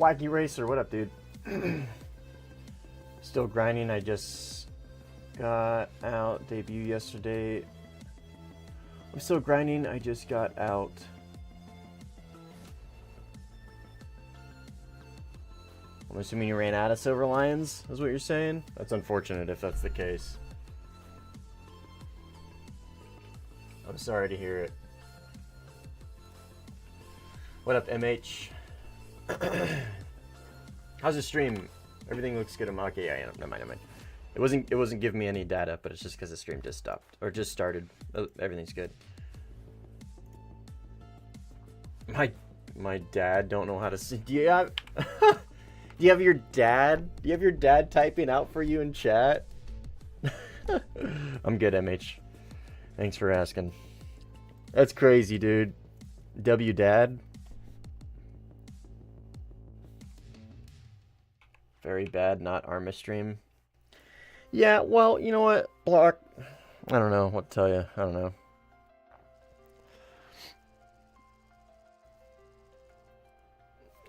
Wacky Racer, what up, dude? Still grinding. I just got out. Debut yesterday. I'm still grinding. I just got out. I'm assuming you ran out of Silver Lions, is what you're saying? That's unfortunate if that's the case. I'm sorry to hear it. What up, MH? How's the stream? Everything looks good. Okay, yeah, never mind. It wasn't giving me any data, but it's just because the stream just stopped or just started. Oh, everything's good. My dad don't know how to see. Do you have do you have your dad? Do you have your dad typing out for you in chat? I'm good, MH. Thanks for asking. That's crazy, dude. W dad. Very bad, not Arma stream. Yeah, well, you know what? Block. I don't know what to tell you. I don't know.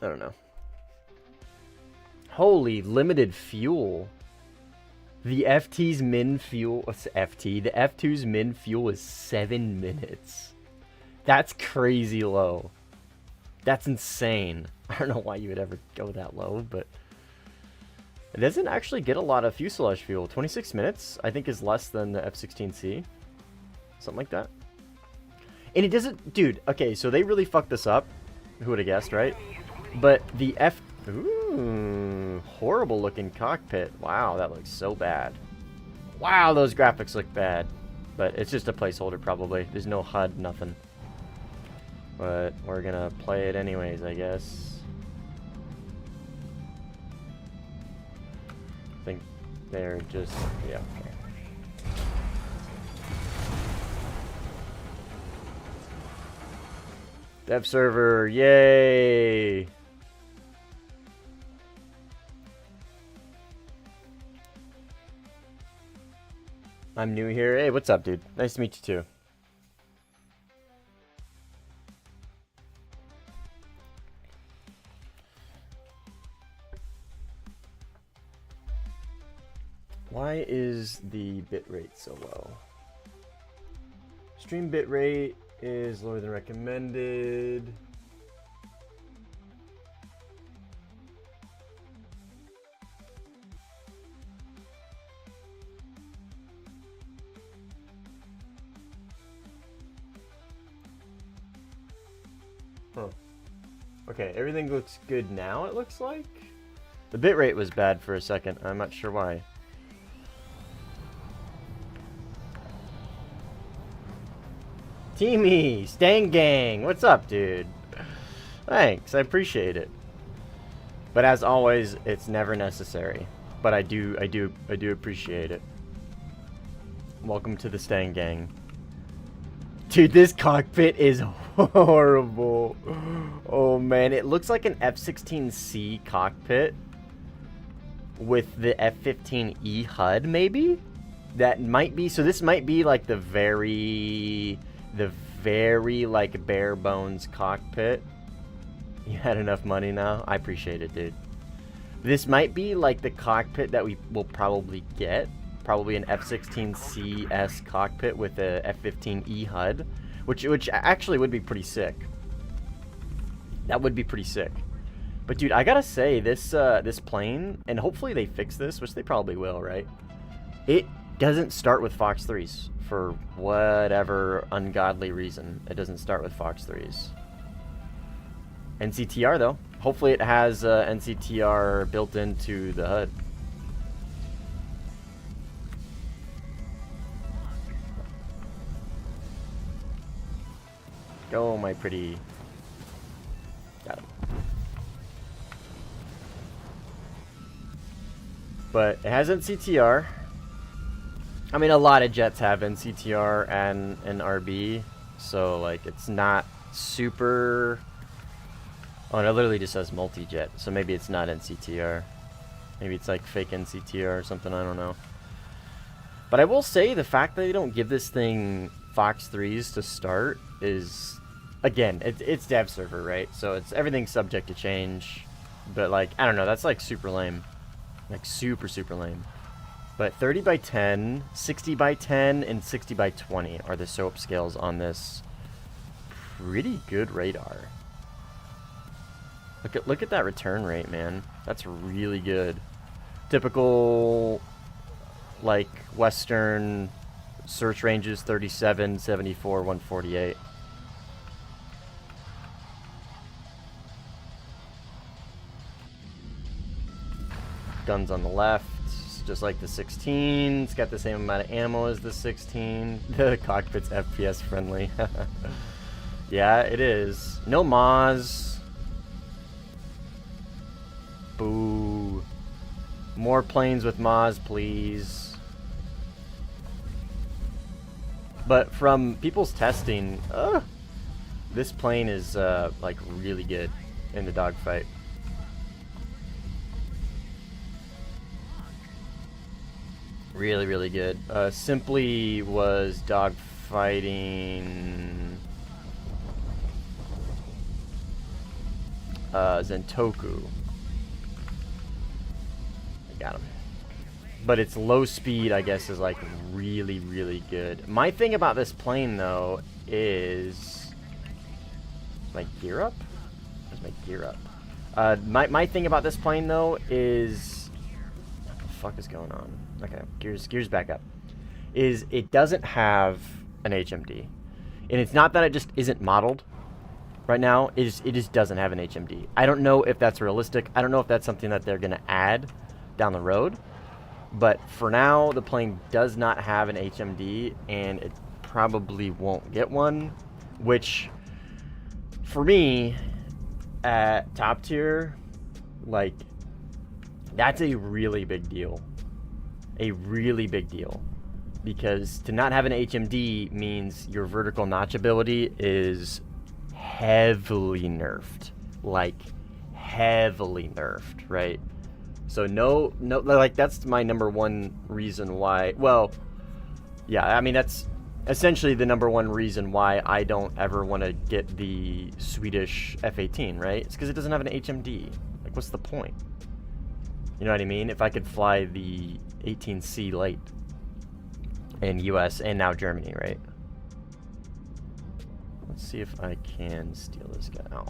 I don't know. Holy, limited fuel. The FT's min fuel. What's FT? The F2's min fuel is 7 minutes. That's crazy low. That's insane. I don't know why you would ever go that low, but it doesn't actually get a lot of fuselage fuel. 26 minutes, I think, is less than the F-16C. Something like that. And it doesn't... Dude, okay, so they really fucked this up. Who would have guessed, right? But the F... Ooh, horrible looking cockpit. Wow, that looks so bad. Wow, those graphics look bad. But it's just a placeholder, probably. There's no HUD, nothing. But we're gonna play it anyways, I guess. I think they're just, yeah. Dev server, yay! I'm new here. Hey, what's up, dude? Nice to meet you too. Why is the bitrate so low? Stream bitrate is lower than recommended. Huh. Okay, everything looks good now, it looks like. The bitrate was bad for a second. I'm not sure why. Teamy, Stang Gang, what's up, dude? Thanks, I appreciate it. But as always, it's never necessary. But I do appreciate it. Welcome to the Stang Gang. Dude, this cockpit is horrible. Oh man, it looks like an F-16C cockpit with the F-15E HUD, maybe? That might be, so this might be like the very like bare bones cockpit. You had enough money now? I appreciate it, dude. This might be like the cockpit that we will probably get. Probably an F-16CS cockpit with a F-15E HUD, which actually would be pretty sick. That would be pretty sick. But dude, I gotta say, this plane, and hopefully they fix this, which they probably will, right? It doesn't start with Fox 3s for whatever ungodly reason. It doesn't start with Fox 3s. NCTR though. Hopefully it has NCTR built into the HUD. Go, my pretty. Got him. But it has NCTR. I mean, a lot of jets have NCTR and RB, so like it's not super. Oh, and it literally just says multi-jet, so maybe it's not NCTR. Maybe it's like fake NCTR or something. I don't know. But I will say the fact that they don't give this thing Fox 3s to start is, again, it's dev server, right? So it's everything's subject to change. But, like, I don't know. That's, like, super lame. Like, super, super lame. But 30 by 10, 60 by 10, and 60 by 20 are the SOAP scales on this pretty good radar. Look at that return rate, man. That's really good. Typical, like, Western search ranges, 37, 74, 148. Guns on the left, just like the 16. It's got the same amount of ammo as the 16. The cockpit's FPS friendly. Yeah, it is. No Maz. Boo. More planes with Maz, please. But from people's testing, this plane is like really good in the dogfight. Really, really good. Simply was dogfighting Zentoku. I got him. But its low speed, I guess, is like really, really good. My thing about this plane, though, is my gear up? Where's my gear up? My thing about this plane, though, is what the fuck is going on? Okay, gears back up. Is it doesn't have an HMD, and it's not that it just isn't modeled right now. It just doesn't have an HMD. I don't know if that's realistic. I don't know if that's something that they're gonna add down the road. But for now, the plane does not have an HMD, and it probably won't get one. Which, for me, at top tier, like, that's a really big deal. A really big deal. Because to not have an HMD means your vertical notch ability is heavily nerfed. Like, heavily nerfed, right? So no, like, that's my number one reason why, well, yeah, I mean, that's essentially the number one reason why I don't ever want to get the Swedish F-18, right? It's because it doesn't have an HMD. Like, what's the point? You know what I mean? If I could fly the 18C late in US and now Germany, right? Let's see if I can steal this guy. Oh.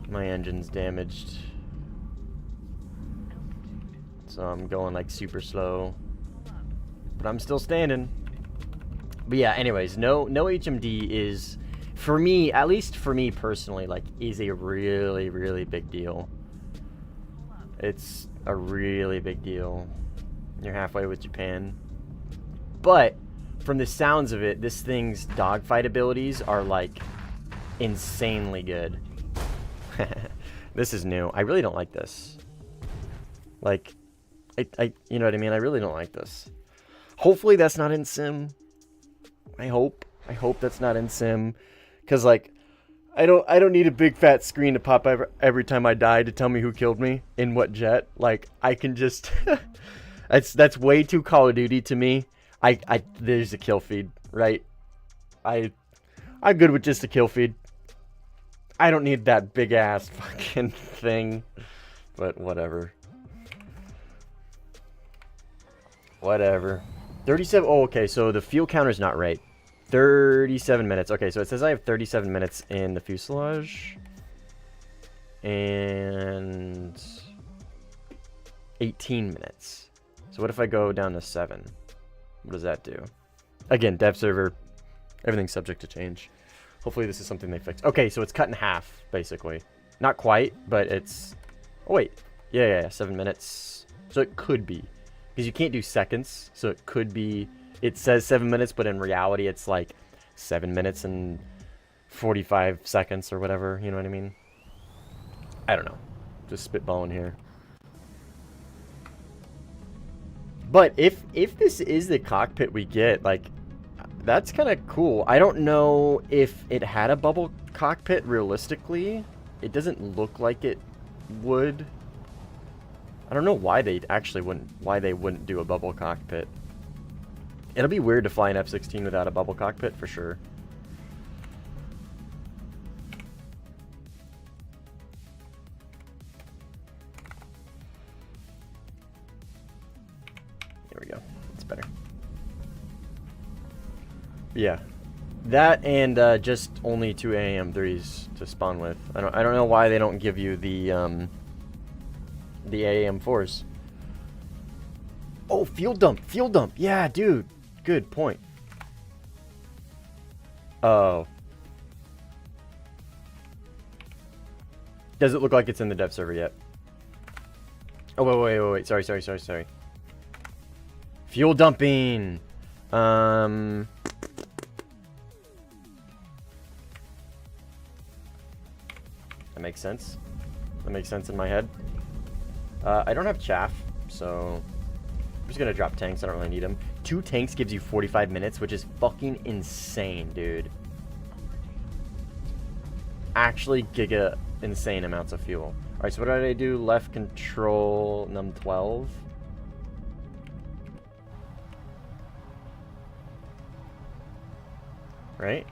My engine's damaged, so I'm going like super slow, but I'm still standing. But yeah, anyways, no HMD is, for me, at least for me personally, like, is a really, really big deal. It's a really big deal. You're halfway with Japan. But from the sounds of it, this thing's dogfight abilities are like insanely good. This is new. I really don't like this. Like, I you know what I mean? I really don't like this. Hopefully that's not in sim. I hope that's not in sim. Cause like, I don't need a big fat screen to pop every time I die to tell me who killed me in what jet. Like, I can just that's way too Call of Duty to me. There's a kill feed, right? I'm good with just a kill feed. I don't need that big ass fucking thing, but whatever. Whatever. 37. Oh, okay. So the fuel counter's not right. 37 minutes. Okay, so it says I have 37 minutes in the fuselage, and 18 minutes. So what if I go down to 7? What does that do? Again, dev server. Everything's subject to change. Hopefully this is something they fix. Okay, so it's cut in half, basically. Not quite, but it's... Oh, wait. Yeah, 7 minutes. So it could be. Because you can't do seconds, so it could be... It says 7 minutes, but in reality, it's like 7 minutes and 45 seconds or whatever. You know what I mean? I don't know. Just spitballing here. But if this is the cockpit we get, like... That's kind of cool. I don't know if it had a bubble cockpit realistically. It doesn't look like it would. I don't know why they wouldn't do a bubble cockpit. It'll be weird to fly an F-16 without a bubble cockpit for sure. better. Yeah. That and just only 2 AM3s to spawn with. I don't know why they don't give you the AM4s. Oh, fuel dump, fuel dump. Yeah, dude. Good point. Oh. Does it look like it's in the dev server yet? Oh, wait. Sorry. Fuel dumping. That makes sense. That makes sense in my head. I don't have chaff, so I'm just gonna drop tanks. I don't really need them. 2 tanks gives you 45 minutes, which is fucking insane, dude. Actually giga insane amounts of fuel. Alright, so what did I do? Left control num 12. Right?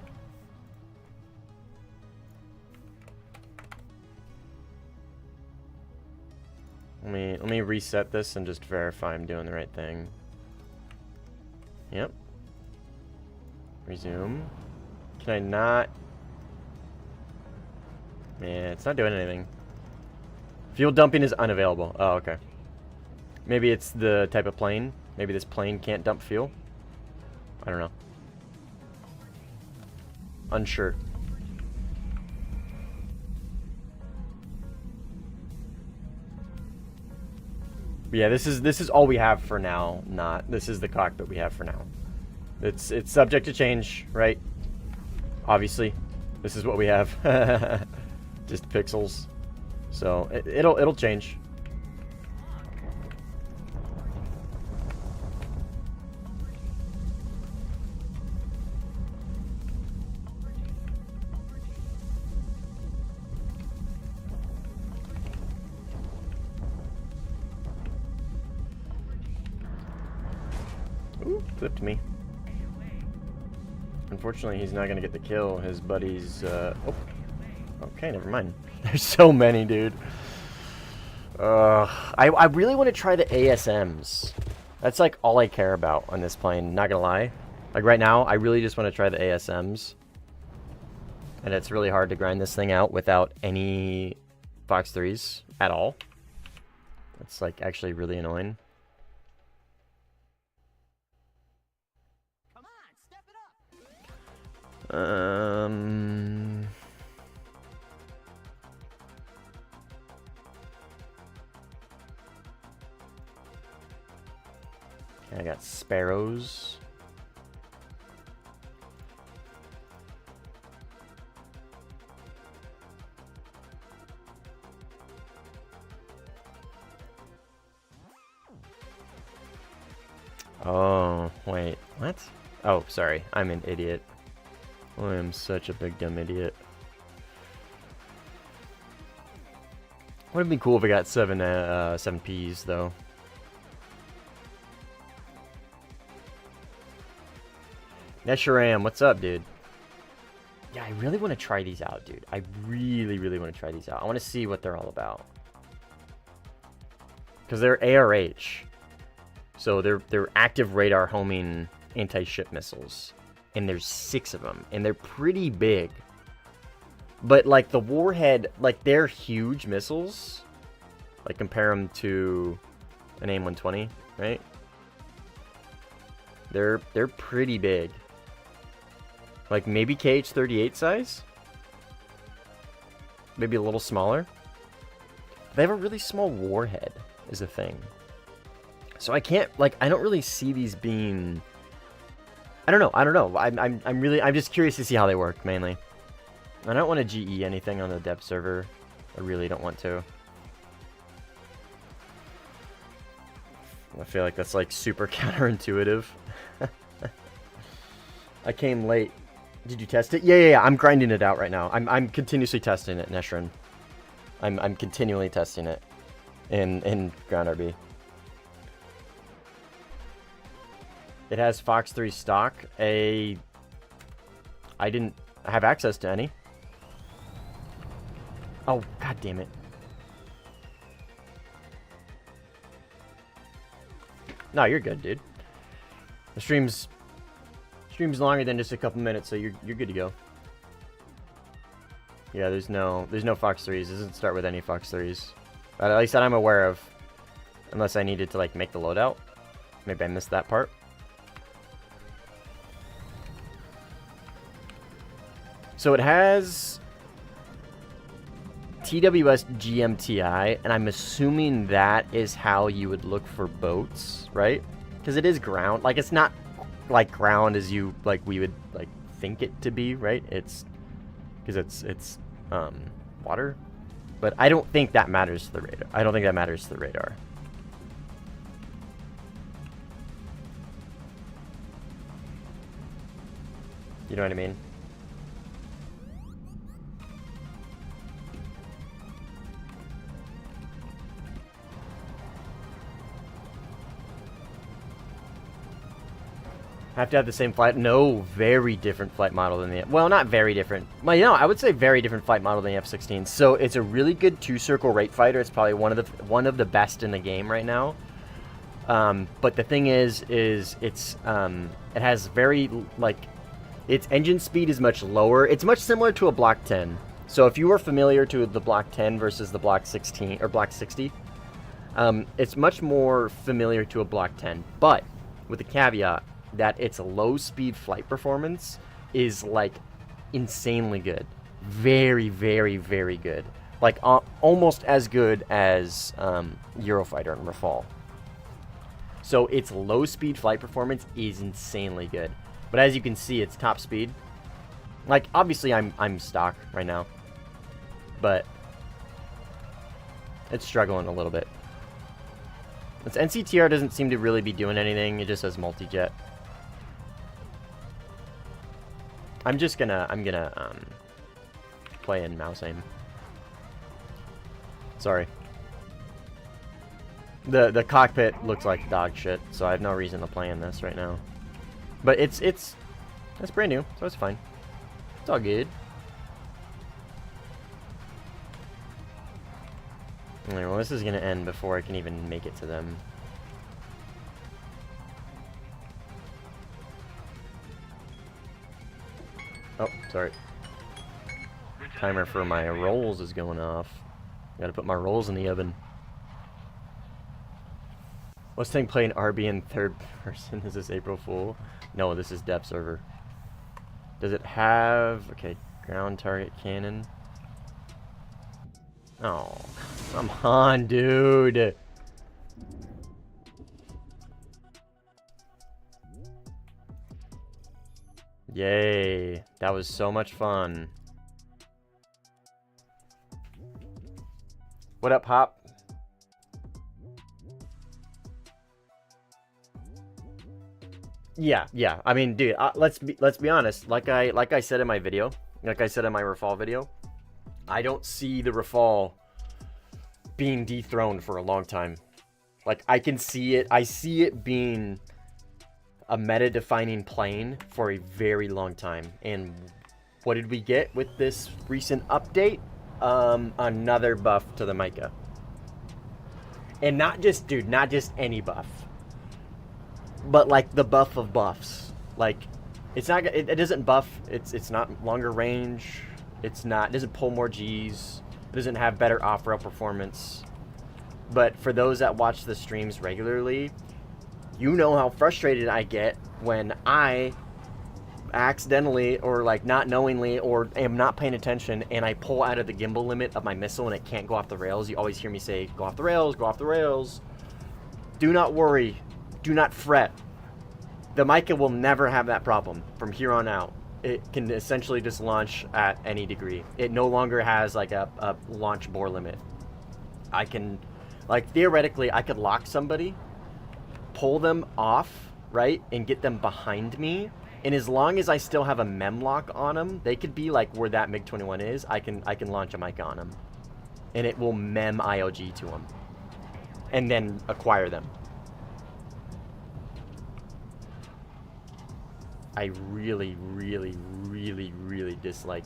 Let me reset this and just verify I'm doing the right thing. Yep. Resume. Can I not? Yeah, it's not doing anything. Fuel dumping is unavailable. Oh, okay. Maybe it's the type of plane. Maybe this plane can't dump fuel. I don't know. Unsure. But yeah, this is all we have for now. This is the cockpit we have for now. It's subject to change, right? Obviously, this is what we have. Just pixels. So it'll change. Ooh, flipped me. Unfortunately, he's not gonna get the kill. His buddy's oh. Okay, never mind. There's so many, dude. I really want to try the ASMs. That's like all I care about on this plane, not gonna lie. Like right now, I really just want to try the ASMs. And it's really hard to grind this thing out without any Fox 3s at all. It's like actually really annoying. Come on, step it up. I got sparrows. Oh, wait. What? Oh, sorry. I'm an idiot. I am such a big dumb idiot. Would have been cool if I got 7 Ps though. Nesharam, what's up, dude? Yeah, I really want to try these out, dude. I really want to try these out. I want to see what they're all about. Because they're ARH. So they're active radar homing anti-ship missiles. And there's 6 of them. And they're pretty big. But, like, the warhead, like, they're huge missiles. Like, compare them to an AIM-120, right? They're pretty big. Like, maybe KH-38 size? Maybe a little smaller? They have a really small warhead, is the thing. So I can't, like, I don't really see these being... I don't know. I'm just curious to see how they work, mainly. I don't want to GE anything on the dev server. I really don't want to. I feel like that's, like, super counterintuitive. I came late. Did you test it? Yeah. I'm grinding it out right now. I'm continuously testing it, Neshrin. I'm continually testing it in Ground RB. It has Fox 3 stock. I didn't have access to any. Oh, god damn it. No, you're good, dude. The stream's longer than just a couple minutes, so you're good to go. Yeah, there's no Fox 3s. It doesn't start with any Fox 3s. At least that I'm aware of. Unless I needed to like make the loadout. Maybe I missed that part. So it has TWS GMTI, and I'm assuming that is how you would look for boats, right? Because it is ground. Like, it's not like ground as you like we would like think it to be, right? It's because it's water. But I don't think that matters to the radar. I don't think that matters to the radar. You know what I mean? Have to have the same flight? No, very different flight model than the... Well, not very different. Well, you know, I would say very different flight model than the F-16. So it's a really good two-circle rate fighter. It's probably one of the best in the game right now. But the thing is it's it has very like its engine speed is much lower. It's much similar to a Block 10. So if you are familiar to the Block 10 versus the Block 16 or Block 60, it's much more familiar to a Block 10. But with the caveat that its low speed flight performance is like insanely good. Very, very, very good. Like almost as good as Eurofighter and Rafale. So its low speed flight performance is insanely good. But as you can see, its top speed, like obviously I'm stock right now, but it's struggling a little bit. Its NCTR doesn't seem to really be doing anything. It just says multi-jet. I'm gonna play in mouse aim. Sorry. The cockpit looks like dog shit, so I have no reason to play in this right now. But it's brand new, so it's fine. It's all good. Alright, well, this is gonna end before I can even make it to them. Oh, sorry. Timer for my rolls is going off. Gotta put my rolls in the oven. Let's think playing RB in third person. Is this April Fool? No, this is Depth Server. Does it have... Okay, ground target cannon. Oh, come on, dude. Yay, that was so much fun. What up, Hop? Yeah. I mean, dude, let's be honest. Like I said in my video, like I said in my Rafale video, I don't see the Rafale being dethroned for a long time. Like, I can see it. I see it being a meta-defining plane for a very long time. And what did we get with this recent update? Another buff to the Micah. And not just, dude, not just any buff, but like the buff of buffs. Like, it's not, it doesn't buff, it's not longer range, it doesn't pull more G's, it doesn't have better off-rail performance. But for those that watch the streams regularly, you know how frustrated I get when I accidentally or like not knowingly or am not paying attention and I pull out of the gimbal limit of my missile and it can't go off the rails. You always hear me say, go off the rails, go off the rails. Do not worry. Do not fret. The Micah will never have that problem from here on out. It can essentially just launch at any degree. It no longer has like a launch bore limit. I can, like, theoretically, I could lock somebody, pull them off, right, and get them behind me. And as long as I still have a mem lock on them, they could be like where that MiG-21 is. I can launch a Micah on them, and it will mem ILG to them, and then acquire them. I really, really, really, really dislike...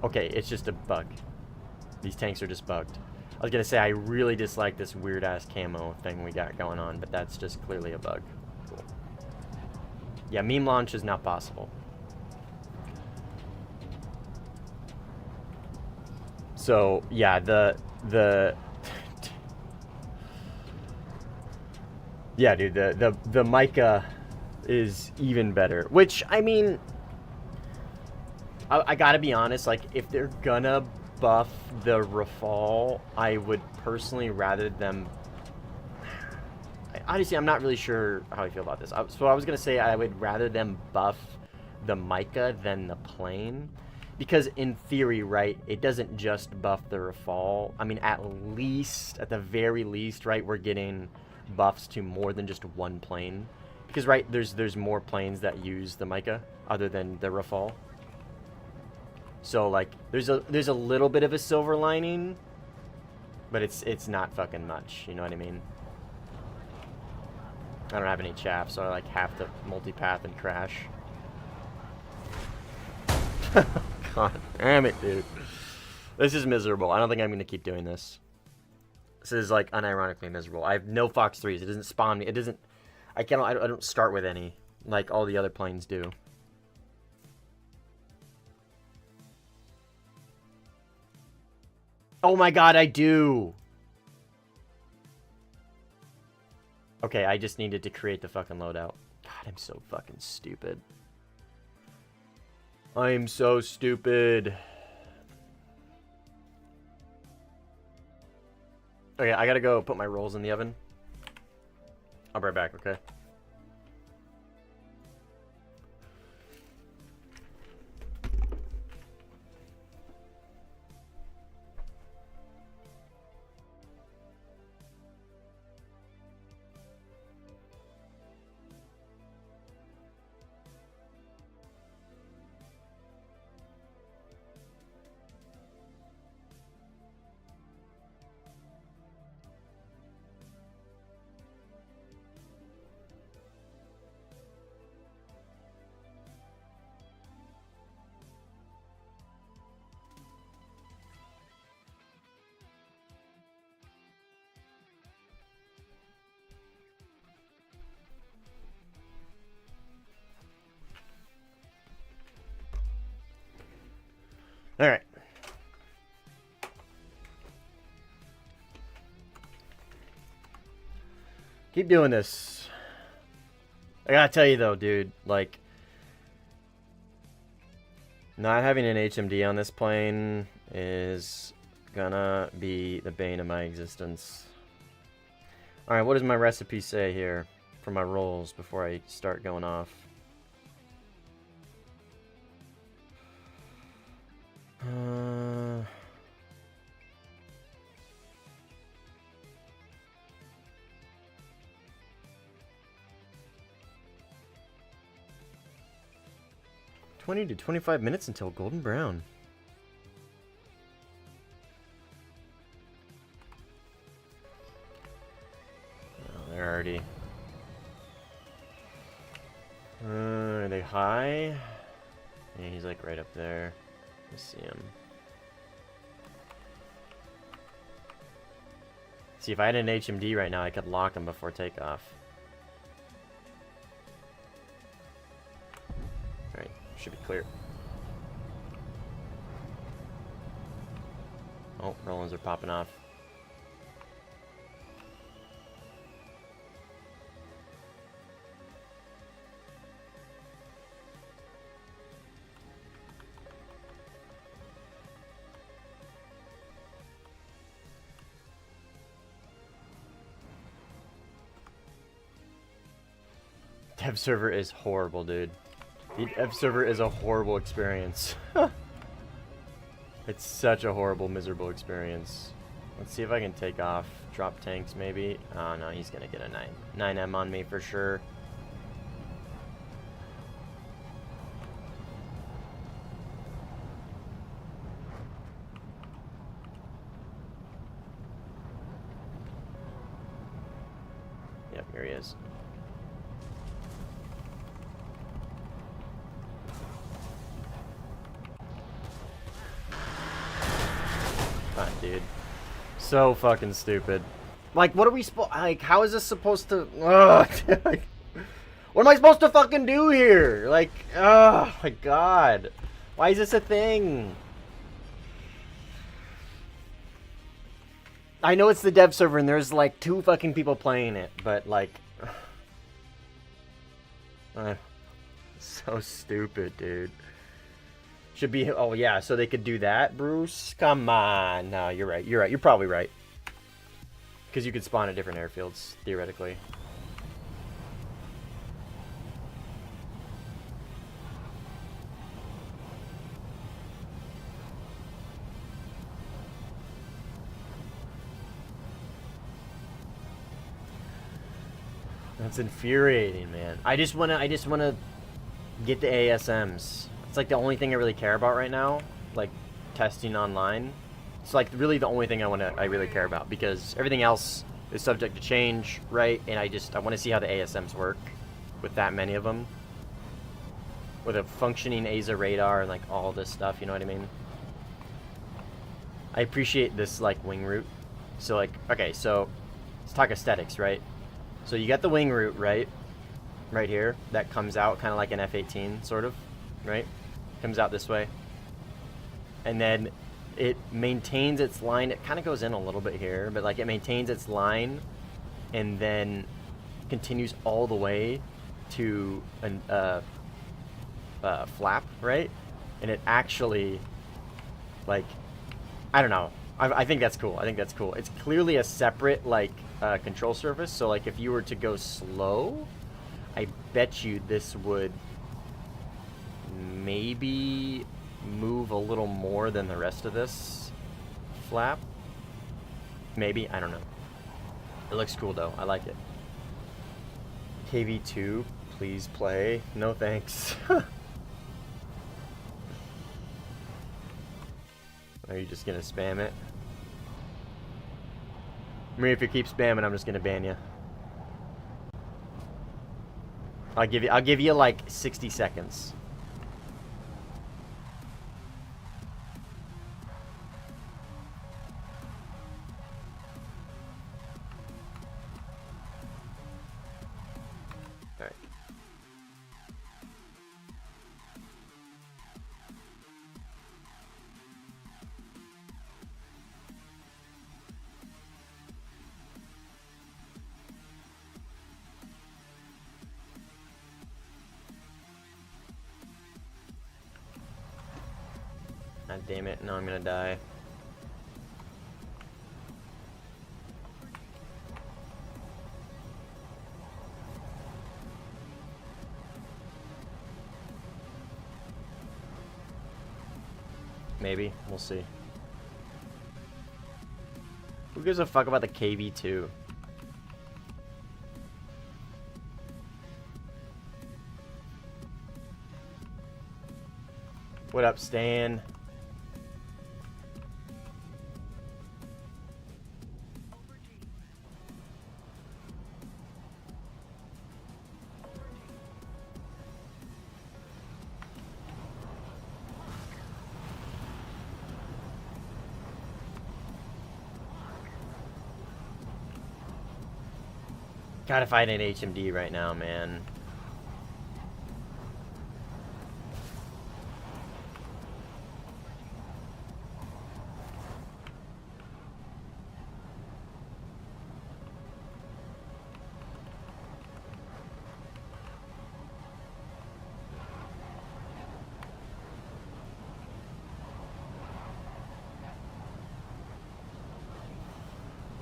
Okay, it's just a bug. These tanks are just bugged. I was gonna say I really dislike this weird-ass camo thing we got going on, but that's just clearly a bug. Cool. Yeah, meme launch is not possible. So, yeah, yeah, dude, the Micah is even better. Which, I mean, I gotta be honest, like, if they're gonna buff the Rafale, I would personally rather them... Honestly, I'm not really sure how I feel about this. So I was gonna say I would rather them buff the Micah than the plane. Because in theory, right, it doesn't just buff the Rafale. I mean, at the very least, right, we're getting buffs to more than just one plane. Because, right, there's more planes that use the Micah other than the Rafale. So, like, there's a little bit of a silver lining, but it's not fucking much, you know what I mean? I don't have any chaff, so I, like, have to multipath and crash. God damn it, dude. This is miserable. I don't think I'm going to keep doing this. This is, like, unironically miserable. I have no Fox 3s. It doesn't spawn me. It doesn't... I don't start with any, like all the other planes do. Oh my god, I do! Okay, I just needed to create the fucking loadout. God, I'm so fucking stupid. I am so stupid. Okay, I gotta go put my rolls in the oven. I'll be right back, okay? Alright. Keep doing this. I gotta tell you though, dude, like, not having an HMD on this plane is gonna be the bane of my existence. Alright, what does my recipe say here for my rolls before I start going off? 20 to 25 minutes until golden brown. Oh, they're already... are they high? Yeah, he's like right up there. I see him. See, if I had an HMD right now, I could lock him before takeoff. Alright, should be clear. Oh, Rollins are popping off. Dev server is horrible, dude. The dev server is a horrible experience. It's such a horrible, miserable experience. Let's see if I can take off. Drop tanks, maybe. Oh, no, he's going to get a 9M on me for sure. Yep, here he is. Dude, so fucking stupid. Like, what are we supposed? Like, how is this supposed to? Ugh, like, What am I supposed to fucking do here? Like, oh my god. Why is this a thing? I know it's the dev server and there's like 2 fucking people playing it, but like... so stupid, dude. Should be... Oh yeah, so they could do that, Bruce? Come on. No, you're right. You're right. You're probably right. Because you could spawn at different airfields, theoretically. That's infuriating, man. I just wanna get the ASMs. It's like the only thing I really care about right now, like testing online. It's like really the only thing I really care about, because everything else is subject to change, right? And I want to see how the ASMs work with that many of them, with a functioning ASA radar and like all this stuff. You know what I mean? I appreciate this like wing route. So like, okay, so let's talk aesthetics, right? So you got the wing route, right? Right here, that comes out kind of like an F-18, sort of, right? Comes out this way. And then it maintains its line. It kind of goes in a little bit here, but like it maintains its line and then continues all the way to a flap, right? And it actually, like, I don't know. I think that's cool. I think that's cool. It's clearly a separate, like, control surface. So, like, if you were to go slow, I bet you this would maybe move a little more than the rest of this flap. Maybe. I don't know. It looks cool, though. I like it. KV2, please play. No thanks. Are you just gonna spam it? I mean, if you keep spamming, I'm just gonna ban you. I'll give you like 60 seconds. All right. God damn it, now I'm gonna die. Maybe, we'll see. Who gives a fuck about the KV2? What up, Stan? God, if I had an HMD right now, man.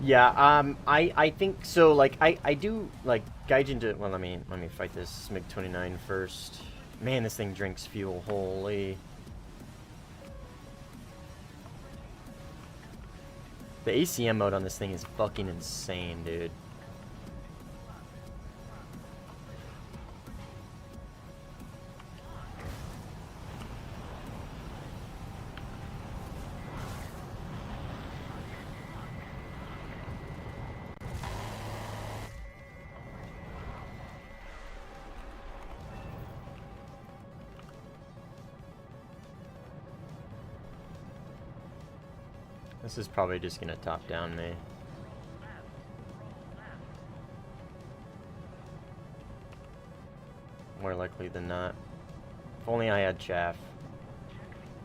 Yeah, I think so. Like, I do like Gaijin to. Well, let me fight this MiG-29 first. Man, this thing drinks fuel. Holy. The ACM mode on this thing is fucking insane, dude. This is probably just gonna top down me. more likely than not. If only I had chaff.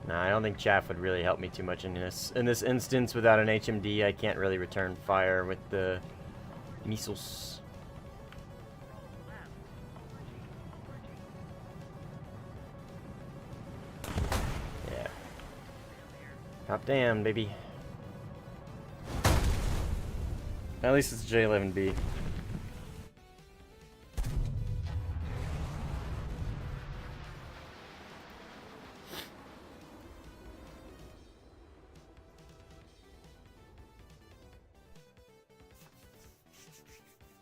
Nah, I don't think chaff would really help me too much in this. In this instance, without an HMD, I can't really return fire with the missiles. Yeah. Top down, baby. At least it's J11B.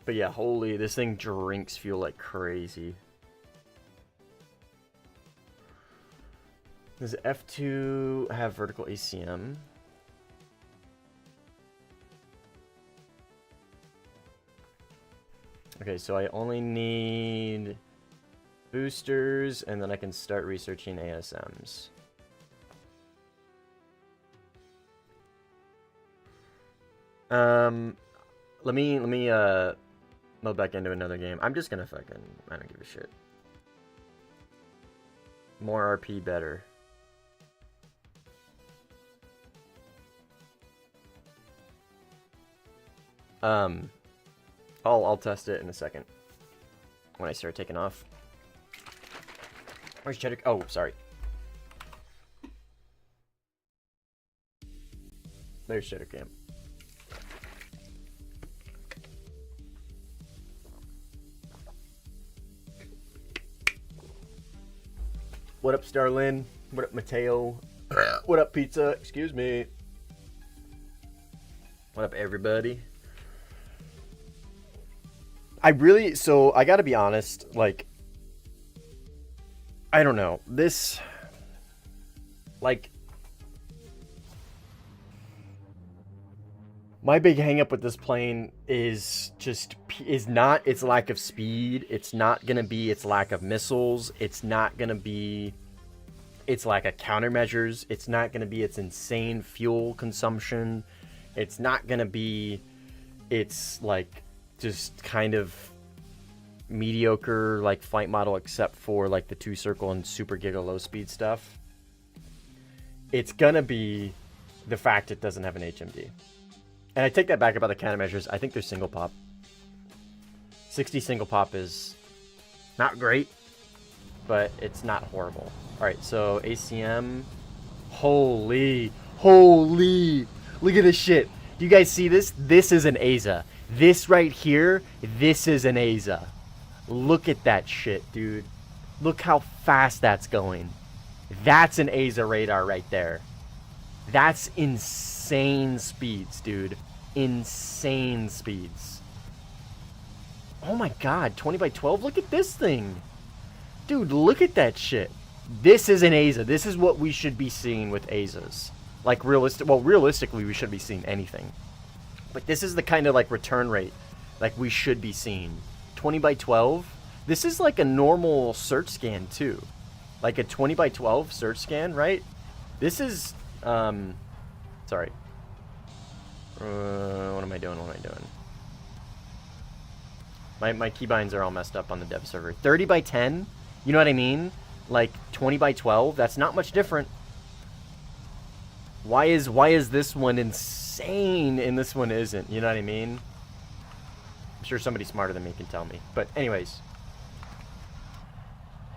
But yeah, holy, this thing drinks fuel like crazy. Does F2 have vertical ACM? Okay, so I only need boosters, and then I can start researching ASMs. Let me load back into another game. I'm just gonna fucking, I don't give a shit. More RP better. I'll test it in a second when I start taking off. Where's Cheddar? Oh, sorry. There's Cheddar Camp. What up, Starlin? What up, Mateo? What up, Pizza? Excuse me. What up, everybody? So I gotta be honest, like, I don't know. This, like, my big hang up with this plane is not its lack of speed. It's not gonna be its lack of missiles. It's not gonna be its lack of countermeasures. It's not gonna be its insane fuel consumption. It's not gonna be its, like, just kind of mediocre, like, flight model, except for, like, the 2-circle and super giga low speed stuff. It's gonna be the fact it doesn't have an HMD. And I take that back about the countermeasures. I think they're single pop. 60 single pop is not great, but it's not horrible. All right, so ACM. Holy. Look at this shit. Do you guys see this? This is an AZA. This right here, this is an AZA. Look at that shit, dude. Look how fast that's going. That's an AZA radar right there. That's insane speeds, dude. Insane speeds. Oh my god, 20 by 12? Look at this thing. Dude, look at that shit. This is an AZA. This is what we should be seeing with AZAs. Like, realistically, we should be seeing anything. But this is the kind of, like, return rate, like, we should be seeing. 20 by 12? This is like a normal search scan, too. Like a 20 by 12 search scan, right? This is, sorry. What am I doing? My keybinds are all messed up on the dev server. 30 by 10? You know what I mean? Like 20 by 12? That's not much different. Why is this one insane and this one isn't? You know what I mean? I'm sure somebody smarter than me can tell me. But anyways.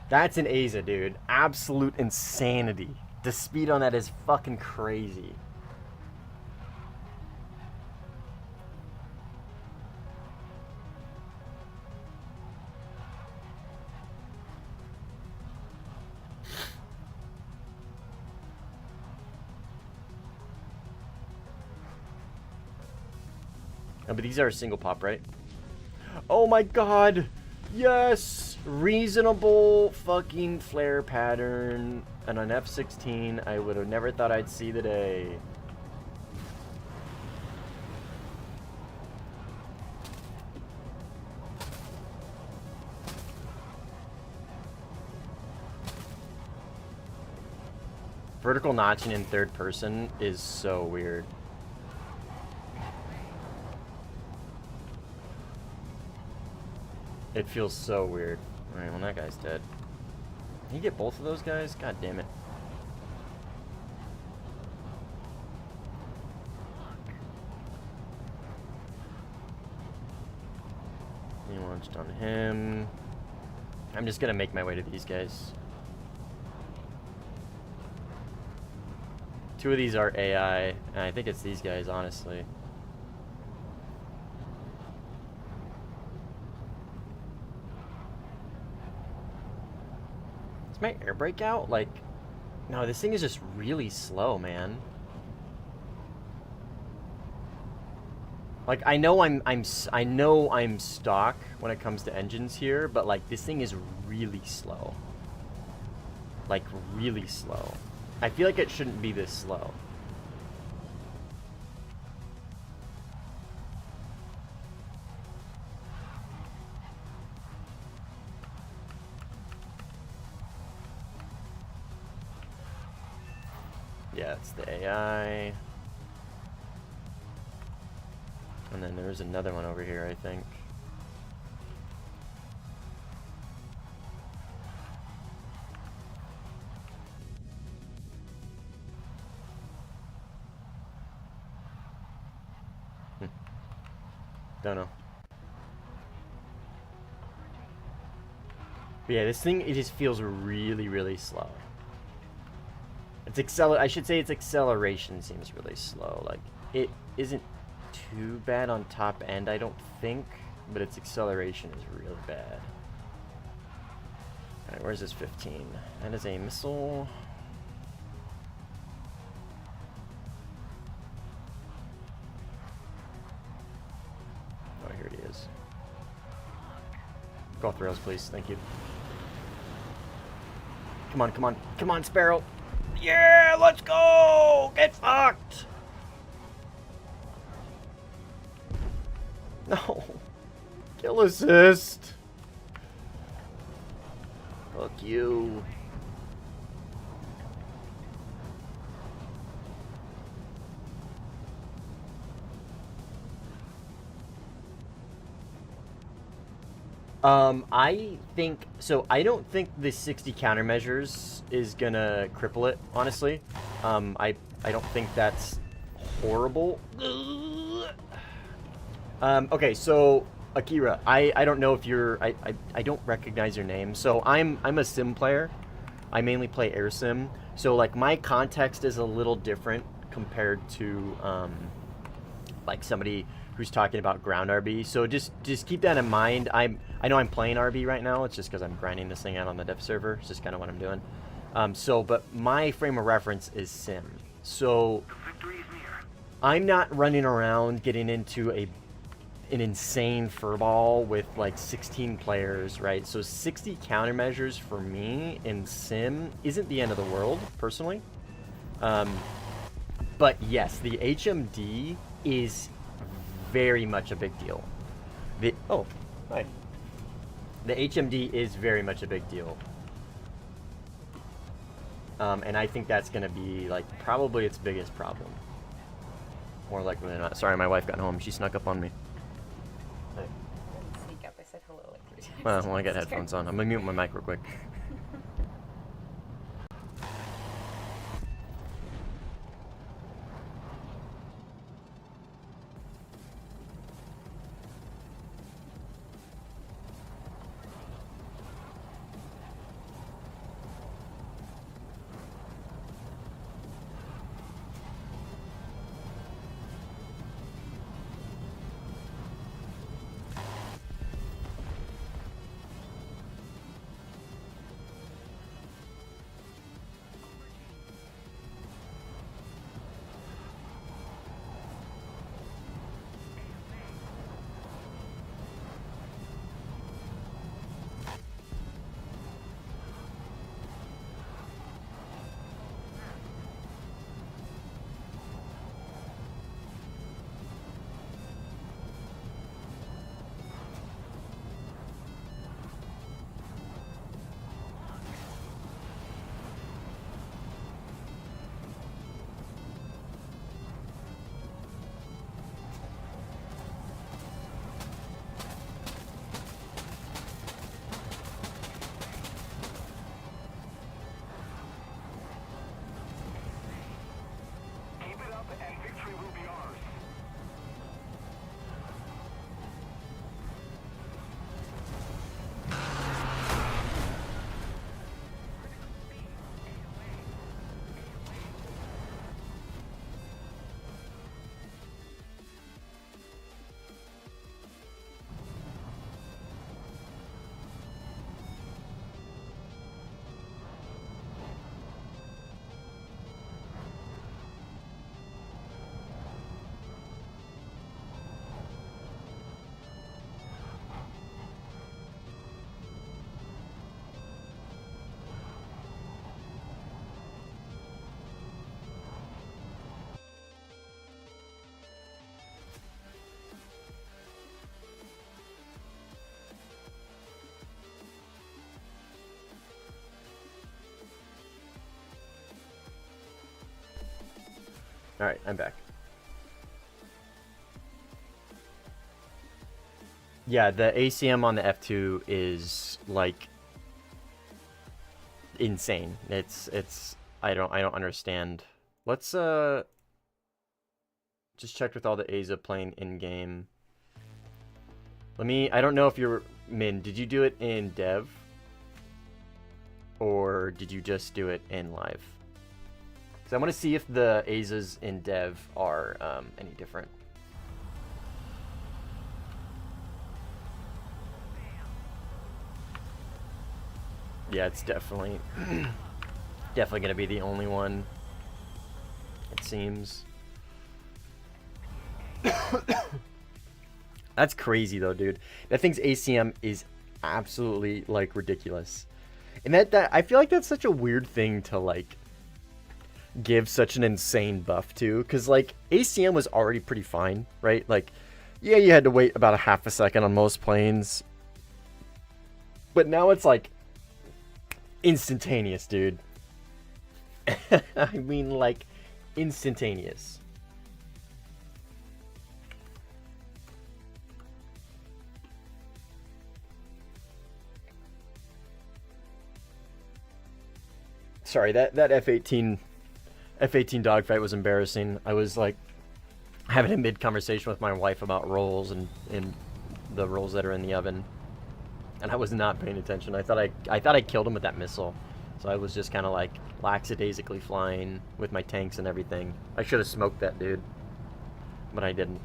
That's an AZA, dude. Absolute insanity. The speed on that is fucking crazy. Oh, but these are a single pop, right? Oh my god! Yes! Reasonable fucking flare pattern. And on F-16, I would have never thought I'd see the day. Vertical notching in third person is so weird. It feels so weird. Alright, well that guy's dead. Can you get both of those guys? God damn it. He launched on him. I'm just gonna make my way to these guys. Two of these are AI, and I think it's these guys, honestly. Is my air brake out? Like, no, this thing is just really slow, man. Like, I know I'm stock when it comes to engines here, but like this thing is really slow. Like really slow. I feel like it shouldn't be this slow. Yeah, it's the AI. And then there's another one over here, I think. Don't know. But yeah, this thing, it just feels really, really slow. It's I should say its acceleration seems really slow. Like, it isn't too bad on top end, I don't think, but its acceleration is really bad. Alright, where's this 15? That is a missile. Oh, here it is. Go off the rails, please. Thank you. Come on, come on. Come on, Sparrow. Yeah, let's go! Get fucked! No. Kill assist. Fuck you. I think so. I don't think the 60 countermeasures is gonna cripple it, honestly. I don't think that's horrible. Okay, so Akira, I don't know if you're I don't recognize your name. So I'm a sim player. I mainly play air sim. So like my context is a little different compared to like somebody who's talking about ground RB. So just keep that in mind. I know I'm playing RB right now. It's just because I'm grinding this thing out on the dev server. It's just kind of what I'm doing. But my frame of reference is sim. So I'm not running around getting into an insane furball with like 16 players, right? So 60 countermeasures for me in sim isn't the end of the world, personally. But yes, the HMD is very much a big deal. Hi. The HMD is very much a big deal. And I think that's going to be like probably its biggest problem. More likely than not. Sorry, my wife got home. She snuck up on me. I didn't sneak up. I said hello like 3 times. Well, I got headphones on. I'm going to mute my mic real quick. Alright, I'm back. Yeah, the ACM on the F2 is like insane. It's I don't understand. Let's just check with all the Aza playing in game. I don't know if you're Min, did you do it in dev? Or did you just do it in live? So I want to see if the Azas in dev are any different. Yeah, it's definitely gonna be the only one, it seems. That's crazy though, dude. That thing's ACM is absolutely like ridiculous. And that I feel like that's such a weird thing to like give such an insane buff to, because like ACM was already pretty fine, right? Like, yeah, you had to wait about a half a second on most planes, but now it's like instantaneous, dude. I mean, like, instantaneous. Sorry, that F-18 dogfight was embarrassing. I was like having a mid-conversation with my wife about rolls and the rolls that are in the oven, and I was not paying attention. I thought I killed him with that missile, so I was just kind of like lackadaisically flying with my tanks and everything. I should have smoked that dude, but I didn't.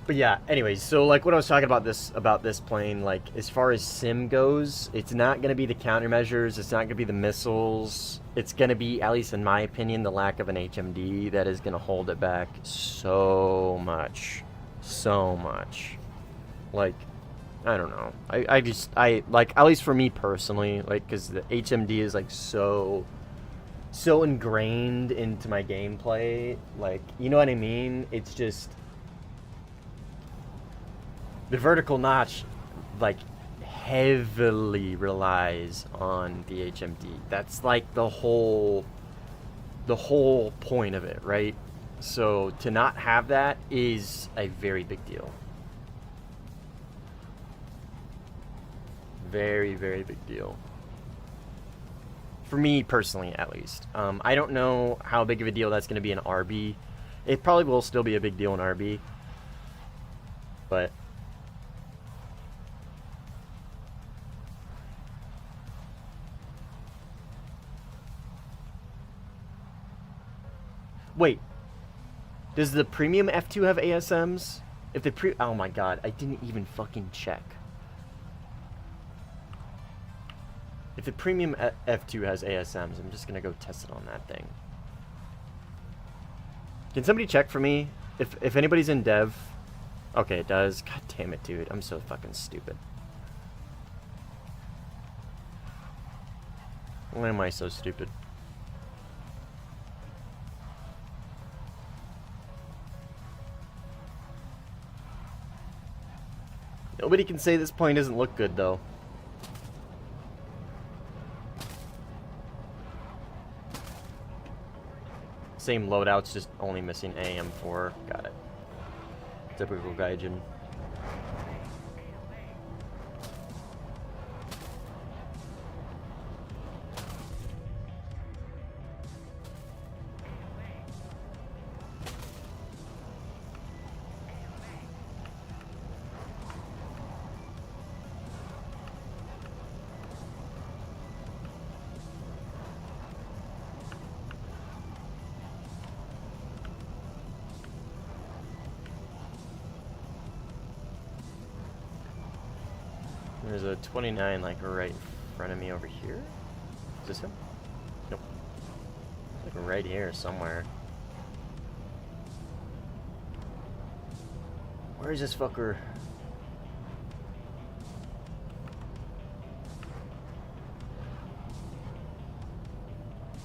But yeah, anyways, so like what I was talking about this plane, like as far as sim goes, it's not gonna be the countermeasures, it's not gonna be the missiles, it's gonna be, at least in my opinion, the lack of an HMD that is gonna hold it back so much. So much. Like, I don't know. I like, at least for me personally, like, because the HMD is like so ingrained into my gameplay, like, you know what I mean? It's just the vertical notch, like, heavily relies on the HMD. That's like the whole point of it, right? So to not have that is a very big deal. Very, very big deal. For me personally, at least. I don't know how big of a deal that's going to be in RB. It probably will still be a big deal in RB. But wait, does the premium F2 have ASMs? If the oh my god, I didn't even fucking check. If the premium F2 has ASMs, I'm just gonna go test it on that thing. Can somebody check for me if anybody's in dev? Okay, it does. God damn it, dude. I'm so fucking stupid. Why am I so stupid? Nobody can say this plane doesn't look good, though. Same loadouts, just only missing AM4. Got it. Typical Gaijin. There's a 29 like right in front of me over here. Is this him? Nope. Like right here somewhere. Where is this fucker?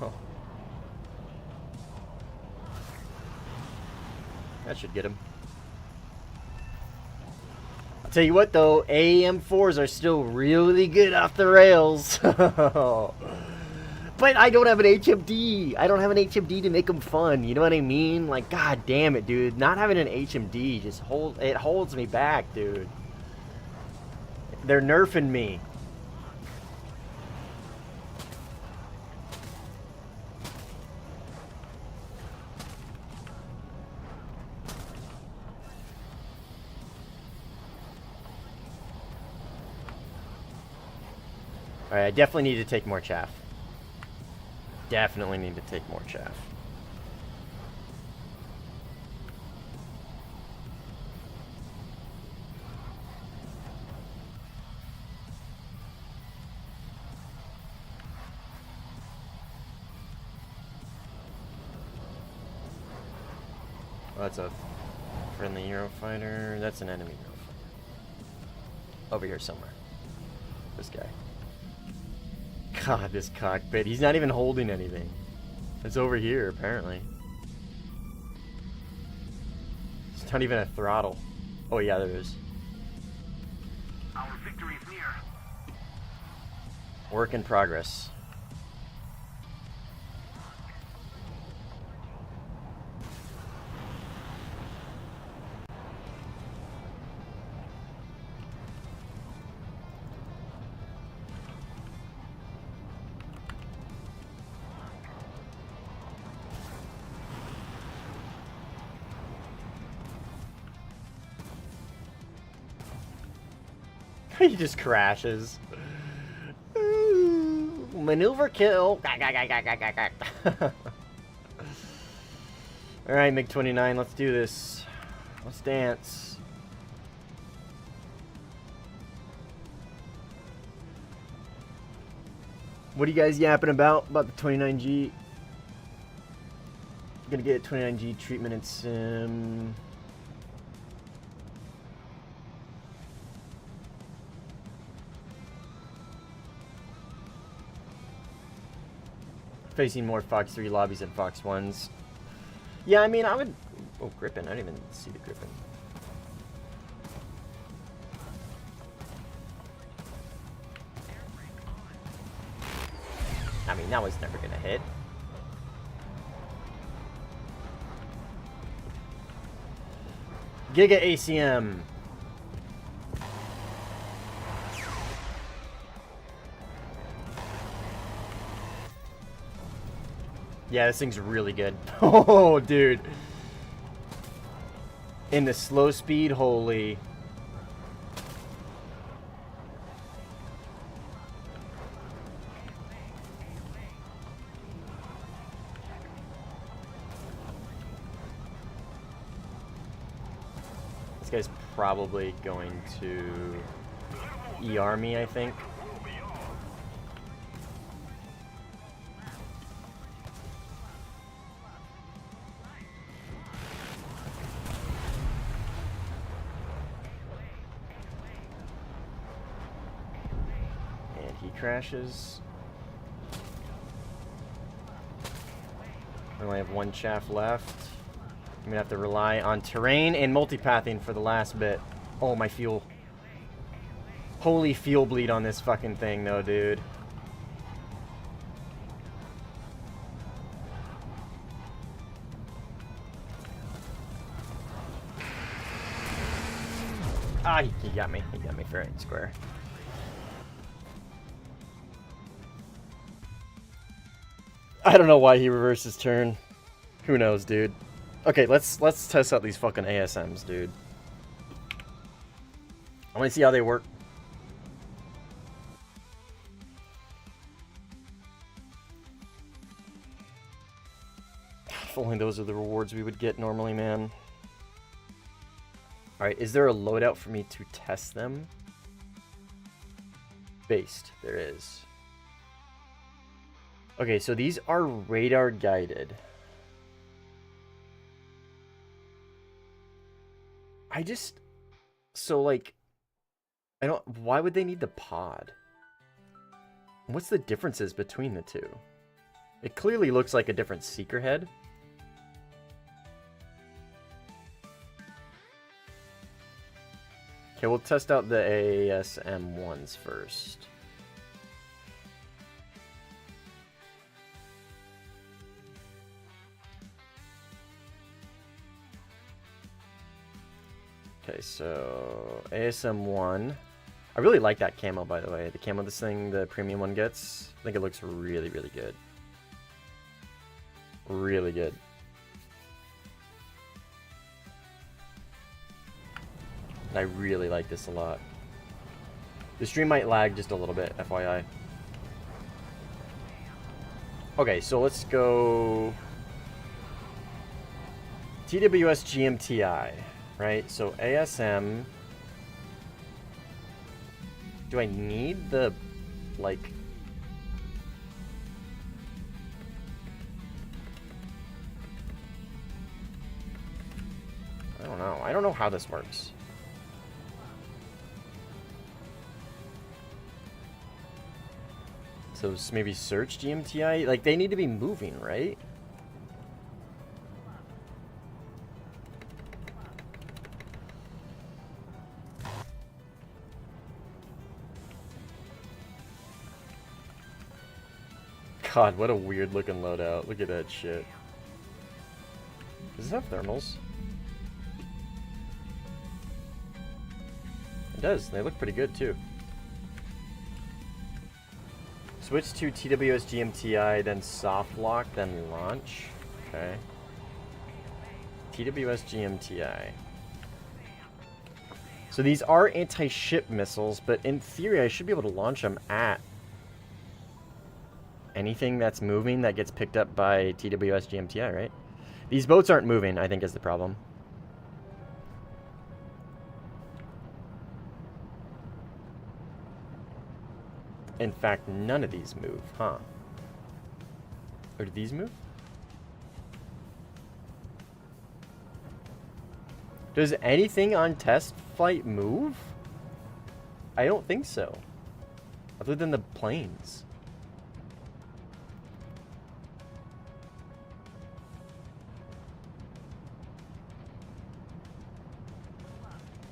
Oh. That should get him. Tell you what though, AM4s are still really good off the rails. But I don't have an HMD. I don't have an HMD to make them fun. You know what I mean? Like, god damn it, dude. Not having an HMD just holds me back, dude. They're nerfing me. Alright, I definitely need to take more chaff. Definitely need to take more chaff. Oh, that's a friendly Eurofighter. That's an enemy Eurofighter. Over here somewhere. This guy. God, this cockpit. He's not even holding anything. It's over here, apparently. It's not even a throttle. Oh, yeah, there is. Our victory is near. Work in progress. He just crashes. Ooh, maneuver kill. Alright, MiG-29, let's do this. Let's dance. What are you guys yapping about the 29G? Gonna get 29G treatment in sim. Facing more Fox 3 lobbies than Fox 1s. Yeah, I mean, I would... Oh, Grippin. I didn't even see the Grippin. I mean, that was never gonna hit. Giga ACM. Yeah, this thing's really good. Oh, dude. In the slow speed, holy. This guy's probably going to ER me, I think. Crashes. I only have one chaff left. I'm gonna have to rely on terrain and multipathing for the last bit. Oh, my fuel. Holy fuel bleed on this fucking thing though, dude. Ah, he got me. He got me fair and square. I don't know why he reversed his turn. Who knows, dude. Okay, let's test out these fucking ASMs, dude. I want to see how they work. If only those are the rewards we would get normally, man. Alright, is there a loadout for me to test them? Based, there is. Okay, so these are radar guided. So like, why would they need the pod? What's the differences between the two? It clearly looks like a different seeker head. Okay, we'll test out the ASM ones first. Okay, so ASM1. I really like that camo, by the way. The camo this thing, the premium one gets. I think it looks really, really good. Really good. And I really like this a lot. The stream might lag just a little bit, FYI. Okay, so let's go TWS GMTI, right? So ASM. Do I need the, like... I don't know. I don't know how this works. So maybe search GMTI? Like, they need to be moving, right? God, what a weird looking loadout. Look at that shit. Does this have thermals? It does. They look pretty good too. Switch to TWS GMTI, then soft lock, then launch. Okay. TWS GMTI. So these are anti-ship missiles, but in theory I should be able to launch them at anything that's moving that gets picked up by TWS GMTI, right? These boats aren't moving, I think, is the problem. In fact, none of these move, huh? Or do these move? Does anything on test flight move? I don't think so. Other than the planes.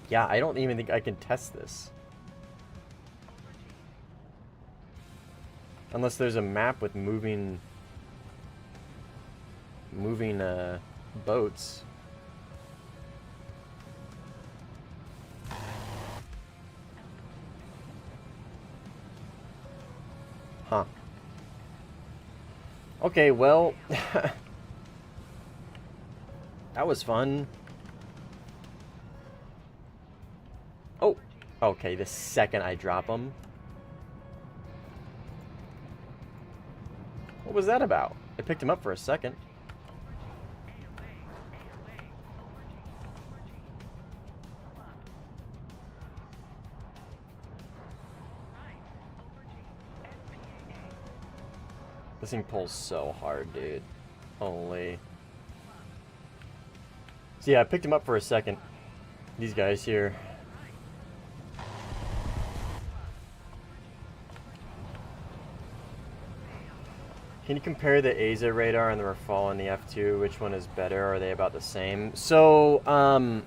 Yeah, I don't even think I can test this. Unless there's a map with moving boats. Huh. Okay, well, that was fun. Oh, okay, the second I drop them. What was that about? I picked him up for a second. This thing pulls so hard, dude. Holy. So yeah, I picked him up for a second. These guys here. Can you compare the AZA radar and the Rafale and the F2? Which one is better? Are they about the same? So,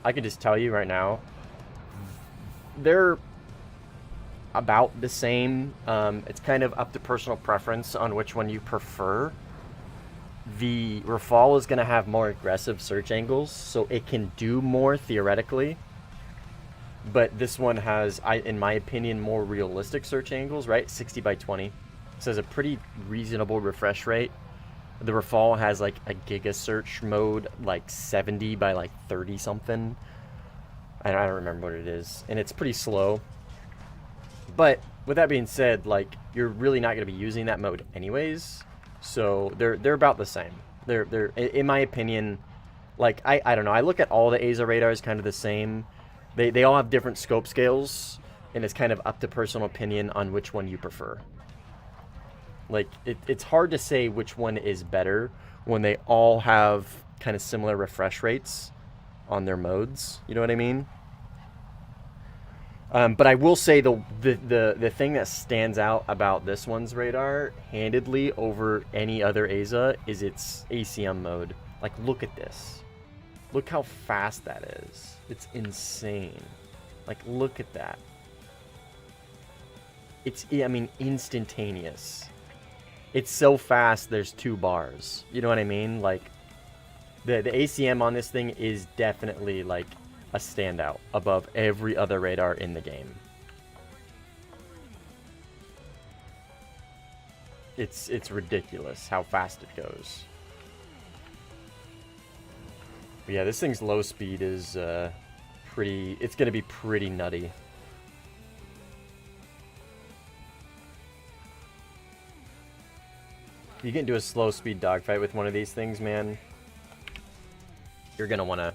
I can just tell you right now, they're about the same. It's kind of up to personal preference on which one you prefer. The Rafale is going to have more aggressive search angles, so it can do more theoretically. But this one has, in my opinion, more realistic search angles, right? 60 by 20. So it's a pretty reasonable refresh rate. The Rafale has like a giga search mode, like 70 by like 30 something. I don't remember what it is. And it's pretty slow. But with that being said, like, you're really not going to be using that mode anyways. So they're about the same. They're in my opinion, like, I don't know. I look at all the AZA radars kind of the same. They all have different scope scales, and it's kind of up to personal opinion on which one you prefer. Like, it's hard to say which one is better when they all have kind of similar refresh rates on their modes. You know what I mean? But I will say the thing that stands out about this one's radar handedly over any other AZA is its ACM mode. Like, look at this. Look how fast that is. It's insane. Like, look at that. It's, I mean, instantaneous. It's so fast, there's 2 bars. You know what I mean? Like, the ACM on this thing is definitely, like, a standout above every other radar in the game. It's ridiculous how fast it goes. But yeah, this thing's low speed is pretty... It's going to be pretty nutty. You get into a slow speed dogfight with one of these things, man, you're going to want to...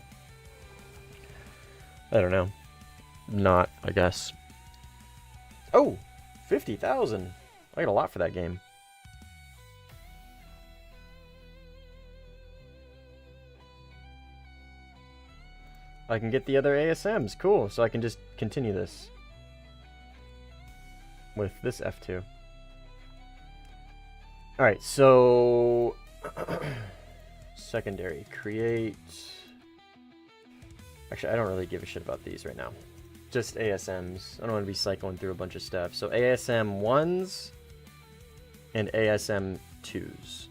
I don't know. Not, I guess. Oh! 50,000! I got a lot for that game. I can get the other ASMs. Cool. So I can just continue this with this F2. Alright, so... secondary. Create... Actually, I don't really give a shit about these right now. Just ASMs. I don't want to be cycling through a bunch of stuff. So ASM 1s and ASM 2s.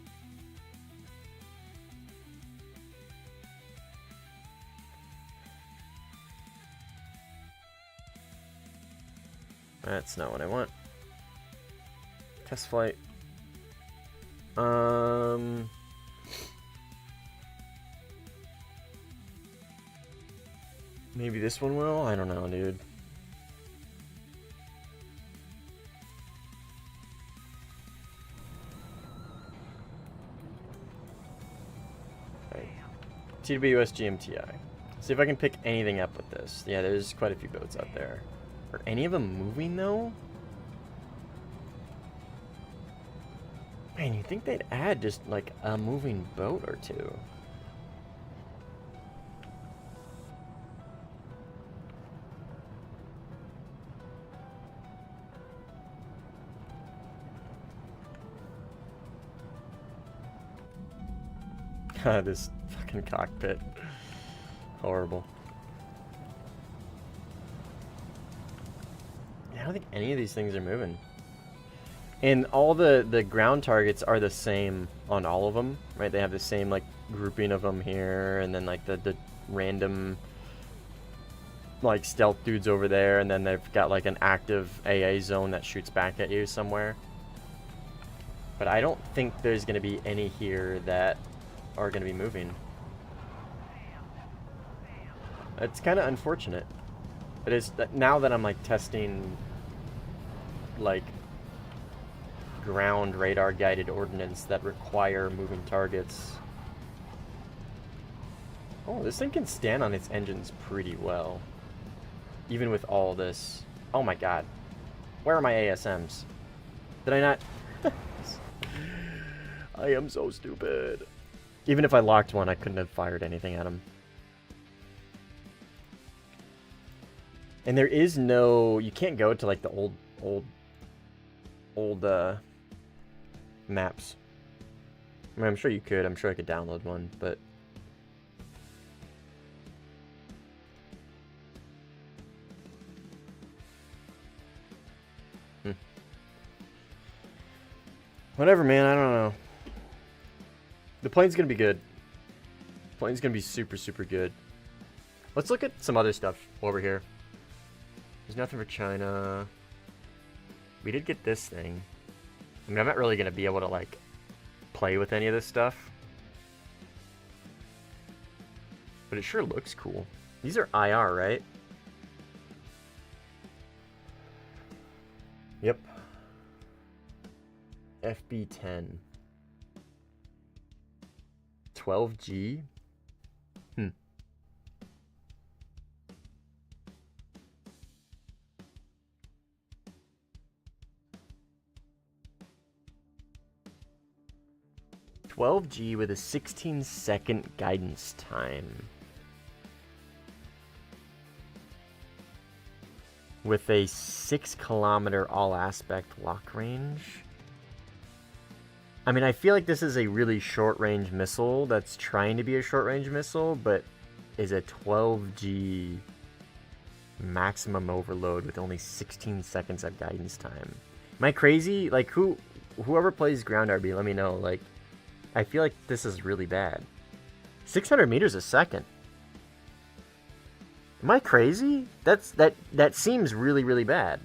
That's not what I want. Test flight. Maybe this one will? I don't know, dude. Right. TWS GMTI. See if I can pick anything up with this. Yeah, there's quite a few boats out there. Are any of them moving, though? Man, you'd think they'd add just, like, a moving boat or two. This fucking cockpit. Horrible. I don't think any of these things are moving. And all the ground targets are the same on all of them, right? They have the same, like, grouping of them here, and then, like, the random, like, stealth dudes over there, and then they've got, like, an active AA zone that shoots back at you somewhere. But I don't think there's going to be any here that are going to be moving. It's kind of unfortunate. But it's now that I'm, like, testing, like, ground radar guided ordnance that require moving targets. Oh, this thing can stand on its engines pretty well, even with all this. Oh my god, where are my ASMs? Did I not? I am so stupid. Even if I locked one, I couldn't have fired anything at him. And there is no, you can't go to, like, the old maps. I mean, I'm sure you could. I'm sure I could download one, but whatever, man. I don't know. The plane's gonna be good. The plane's gonna be super, super good. Let's look at some other stuff over here. There's nothing for China. We did get this thing. I mean, I'm not really going to be able to, like, play with any of this stuff. But it sure looks cool. These are IR, right? Yep. FB10. 12G? 12G with a 16-second guidance time. With a 6-kilometer all-aspect lock range. I mean, I feel like this is a really short-range missile that's trying to be a short-range missile, but is a 12G Maximum overload with only 16 seconds of guidance time. Am I crazy? Like, whoever plays ground RB, let me know. Like, I feel like this is really bad. 600 meters a second. Am I crazy? That seems really, really bad.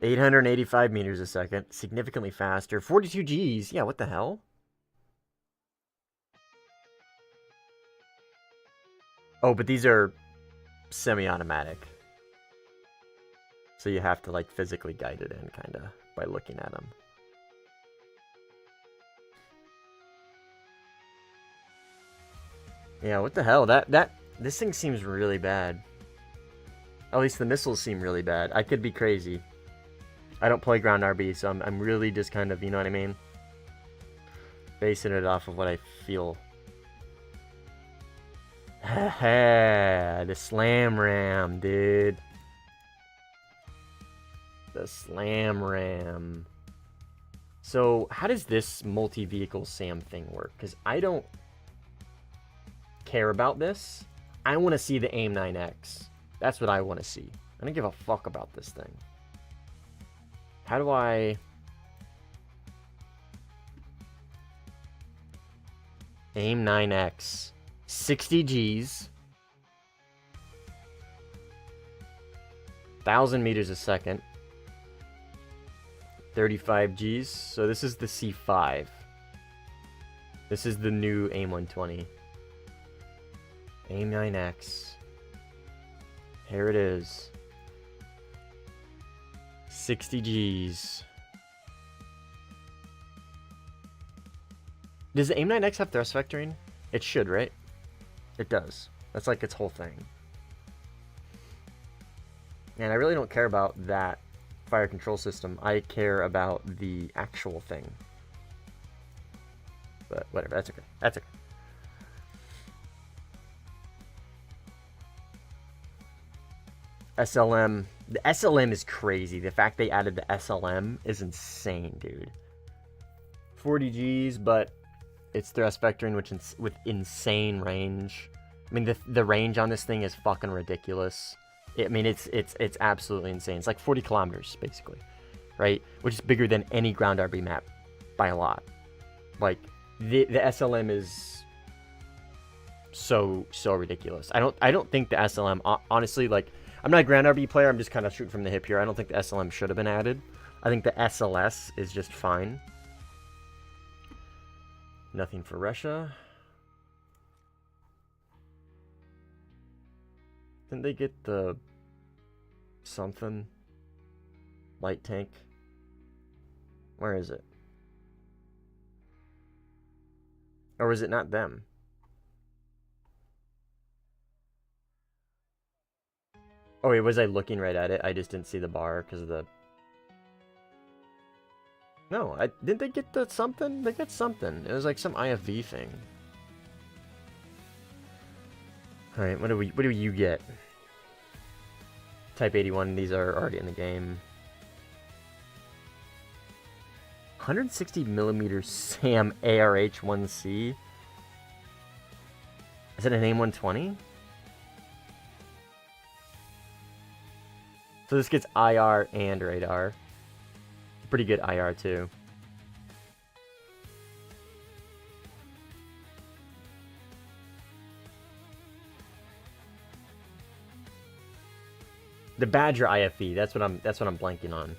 $885 meters a second, significantly faster. 42 Gs. Yeah, what the hell? Oh, but these are semi-automatic. So you have to like physically guide it in kind of by looking at them. Yeah, what the hell? This thing seems really bad. At least the missiles seem really bad. I could be crazy. I don't play ground RB, so I'm really just kind of, you know what I mean? Basing it off of what I feel. The slam ram, dude. The slam ram. So, how does this multi-vehicle SAM thing work? Because I don't care about this. I want to see the AIM-9X. That's what I want to see. I don't give a fuck about this thing. How do I... AIM-9X. 60 Gs. 1,000 meters a second. 35 Gs. So this is the C5. This is the new AIM-120. AIM-9X. Here it is. 60 Gs. Does the AIM-9X have thrust vectoring? It should, right? It does. That's like its whole thing. And I really don't care about that fire control system. I care about the actual thing. But whatever, that's okay. That's okay. SLM. The SLM is crazy. The fact they added the SLM is insane, dude. 40 Gs, but it's thrust vectoring, which with insane range. I mean, the range on this thing is fucking ridiculous. I mean, it's absolutely insane. It's like 40 kilometers, basically, right? Which is bigger than any ground RB map by a lot. Like, the SLM is so ridiculous. I don't think the SLM, honestly, like, I'm not a ground RB player. I'm just kind of shooting from the hip here. I don't think the SLM should have been added. I think the SLS is just fine. Nothing for Russia. Didn't they get the something? Light tank? Where is it? Or is it not them? Oh wait, was I looking right at it? I just didn't see the bar because of the... No, didn't they get the something? They got something. It was like some IFV thing. Alright, what do you get? Type 81, these are already in the game. 160mm SAM ARH-1C? Is it an AIM-120? So this gets IR and radar. Pretty good IR too. The Badger IFE, that's what I'm blanking on.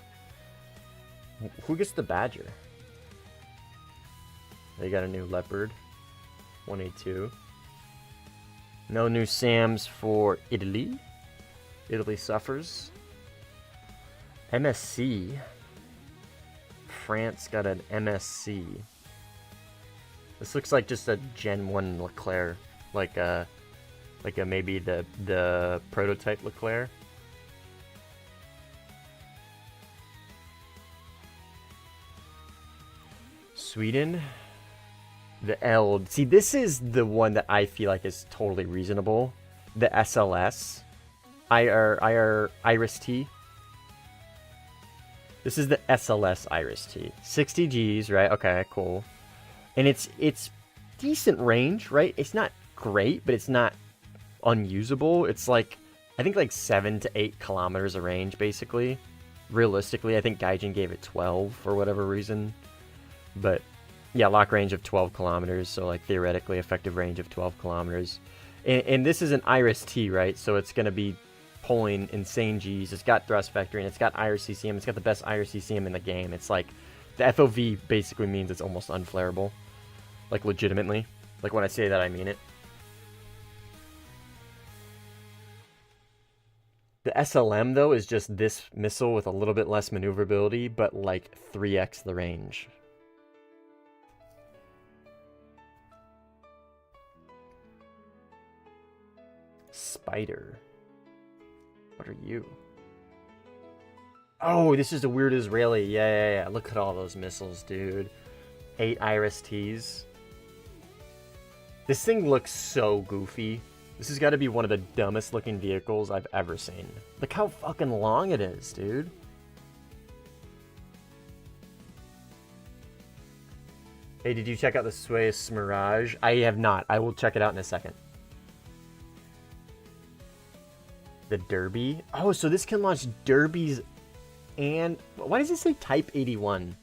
Who gets the Badger? They got a new Leopard. 182. No new SAMs for Italy. Italy suffers. MSC. France got an MSC. This looks like just a Gen 1 Leclerc. Like a maybe the prototype Leclerc. Sweden. The Eld. See, this is the one that I feel like is totally reasonable. The SLS. Iris T. This is the SLS Iris-T. 60 Gs, right? Okay, cool. And it's decent range, right? It's not great, but it's not unusable. It's like, I think like 7 to 8 kilometers of range, basically. Realistically, I think Gaijin gave it 12 for whatever reason. But yeah, lock range of 12 kilometers, so like theoretically effective range of 12 kilometers. And this is an Iris-T, right? So it's going to be pulling insane Gs. It's got thrust vectoring, and it's got Iris CCM. It's got the best Iris CCM in the game. It's like, the FOV basically means it's almost unflareable. Like, legitimately. Like, when I say that, I mean it. The SLM, though, is just this missile with a little bit less maneuverability, but like 3x the range. Spider. What are you? Oh, this is the weird Israeli. Yeah. Look at all those missiles, dude. 8 Iris-Ts. This thing looks so goofy. This has got to be one of the dumbest looking vehicles I've ever seen. Look how fucking long it is, dude. Hey, did you check out the Swiss Mirage? I have not. I will check it out in a second. The Derby? Oh, so this can launch Derbies and... Why does it say Type 81?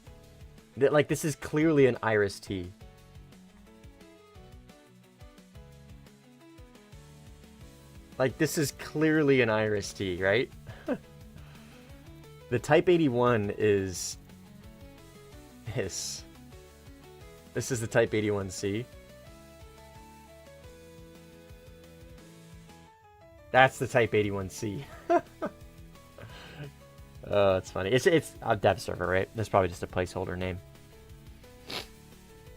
That, like, this is clearly an Iris-T. Like, this is clearly an Iris-T, right? The Type 81 is... This. This is the Type 81C. That's the Type 81C. Oh, it's funny. It's a dev server, right? That's probably just a placeholder name.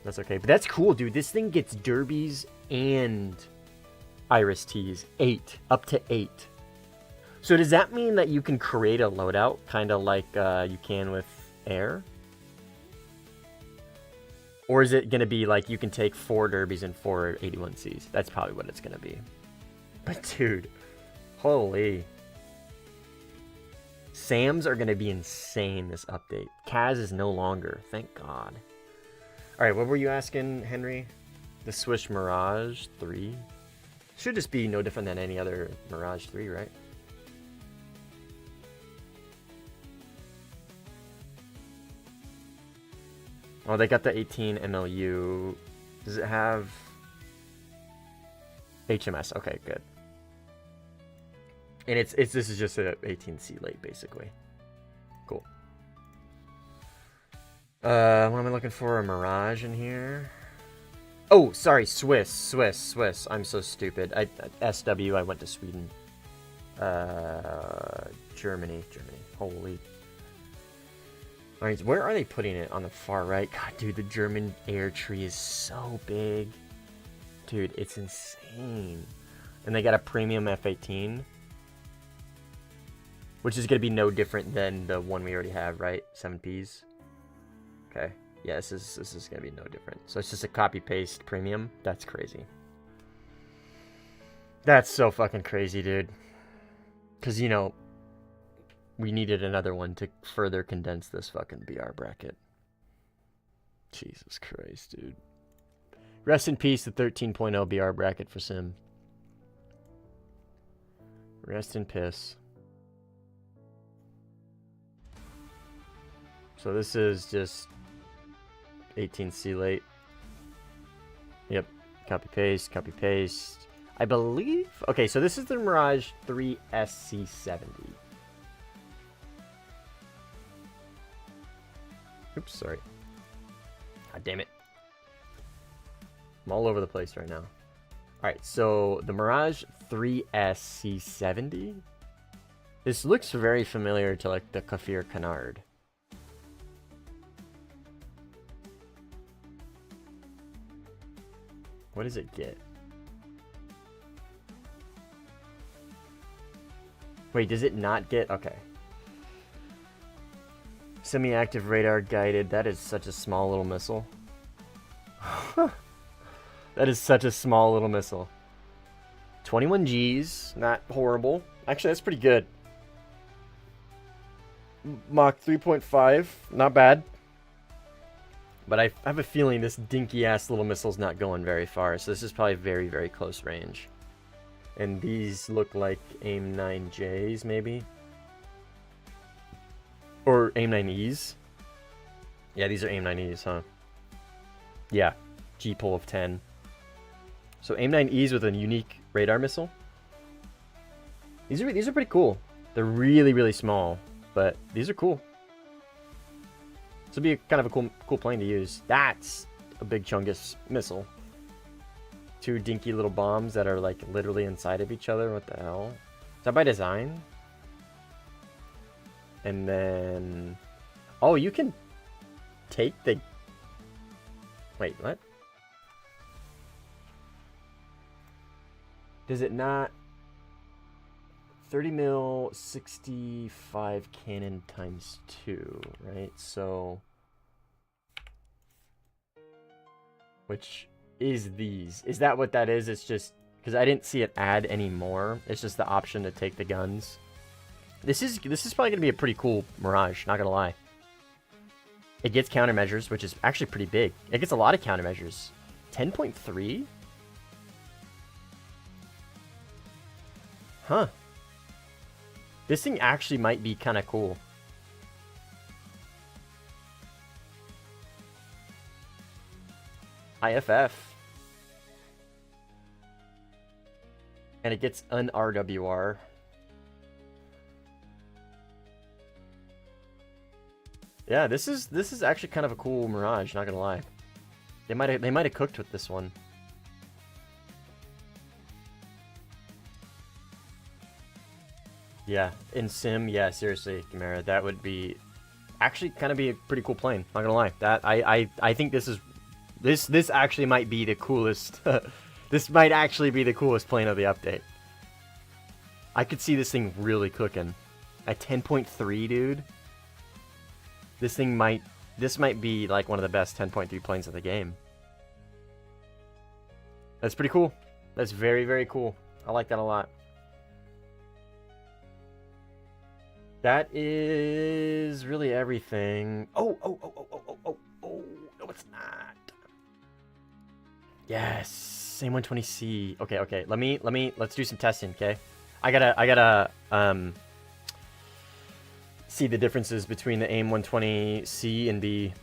That's okay. But that's cool, dude. This thing gets derbies and Iris-Ts. 8. Up to 8. So does that mean that you can create a loadout, kind of like you can with air? Or is it going to be like you can take 4 derbies and 4 81Cs? That's probably what it's going to be. But dude, holy. SAMs are going to be insane this update. Kaz is no longer. Thank God. Alright, what were you asking, Henry? The Swiss Mirage 3? Should just be no different than any other Mirage 3, right? Oh, they got the 18 MLU. Does it have HMS? Okay, good. And it's this is just a 18C late, basically. Cool. What am I looking for? A Mirage in here? Oh, sorry, Swiss. I'm so stupid. SW, I went to Sweden. Germany. Holy. Alright, where are they putting it? On the far right? God, dude, the German air tree is so big. Dude, it's insane. And they got a premium F-18. Which is going to be no different than the one we already have, right? 7Ps. Okay. Yeah, this is going to be no different. So it's just a copy-paste premium? That's crazy. That's so fucking crazy, dude. Because, you know, we needed another one to further condense this fucking BR bracket. Jesus Christ, dude. Rest in peace, the 13.0 BR bracket for Sim. Rest in piss. So this is just 18C late. Yep. Copy paste. I believe... Okay, so this is the Mirage 3 SC70. Oops, sorry. God damn it. I'm all over the place right now. Alright, so the Mirage 3 SC70. This looks very familiar to like the Kafir Canard. What does it get? Wait, does it not get... Okay. Semi-active radar guided. That is such a small little missile. That is such a small little missile. 21 Gs. Not horrible. Actually, that's pretty good. Mach 3.5, not bad. But I have a feeling this dinky-ass little missile's not going very far, so this is probably very, very close range. And these look like AIM-9Js, maybe? Or AIM-9Es? Yeah, these are AIM-9Es, huh? Yeah, G-pull of 10. So AIM-9Es with a unique radar missile. These are pretty cool. They're really, really small, but these are cool. This will be kind of a cool plane to use. That's a big Chungus missile. Two dinky little bombs that are like literally inside of each other. What the hell? Is that by design? And then... Oh, you can take the... Wait, what? Does it not... 30 mil 65 cannon times 2, right? So... Which is these. Is that what that is? It's just... Because I didn't see it add any more. It's just the option to take the guns. This is probably going to be a pretty cool Mirage, not going to lie. It gets countermeasures, which is actually pretty big. It gets a lot of countermeasures. 10.3? Huh. This thing actually might be kind of cool. IFF. And it gets an RWR. Yeah, this is actually kind of a cool Mirage, not gonna lie. They might have cooked with this one. Yeah, in sim, yeah, seriously, Chimera, that would be actually kind of be a pretty cool plane. Not gonna lie, that I think this actually might be the coolest. This might actually be the coolest plane of the update. I could see this thing really cooking. At 10.3, dude. This might be like one of the best 10.3 planes of the game. That's pretty cool. That's very, very cool. I like that a lot. That is really everything. Oh, no, it's not. Yes, AIM-120C. Okay. Let's do some testing, okay? I gotta see the differences between the AIM-120C and B.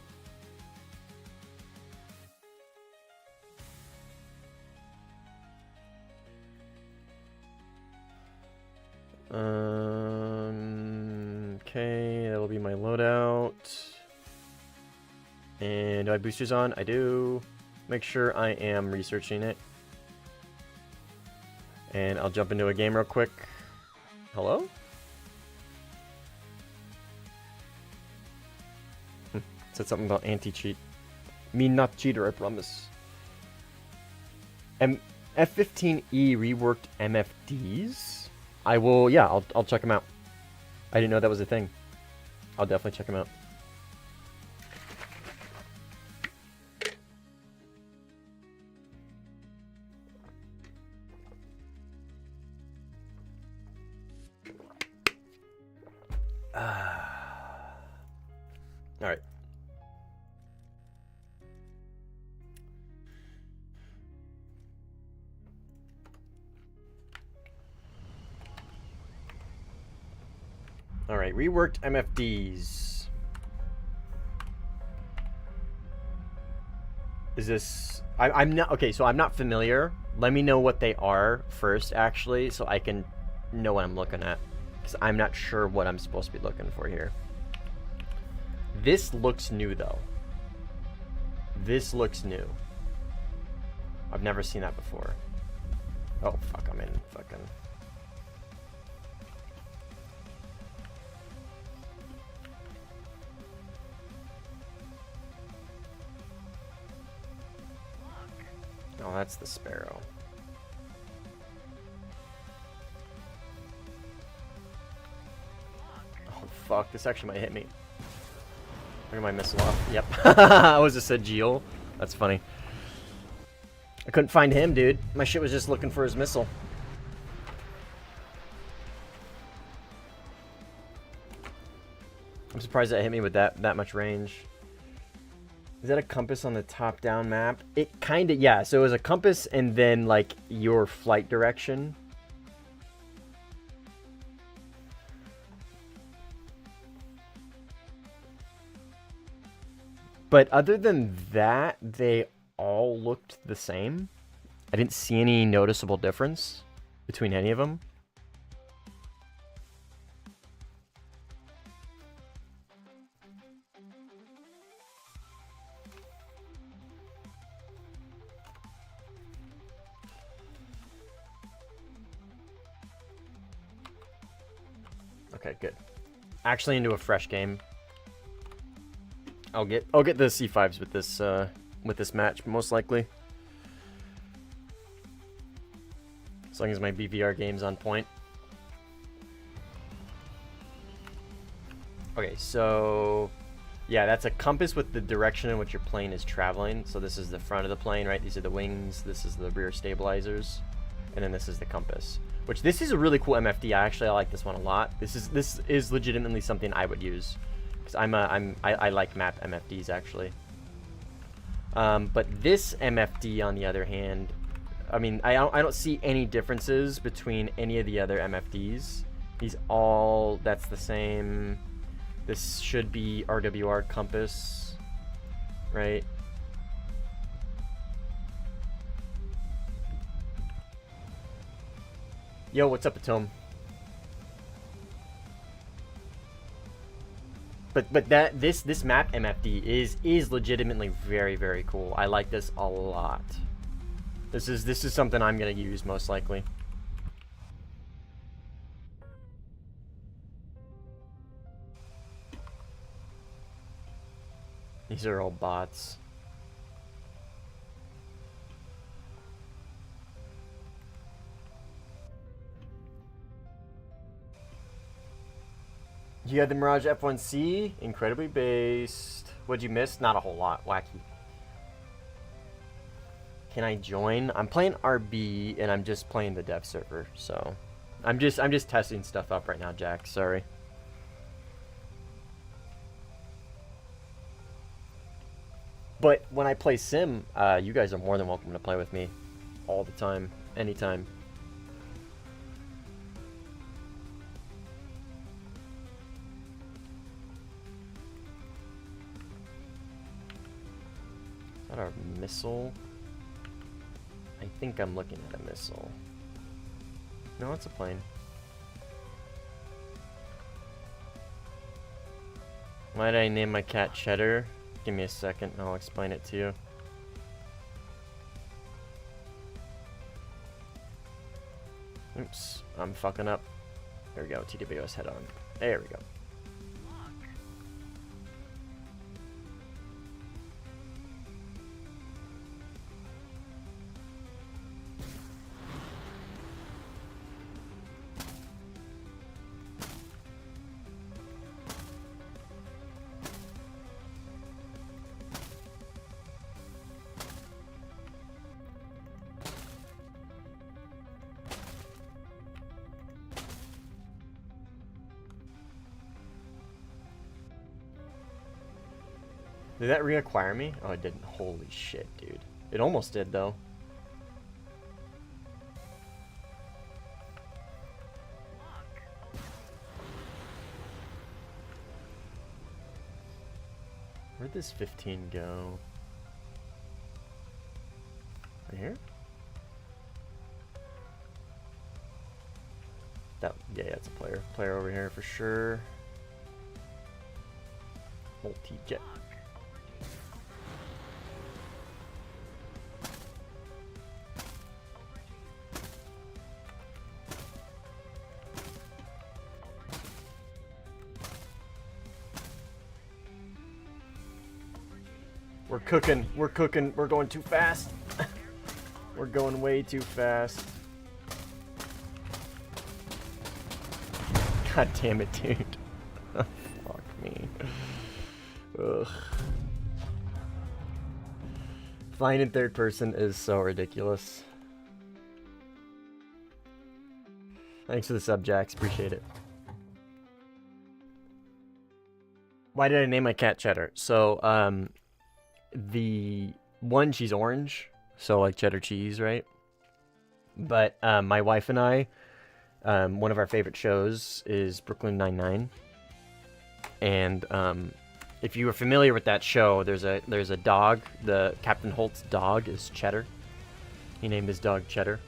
Okay, that'll be my loadout. And do I have boosters on? I do. Make sure I am researching it. And I'll jump into a game real quick. Hello? Said something about anti-cheat. Me not cheater, I promise. F-15E reworked MFDs? I will, yeah, I'll check them out. I didn't know that was a thing. I'll definitely check them out. All right. All right, reworked MFDs. Is this... I'm not... Okay, so I'm not familiar. Let me know what they are first, actually, so I can know what I'm looking at. Because I'm not sure what I'm supposed to be looking for here. This looks new, though. This looks new. I've never seen that before. Oh, fuck, I'm in fucking... Oh, that's the Sparrow. Oh, fuck. This actually might hit me. Look at my missile off. Yep. I was just said Geo. That's funny. I couldn't find him, dude. My shit was just looking for his missile. I'm surprised that hit me with that much range. Is that a compass on the top-down map? It kind of, yeah. So it was a compass and then, like, your flight direction. But other than that, they all looked the same. I didn't see any noticeable difference between any of them. Okay, good. Actually into a fresh game. I'll get the C5s with this match, most likely. As long as my BVR game's on point. Okay, so yeah, that's a compass with the direction in which your plane is traveling. So this is the front of the plane, right? These are the wings, this is the rear stabilizers, and then this is the compass. Which this is a really cool MFD. I like this one a lot. This is legitimately something I would use. Because I like map MFDs actually. But this MFD on the other hand, I mean, I don't see any differences between any of the other MFDs. These all, that's the same. This should be RWR compass, right? Yo, what's up, Atom? But this map MFD is legitimately very, very cool. I like this a lot. This is something I'm gonna use most likely. These are all bots. You had the Mirage F1C, incredibly based. What'd you miss? Not a whole lot. Wacky. Can I join? I'm playing RB and I'm just playing the dev server, so I'm just testing stuff up right now, Jack. Sorry. But when I play Sim, you guys are more than welcome to play with me all the time, anytime. Is that our missile? I think I'm looking at a missile. No, it's a plane. Why did I name my cat Cheddar? Give me a second and I'll explain it to you. Oops, I'm fucking up. There we go, TWS head on. There we go. Did that reacquire me? Oh, it didn't. Holy shit, dude. It almost did, though. Where'd this 15 go? Right here? That, yeah, it's a player. Player over here for sure. Multi-jet. We're cooking, we're going too fast. We're going way too fast. God damn it, dude. Fuck me. Ugh. Flying in third person is so ridiculous. Thanks for the sub, Jax. Appreciate it. Why did I name my cat Cheddar? So, the one, she's orange, so like cheddar cheese, right? But my wife and I, one of our favorite shows is Brooklyn Nine-Nine, and if you were familiar with that show, there's a dog. The Captain Holt's dog is Cheddar. He named his dog Cheddar.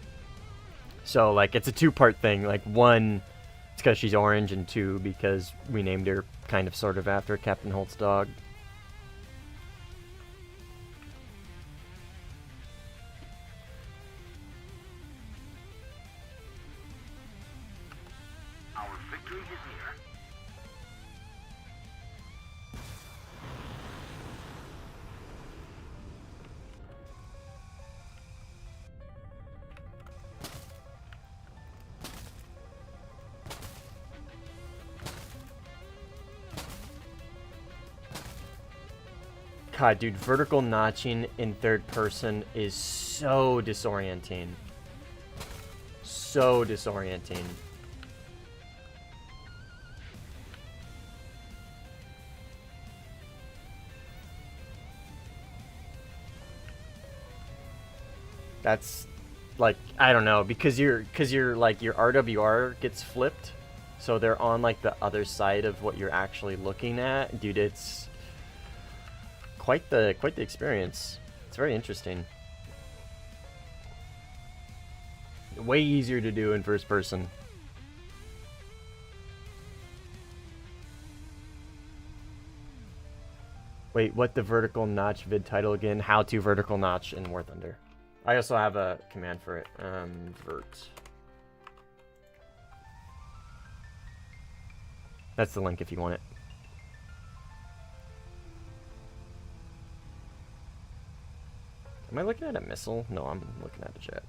So like it's a two-part thing. Like one, it's because she's orange, and two, because we named her kind of sort of after Captain Holt's dog. Our victory is near. God, dude, vertical notching in third person is so disorienting. So disorienting. That's like, I don't know, because you're like your RWR gets flipped, so they're on like the other side of what you're actually looking at. Dude, it's quite the experience. It's very interesting. Way easier to do in first person. Wait, what the vertical notch vid title again? How to vertical notch in Warthunder. I also have a command for it. Vert. That's the link if you want it. Am I looking at a missile? No, I'm looking at a jet.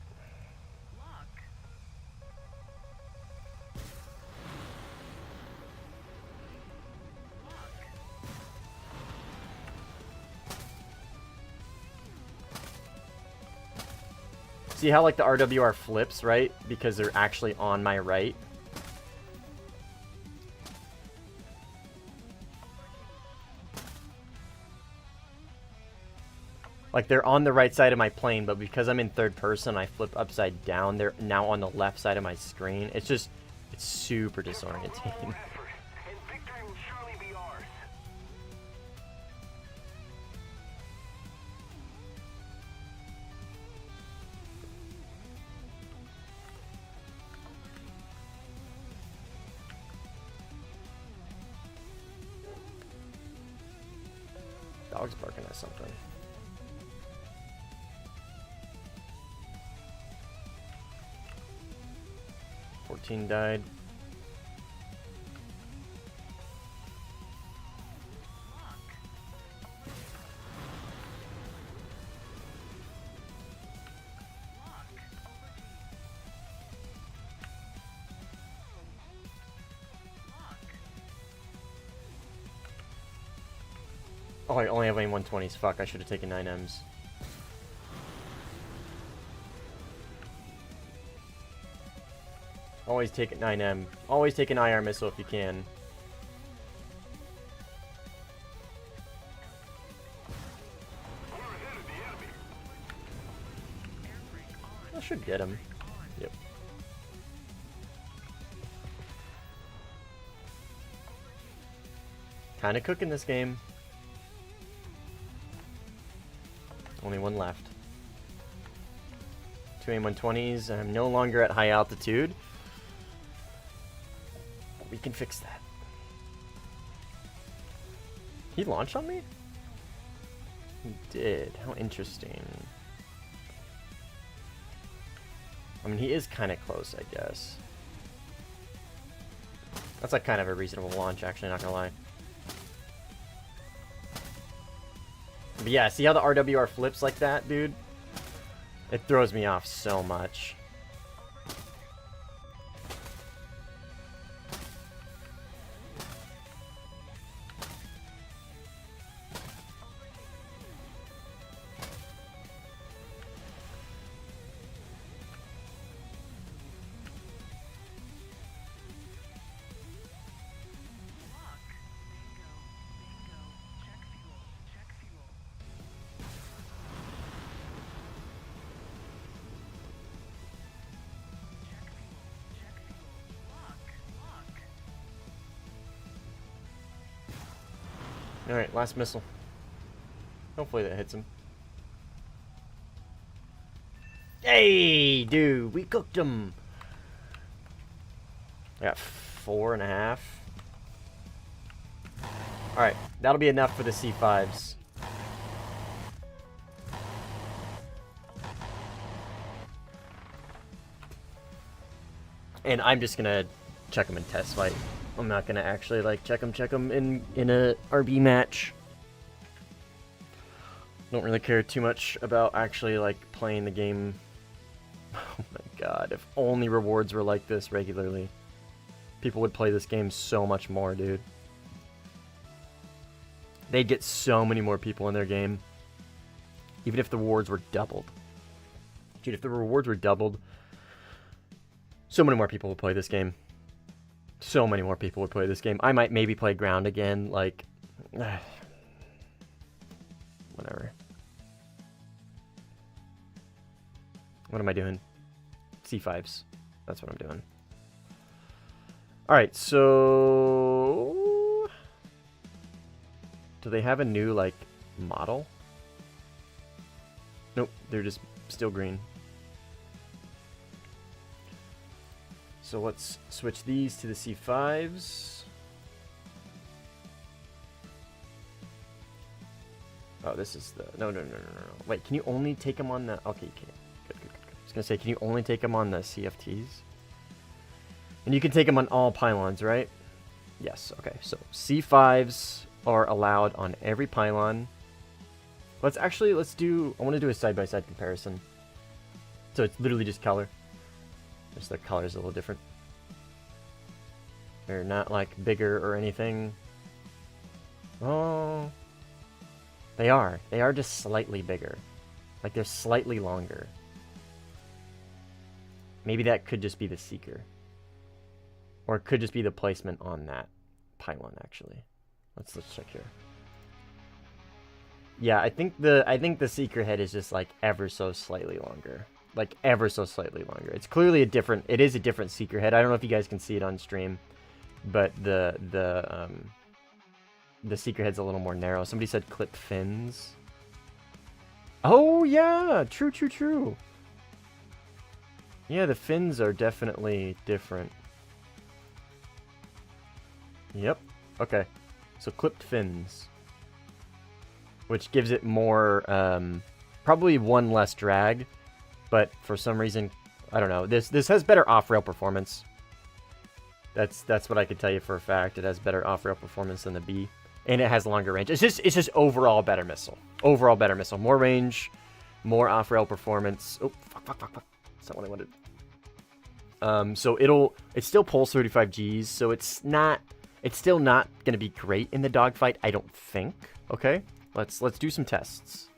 See how like the RWR flips, right? Because they're actually on my right. Like they're on the right side of my plane, but because I'm in third person, I flip upside down. They're now on the left side of my screen. It's just, it's super disorienting. And victory will surely be ours. Dog's barking at something. Died. Oh, I only have any 120s. Fuck, I should have taken 9Ms. Always take an 9M. Always take an IR missile if you can. I should get him. Yep. Kinda cooking this game. Only one left. 2 AIM-120s. I'm no longer at high altitude. We can fix that. He launched on me? He did. How interesting. I mean, he is kind of close, I guess. That's like kind of a reasonable launch, actually, not gonna lie. But yeah, see how the RWR flips like that, dude? It throws me off so much. Alright, last missile. Hopefully that hits him. Hey, dude, we cooked him. I got 4.5. Alright, that'll be enough for the C5s. And I'm just gonna check them in test fight. I'm not gonna actually like check them in a RB match. Don't really care too much about actually like playing the game. Oh my god, if only rewards were like this regularly. People would play this game so much more, dude. They'd get so many more people in their game. Even if the rewards were doubled. Dude, if the rewards were doubled, so many more people would play this game. So many more people would play this game. I might maybe play ground again, like... whatever. What am I doing? C5s. That's what I'm doing. Alright, so... do they have a new, like, model? Nope, they're just still green. So let's switch these to the C5s. Oh, this is the... No. Wait, can you only take them on the... Okay, you can. Good. I was going to say, can you only take them on the CFTs? And you can take them on all pylons, right? Yes, okay. So C5s are allowed on every pylon. Let's do... I want to do a side-by-side comparison. So it's literally just color. Just the color's a little different. They're not like bigger or anything. Oh, they are. They are just slightly bigger. Like they're slightly longer. Maybe that could just be the seeker. Or it could just be the placement on that pylon actually. Let's check here. Yeah, I think the seeker head is just like ever so slightly longer. Like ever so slightly longer. It's clearly a different seeker head. I don't know if you guys can see it on stream, but the seeker head's a little more narrow. Somebody said clip fins. Oh yeah, true. Yeah, the fins are definitely different. Yep. Okay. So clipped fins, which gives it more probably one less drag. But for some reason, I don't know. This has better off-rail performance. That's what I could tell you for a fact. It has better off-rail performance than the B, and it has longer range. It's just overall better missile. Overall better missile. More range, more off-rail performance. Oh fuck! That's not what I wanted. So it still pulls 35 Gs. So it's still not gonna be great in the dogfight. I don't think. Okay, let's do some tests.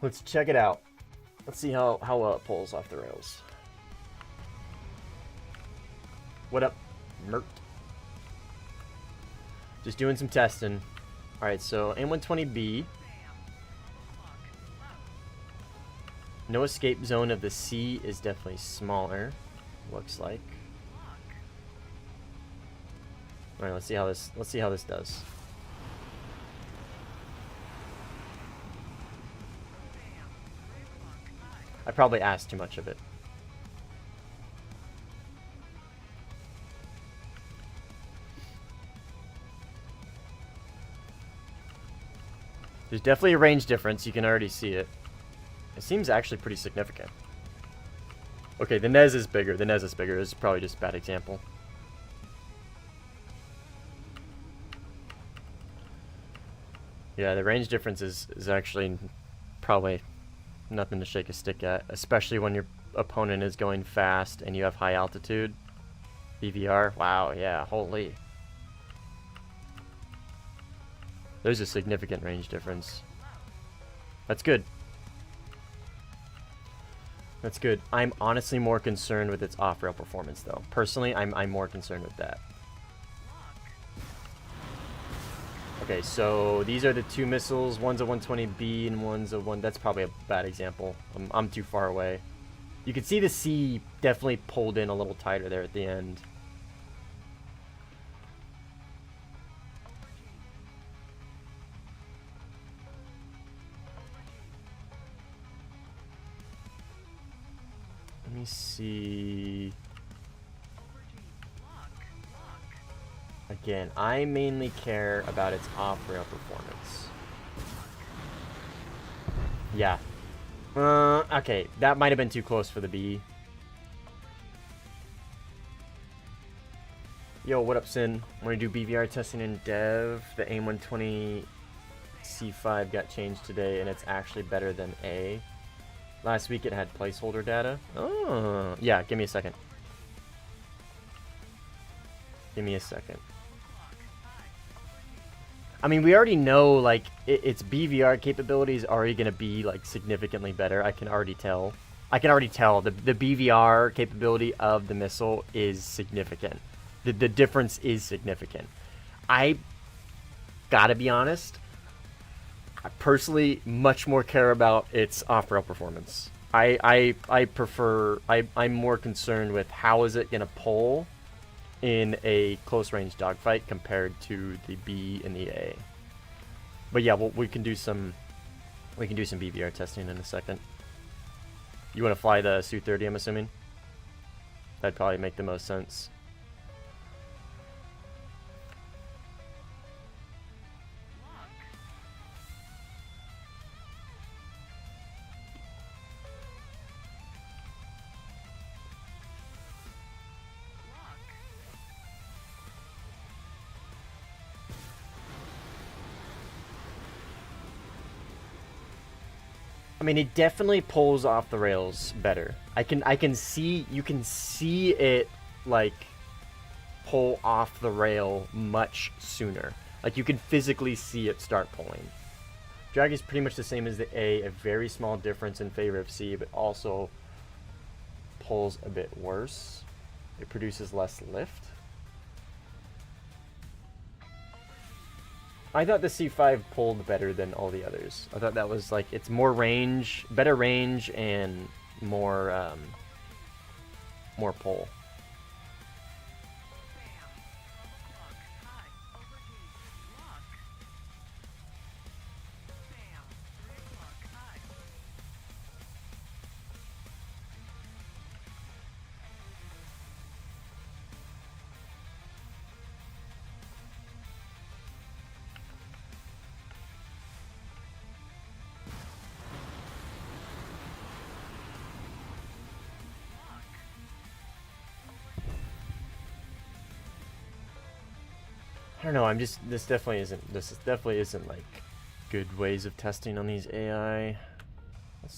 Let's check it out. Let's see how it pulls off the rails. What up, Mert? Just doing some testing. Alright, so M120B. No escape zone of the C is definitely smaller. Looks like. Alright, let's see how this does. I probably asked too much of it. There's definitely a range difference. You can already see it. It seems actually pretty significant. Okay, the Nez is bigger. The Nez is bigger. This is probably just a bad example. Yeah, the range difference is actually probably nothing to shake a stick at, especially when your opponent is going fast and you have high altitude. BVR, wow, yeah, holy. There's a significant range difference. That's good. That's good. I'm honestly more concerned with its off-rail performance, though. Personally, I'm more concerned with that. Okay, so these are the two missiles. One's a 120B and one's a one. That's probably a bad example. I'm too far away. You can see the C definitely pulled in a little tighter there at the end. me see. Again, I mainly care about its off-rail performance. Yeah. Okay, that might have been too close for the B. Yo, what up, Sin? Want to do BVR testing in dev? The AIM-120 C5 got changed today, and it's actually better than A. Last week it had placeholder data. Oh, yeah, give me a second. Give me a second. I mean, we already know, like, its BVR capability is already going to be, like, significantly better. I can already tell. I can already tell the BVR capability of the missile is significant. The difference is significant. I gotta be honest, I personally much more care about its off-rail performance. I prefer, I'm more concerned with how is it going to pull in a close-range dogfight compared to the B and the A. But yeah, we can do some BVR testing in a second. You want to fly the Su-30, I'm assuming? That'd probably make the most sense. I mean, it definitely pulls off the rails better. You can see it, like, pull off the rail much sooner. Like, you can physically see it start pulling. Drag is pretty much the same as the A, a very small difference in favor of C, but also pulls a bit worse. It produces less lift. I thought the C5 pulled better than all the others. I thought that was, like, it's more range, better range, and more, more pull. I don't know. This definitely isn't like good ways of testing on these AI.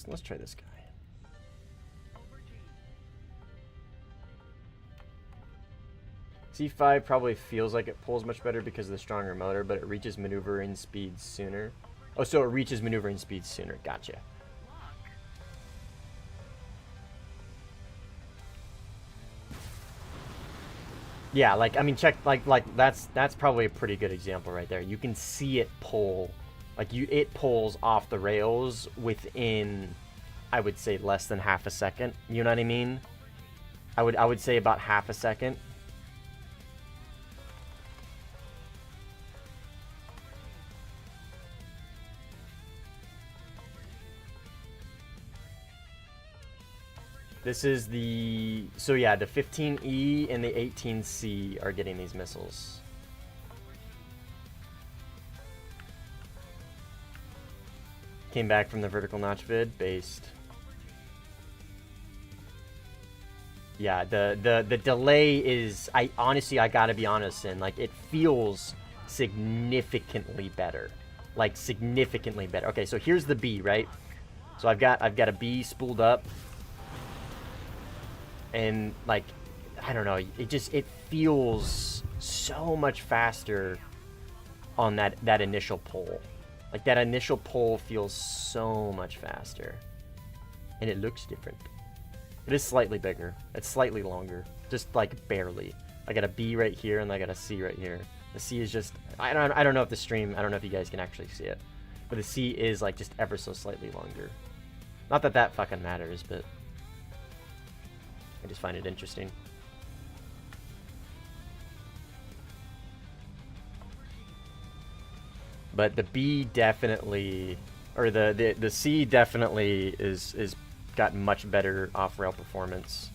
Let's try this guy. C5 probably feels like it pulls much better because of the stronger motor, but it reaches maneuvering speed sooner. Oh, so it reaches maneuvering speed sooner. Gotcha. Yeah, like, I mean, check, like that's probably a pretty good example right there. You can see it pull, like, it pulls off the rails within, I would say, less than half a second. You know what I mean? I would say about half a second. This is the, so yeah, the 15E and the 18C are getting these missiles. Came back from the vertical notch vid, based. Yeah, the delay is, I gotta be honest, and like, it feels significantly better. Like, significantly better. Okay, so here's the B, right? So I've got a B spooled up. And, like, I don't know, it feels so much faster on that initial pull. Like, that initial pull feels so much faster. And it looks different. It is slightly bigger. It's slightly longer. Just, like, barely. I got a B right here, and I got a C right here. The C is just, I don't know if the stream, I don't know if you guys can actually see it. But the C is, like, just ever so slightly longer. Not that that fucking matters, but I just find it interesting. But the B definitely, or the C definitely is got much better off-rail performance.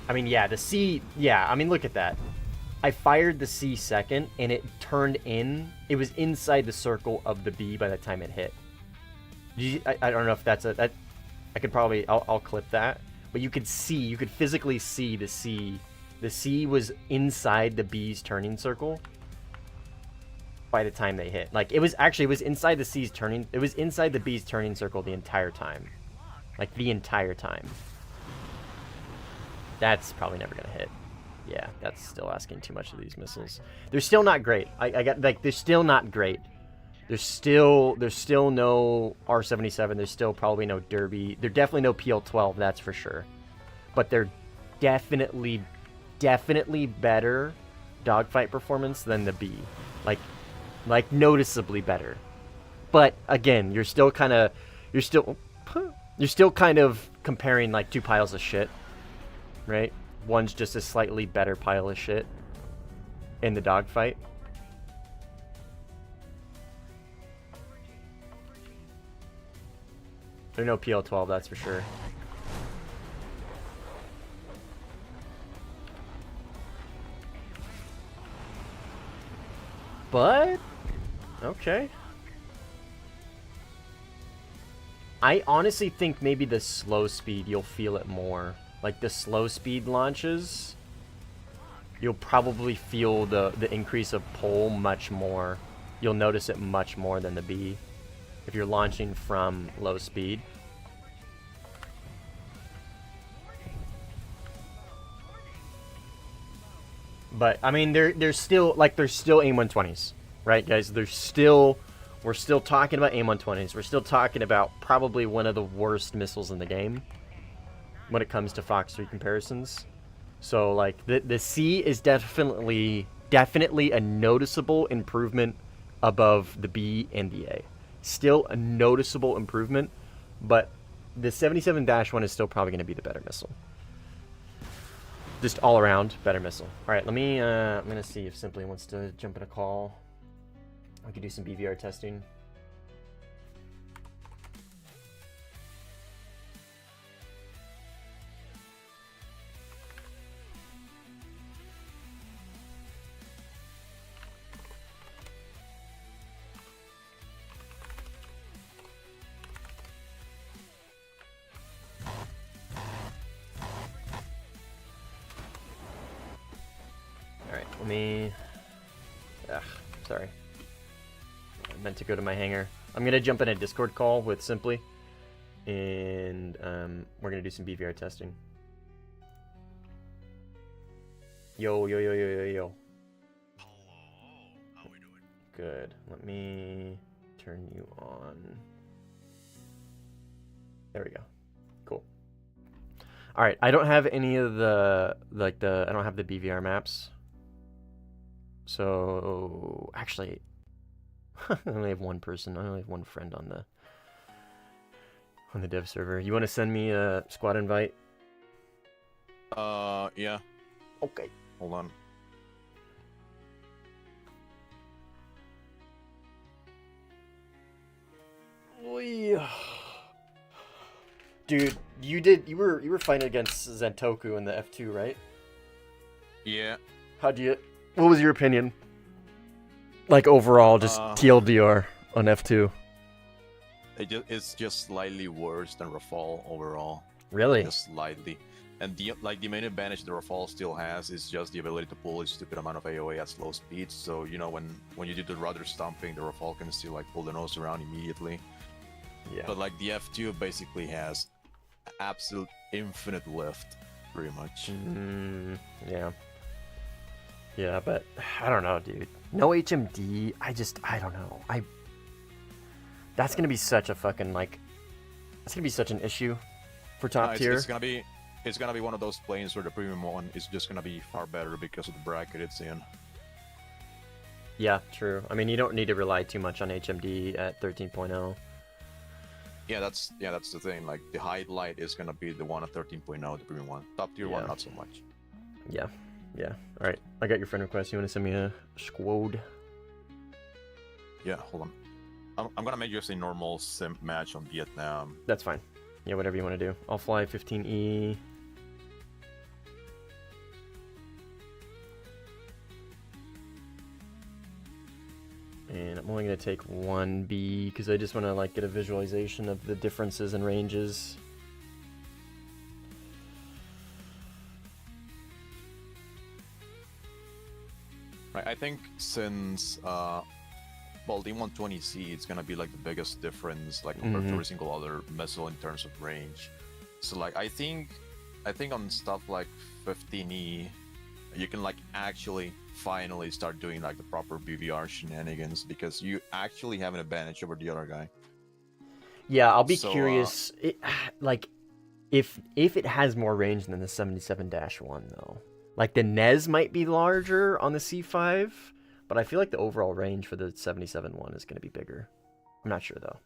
I mean, yeah, the C... Yeah, I mean, look at that. I fired the C second, and it turned in. It was inside the circle of the B by the time it hit. I don't know if that's a... I could probably... I'll clip that. But you could see, you could physically see the C. The C was inside the B's turning circle by the time they hit. Like, it was inside the C's turning... It was inside the B's turning circle the entire time. Like, the entire time. That's probably never gonna hit. Yeah, that's still asking too much of these missiles. They're still not great. I got, like, they're still not great. There's still no R-77. There's still probably no Derby. There's definitely no PL-12, that's for sure. But they're definitely better dogfight performance than the B. Like noticeably better. But again, you're still kind of comparing like two piles of shit, right? One's just a slightly better pile of shit in the dogfight. There's no PL-12, that's for sure. But, okay. I honestly think maybe the slow speed, you'll feel it more. Like the slow speed launches, you'll probably feel the increase of pull much more. You'll notice it much more than the B if you're launching from low speed. But I mean, they're still AIM-120s, right, guys? We're still talking about AIM-120s. We're still talking about probably one of the worst missiles in the game when it comes to Fox 3 comparisons. So like the C is definitely a noticeable improvement above the B and the A. Still a noticeable improvement, but the 77-1 is still probably going to be the better missile. Just all around better missile. All right, let me. I'm gonna see if Simply wants to jump in a call. I could do some BVR testing. Sorry. I meant to go to my hangar. I'm going to jump in a Discord call with Simply. And we're going to do some BVR testing. Yo. Hello. How we doing? Good. Let me turn you on. There we go. Cool. All right. I don't have any of I don't have the BVR maps. So, actually, I only have one person. I only have one friend on the dev server. You want to send me a squad invite? Yeah. Okay. Hold on. Dude, you were fighting against Zentoku in the F2, right? Yeah. What was your opinion? Like overall, just TLDR on F2. It's just slightly worse than Rafale overall. Really? Just slightly. And the main advantage the Rafale still has is just the ability to pull a stupid amount of AOA at slow speeds. So you know when you do the rudder stomping, the Rafale can still like pull the nose around immediately. Yeah. But like the F2 basically has absolute infinite lift, pretty much. Yeah. Yeah, but I don't know, dude. No HMD. I don't know. That's gonna be such a fucking that's gonna be such an issue for top tier. It's gonna be one of those planes where the premium one is just gonna be far better because of the bracket it's in. Yeah, true. I mean, you don't need to rely too much on HMD at 13.0. Yeah, that's the thing. Like the highlight is gonna be the one at 13.0, the premium one. Top tier one, not so much. Yeah. Yeah. All right. I got your friend request. You want to send me a squad? Yeah, hold on. I'm gonna make just a normal sim match on Vietnam. That's fine. Yeah, whatever you want to do. I'll fly 15E. And I'm only going to take 1B because I just want to like get a visualization of the differences in ranges. Right, I think since well, the 120C, it's gonna be like the biggest difference, like compared to every single other missile in terms of range. So like I think on stuff like 15E, you can like actually finally start doing like the proper BVR shenanigans because you actually have an advantage over the other guy. Yeah, I'll be So, curious. Like, if it has more range than the 77-1 though. Like the NES might be larger on the C5. But I feel like the overall range for the 77-1 is going to be bigger. I'm not sure, though.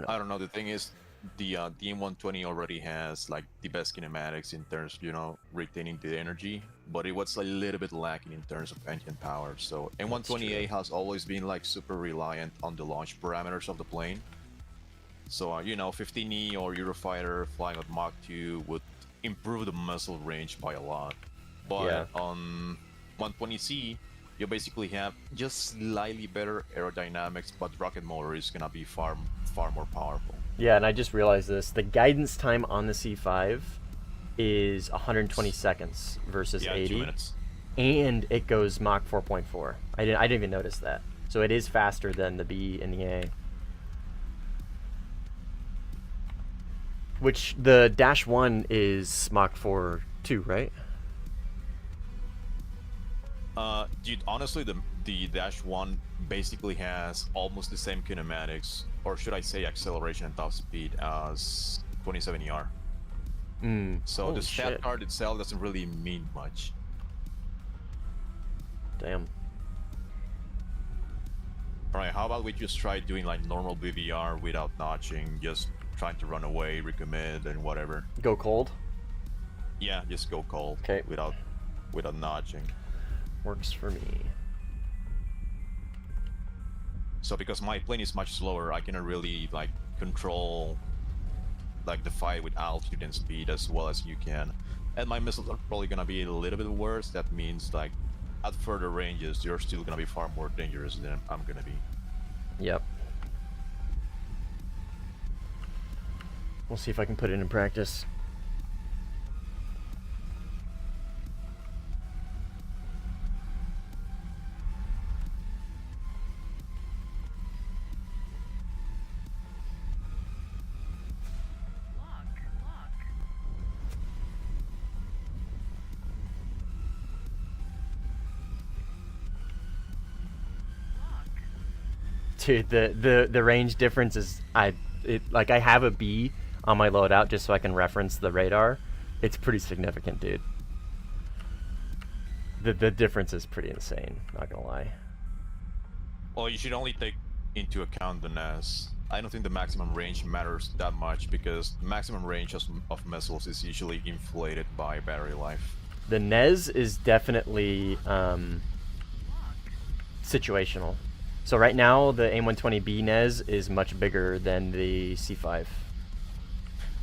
I don't know. The thing is, the M120 already has like the best kinematics in terms of, you know, retaining the energy, but it was a little bit lacking in terms of engine power. So M120A has always been like super reliant on the launch parameters of the plane. So, you know, 15E or Eurofighter flying at Mach 2 would improve the missile range by a lot. But Yeah. on 120C, you basically have just slightly better aerodynamics, but rocket motor is gonna be far more powerful. Yeah, and I just realized this. The guidance time on the C5 is 120 seconds versus 80. 2 minutes. And it goes Mach 4.4. I didn't even notice that. So it is faster than the B and the A. Which the Dash 1 is Mach 4 too, right? Dude, honestly, the Dash 1 basically has almost the same kinematics, or should I say acceleration and top speed, as 27ER. So Holy the stat shit. card itself doesn't really mean much. Damn. Alright, how about we just try doing like normal BVR without notching, just trying to run away, recommit, and whatever. Go cold? Yeah, just go cold. Okay. Without notching. Works for me. So because my plane is much slower, I cannot really like control like the fight with altitude and speed as well as you can. And my missiles are probably gonna be a little bit worse. That means like at further ranges, you're still gonna be far more dangerous than I'm gonna be. Yep. We'll see if I can put it in practice. Dude, the range difference is I have a B on my loadout just so I can reference the radar. It's pretty significant, dude. The difference is pretty insane, not gonna lie. Well, you should only take into account the NAS. I don't think the maximum range matters that much because the maximum range of missiles is usually inflated by battery life. The NES is definitely situational. So right now the AIM-120B NES is much bigger than the C5.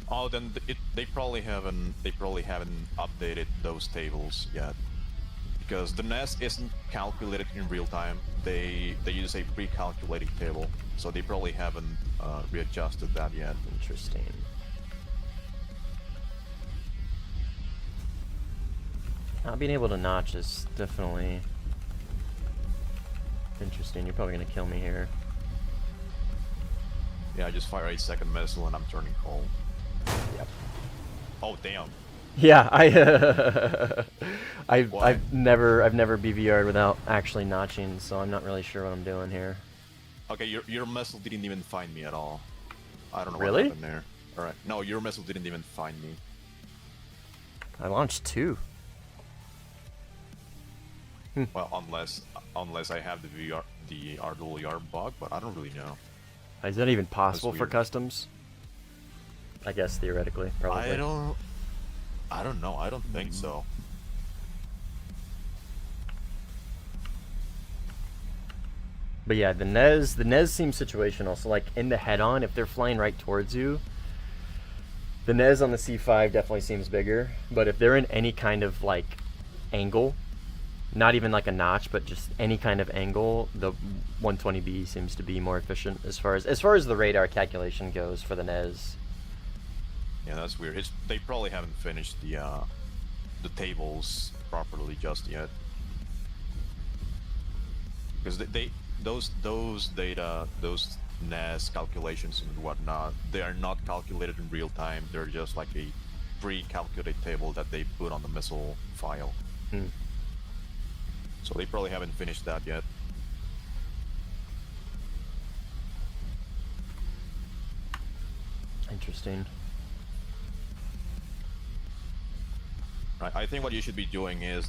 Oh, then they probably haven't updated those tables yet, because the NES isn't calculated in real time. They use a pre-calculating table, so they probably haven't readjusted that yet. Interesting. Not being able to notch is definitely interesting. You're probably gonna kill me here. Yeah, I just fire a second missile and I'm turning cold. Yep. Oh damn. Yeah, Why? I've never BVR'd without actually notching, so I'm not really sure what I'm doing here. Okay, your missile didn't even find me at all. I don't know Really? what happened there. Alright. No, your missile didn't even find me. I launched 2. Well, unless I have the RWR bug, but I don't really know. Is that even possible for weird. customs? I guess theoretically, probably. I don't know. I don't think so. But yeah, the Nez seems situational. So like in the head-on, if they're flying right towards you, the Nez on the C5 definitely seems bigger. But if they're in any kind of like angle, not even like a notch, but just any kind of angle, the 120B seems to be more efficient as far as the radar calculation goes for the Nez. Yeah, that's weird. They probably haven't finished the tables properly just yet, because those data, those NAS calculations and whatnot, they are not calculated in real time. They're just like a pre-calculated table that they put on the missile file. So they probably haven't finished that yet. Interesting. Right, I think what you should be doing is,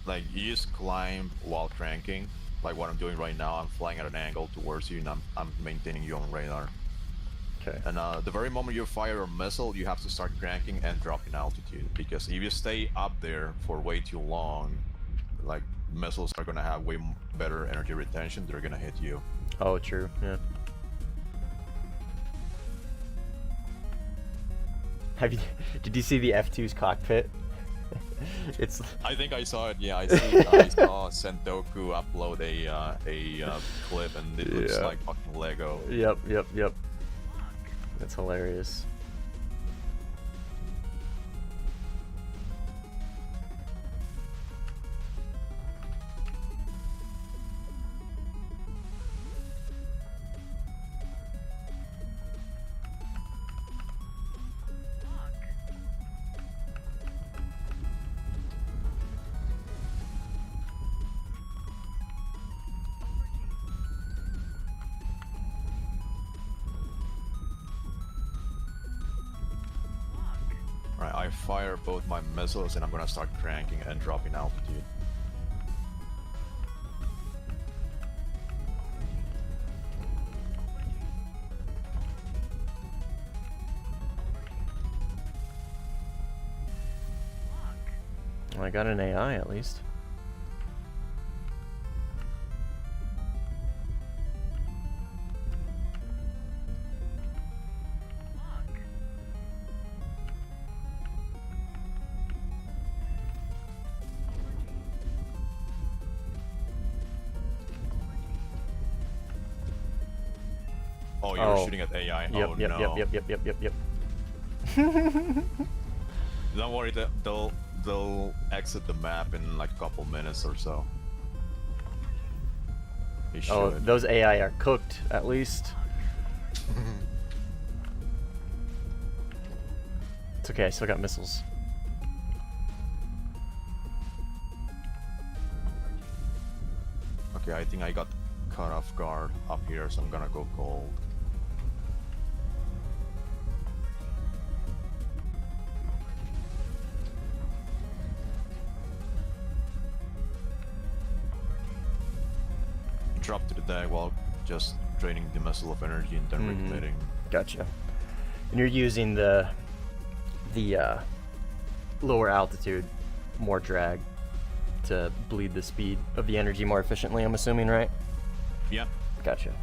like, you just climb while cranking, like what I'm doing right now. I'm flying at an angle towards you, and I'm maintaining you on radar. Okay. And the very moment you fire a missile, you have to start cranking and drop in altitude, because if you stay up there for way too long, like, missiles are gonna have way better energy retention. They're gonna hit you. Oh, true. Yeah. Did you see the F2's cockpit? It's. I think I saw it. Yeah, I saw Sentoku upload a clip, and it looks like fucking Lego. Yep. That's hilarious. Right, I fire both my missiles, and I'm gonna start cranking and dropping altitude. Well, I got an AI at least. Oh, you were shooting at AI. Yep, Oh yep, no. yep. Don't worry, they'll exit the map in like a couple minutes or so. They should. Oh, those AI are cooked, at least. It's okay, I still got missiles. Okay, I think I got caught off guard up here, so I'm gonna go cold. Drop to the deck while just draining the missile of energy and then recommitting. Gotcha. And you're using the lower altitude, more drag, to bleed the speed of the energy more efficiently, I'm assuming, right? Yeah. Gotcha.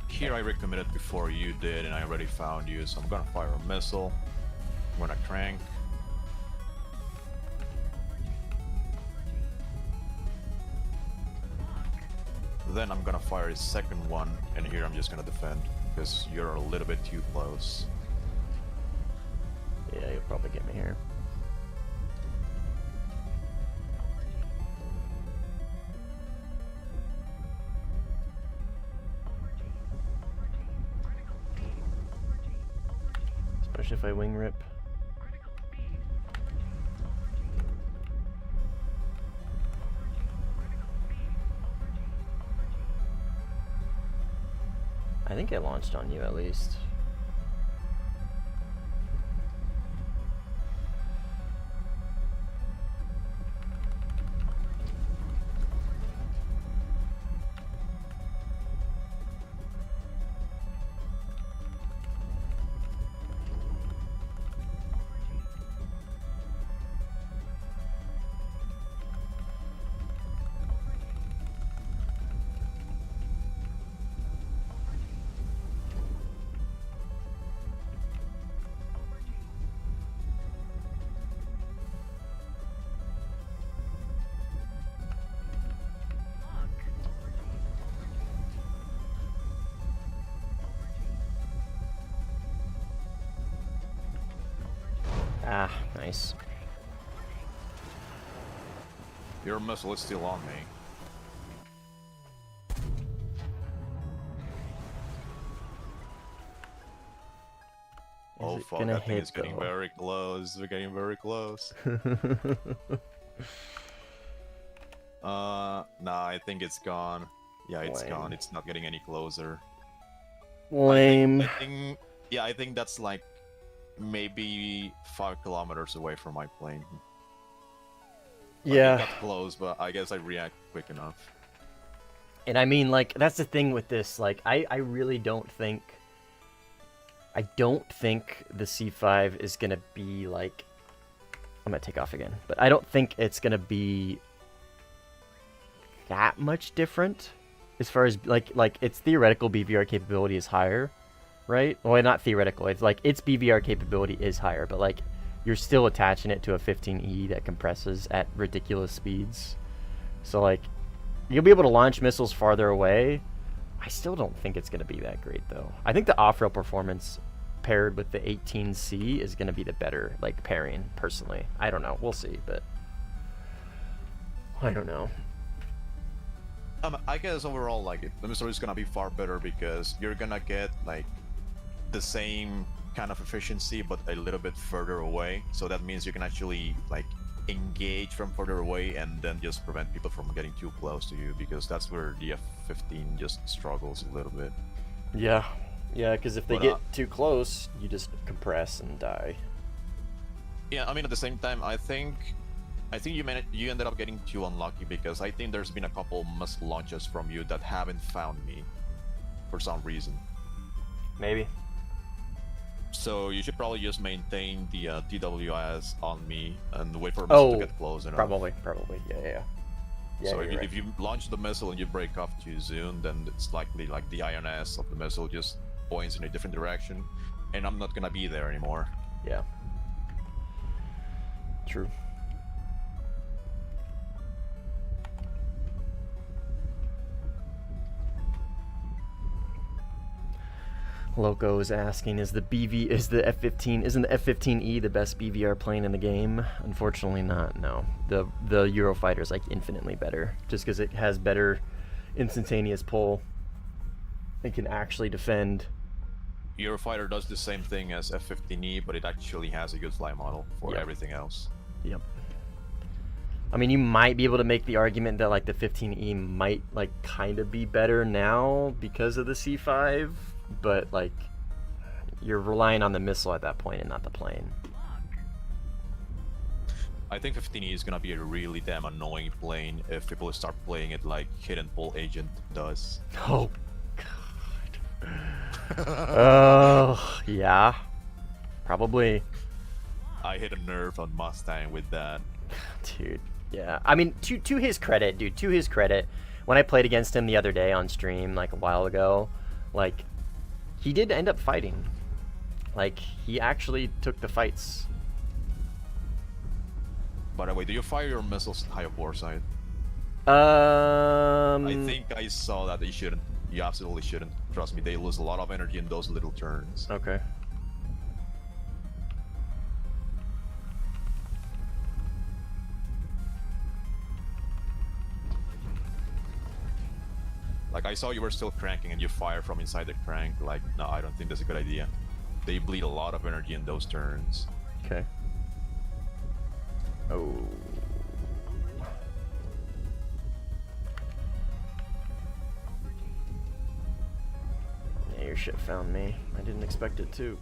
Here I recommitted before you did, and I already found you, so I'm gonna fire a missile. I'm gonna crank. Then I'm gonna fire a second one, and here I'm just gonna defend, because you're a little bit too close. Yeah, you'll probably get me here. Especially if I wing rip. I think it launched on you at least. nice. Your missile is still on me. Oh it fuck, gonna that thing hit, is getting though? very close. We're getting very close. Nah, I think it's gone. Yeah, it's Lame. gone. It's not getting any closer. Lame. I think that's like maybe 5 kilometers away from my plane. Like, it Yeah. got close, but I guess I react quick enough. And I mean, like, that's the thing with this. Like, I really don't think... I don't think the C5 is going to be, like... I'm going to take off again. But I don't think it's going to be that much different as far as, like its theoretical BVR capability is higher, right? Well, not theoretical. It's like its BVR capability is higher, but, like, you're still attaching it to a 15E that compresses at ridiculous speeds. So, like, you'll be able to launch missiles farther away. I still don't think it's going to be that great, though. I think the off-rail performance paired with the 18C is going to be the better, like, pairing, personally. I don't know. We'll see, but... I don't know. I guess overall, like, the missile is gonna be far better because you're gonna get, like, the same kind of efficiency, but a little bit further away. So that means you can actually, like, engage from further away and then just prevent people from getting too close to you, because that's where the F-15 just struggles a little bit. Yeah. Yeah, because if they But, get too close, you just compress and die. Yeah, I mean, at the same time, I think you ended up getting too unlucky, because I think there's been a couple missile launches from you that haven't found me for some reason. Maybe. So you should probably just maintain the TWS on me and wait for a missile to get close enough. Probably. Yeah, So you're if you launch the missile and you break off too soon, then it's likely like the INS of the missile just points in a different direction, and I'm not gonna be there anymore. Yeah. True. Loco is asking, isn't the F-15E the best BVR plane in the game? Unfortunately not, no. The Eurofighter is like infinitely better, just because it has better instantaneous pull and can actually defend. Eurofighter does the same thing as F-15E, but it actually has a good fly model for everything else. Yep. I mean, you might be able to make the argument that like the 15E might like kind of be better now because of the C5, but like you're relying on the missile at that point and not the plane. I think 15E is gonna be a really damn annoying plane if people start playing it like Hit and Pull Agent does. Oh god. Oh yeah, probably. I hit a nerve on Mustang with that. Dude, yeah. I mean, to his credit, dude, to his credit, when I played against him the other day on stream, like a while ago, like, he did end up fighting. Like, he actually took the fights. By the way, do you fire your missiles high up bore side? I think I saw that. You shouldn't. You absolutely shouldn't. Trust me, they lose a lot of energy in those little turns. Okay. Like, I saw you were still cranking and you fire from inside the crank. Like, no, I don't think that's a good idea. They bleed a lot of energy in those turns. Okay. Oh. Yeah, your ship found me. I didn't expect it to.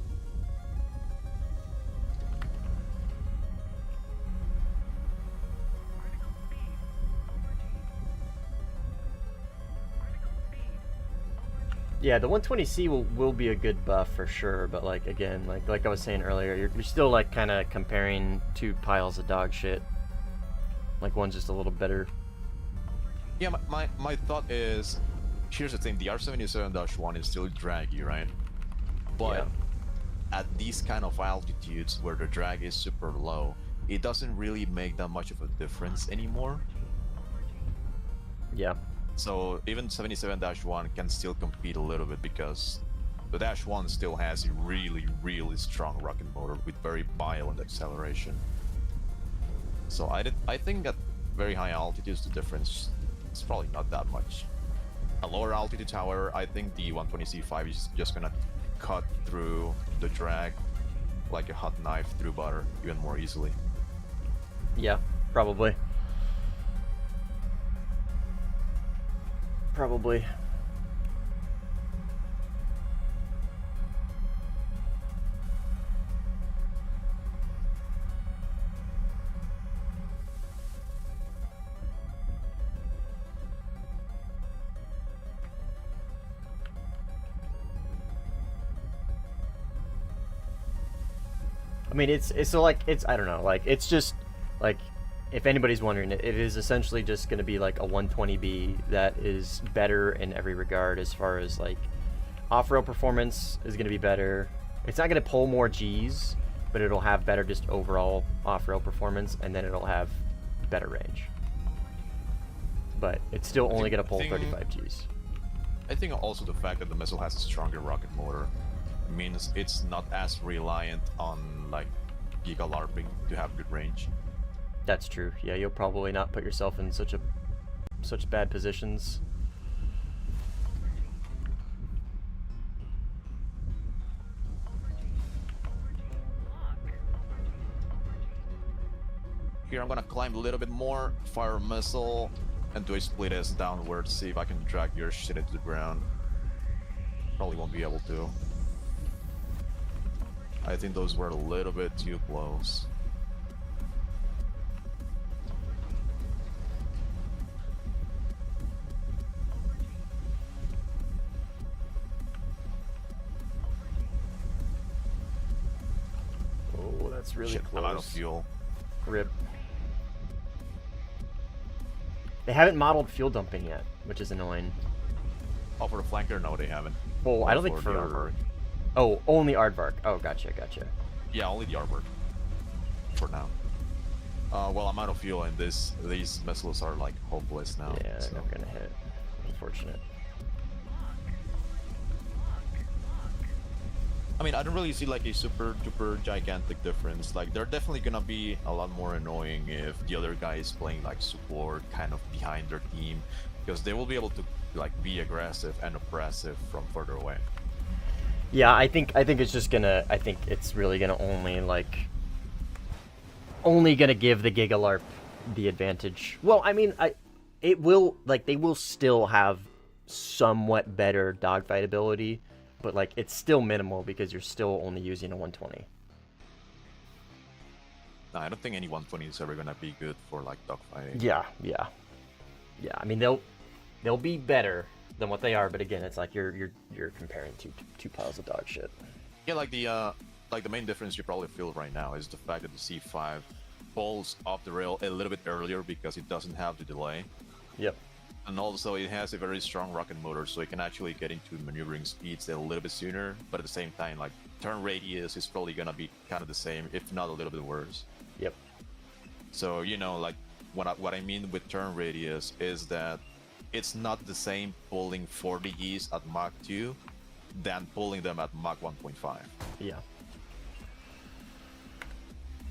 Yeah, the 120C will be a good buff for sure, but like again, like I was saying earlier, you're still like kind of comparing two piles of dog shit. Like one's just a little better. Yeah, my thought is, here's the thing: the R77-1 is still draggy, right? But at these kind of altitudes where the drag is super low, it doesn't really make that much of a difference anymore. Yeah. So even 77-1 can still compete a little bit because The Dash 1 still has a really, really strong rocket motor with very violent acceleration. So I think at very high altitudes the difference is probably not that much. At lower altitudes, however, I think the 120C5 is just gonna cut through the drag like a hot knife through butter even more easily. Yeah, probably. Probably. I mean, it's so like it's I don't know, like it's just like if anybody's wondering, it is essentially just going to be like a 120B that is better in every regard as far as like off-road performance is going to be better. It's not going to pull more Gs, but it'll have better just overall off-road performance, and then it'll have better range. But it's still only going to pull 35 Gs. I think also the fact that the missile has a stronger rocket motor means it's not as reliant on like giga larping to have good range. That's true. Yeah, you'll probably not put yourself in such bad positions. Here I'm gonna climb a little bit more, fire a missile, and do a split S downwards, see if I can drag your shit into the ground. Probably won't be able to. I think those were a little bit too close. Oh, that's really Shit, close. I'm out of fuel. Rip. They haven't modeled fuel dumping yet, which is annoying. Oh, for the flanker? No, they haven't. Well, I don't think the for... aardvark. Oh, only Aardvark. Oh, gotcha. Yeah, only the aardvark. For now. Well, I'm out of fuel, and these missiles are like hopeless now. Yeah, so. they're not gonna hit. Unfortunate. I mean, I don't really see like a super duper gigantic difference. Like, they're definitely gonna be a lot more annoying if the other guy is playing like support, kind of behind their team, because they will be able to like be aggressive and oppressive from further away. Yeah, I think it's just gonna. I think it's really gonna only gonna give the Gigalarp the advantage. Well, I mean, it will like they will still have somewhat better dogfight ability, but like it's still minimal because you're still only using a 120. No, I don't think any 120 is ever gonna be good for like dogfighting. Yeah. I mean, they'll be better than what they are, but again, it's like you're comparing two piles of dog shit. Yeah, like the main difference you probably feel right now is the fact that the C5 pulls off the rail a little bit earlier because it doesn't have the delay. Yep. And also it has a very strong rocket motor, so it can actually get into maneuvering speeds a little bit sooner, but at the same time, like, turn radius is probably gonna be kind of the same, if not a little bit worse. Yep. So, you know, like, what I mean with turn radius is that it's not the same pulling 40 Gs at Mach 2 than pulling them at Mach 1.5. Yeah.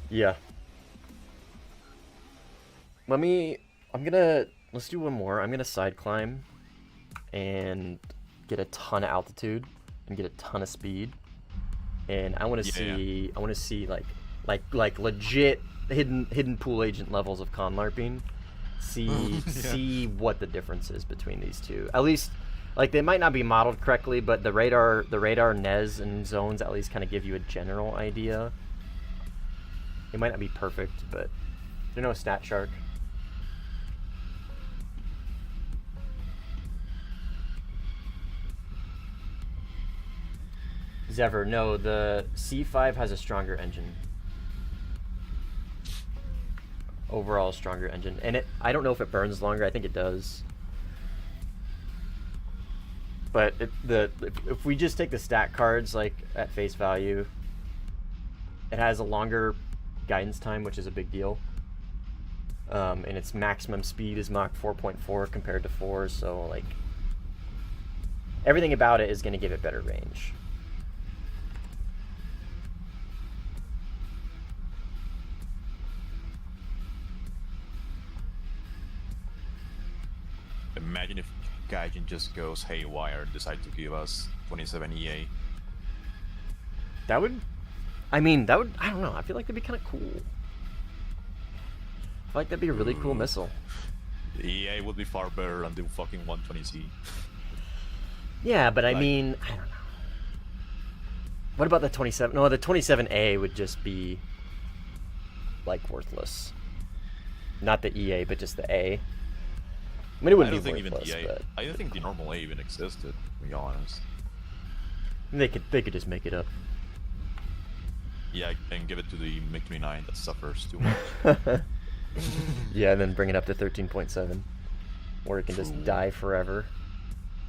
Yeah. Let's do one more. I'm gonna side climb and get a ton of altitude and get a ton of speed. And I want to see like legit hidden pool agent levels of con larping. See what the difference is between these two. At least, like, they might not be modeled correctly, but the radar NES and zones at least kind of give you a general idea. It might not be perfect, but you know, Stat Shark. Zever, no, the C5 has a stronger engine. Overall stronger engine, and I don't know if it burns longer. I think it does, but if we just take the stat cards like at face value, it has a longer guidance time, which is a big deal, and its maximum speed is Mach 4.4 compared to 4, so like everything about it is going to give it better range. Imagine if Gaijin just goes haywire and decide to give us 27 EA. That would, I mean, that would, I don't know. I feel like that'd be kind of cool. I feel like that'd be a really cool missile. EA would be far better than the fucking 120C. Yeah, but I Like- mean, I don't know. What about the 27? No, the 27A would just be like worthless. Not the EA, but just the A. I mean, it I wouldn't don't be think even worthless, the A. but I don't think the normal A even existed, to be honest. they could just make it up. Yeah, and give it to the MiG-29 that suffers too much. Yeah, and then bring it up to 13.7, where it can just True. die forever.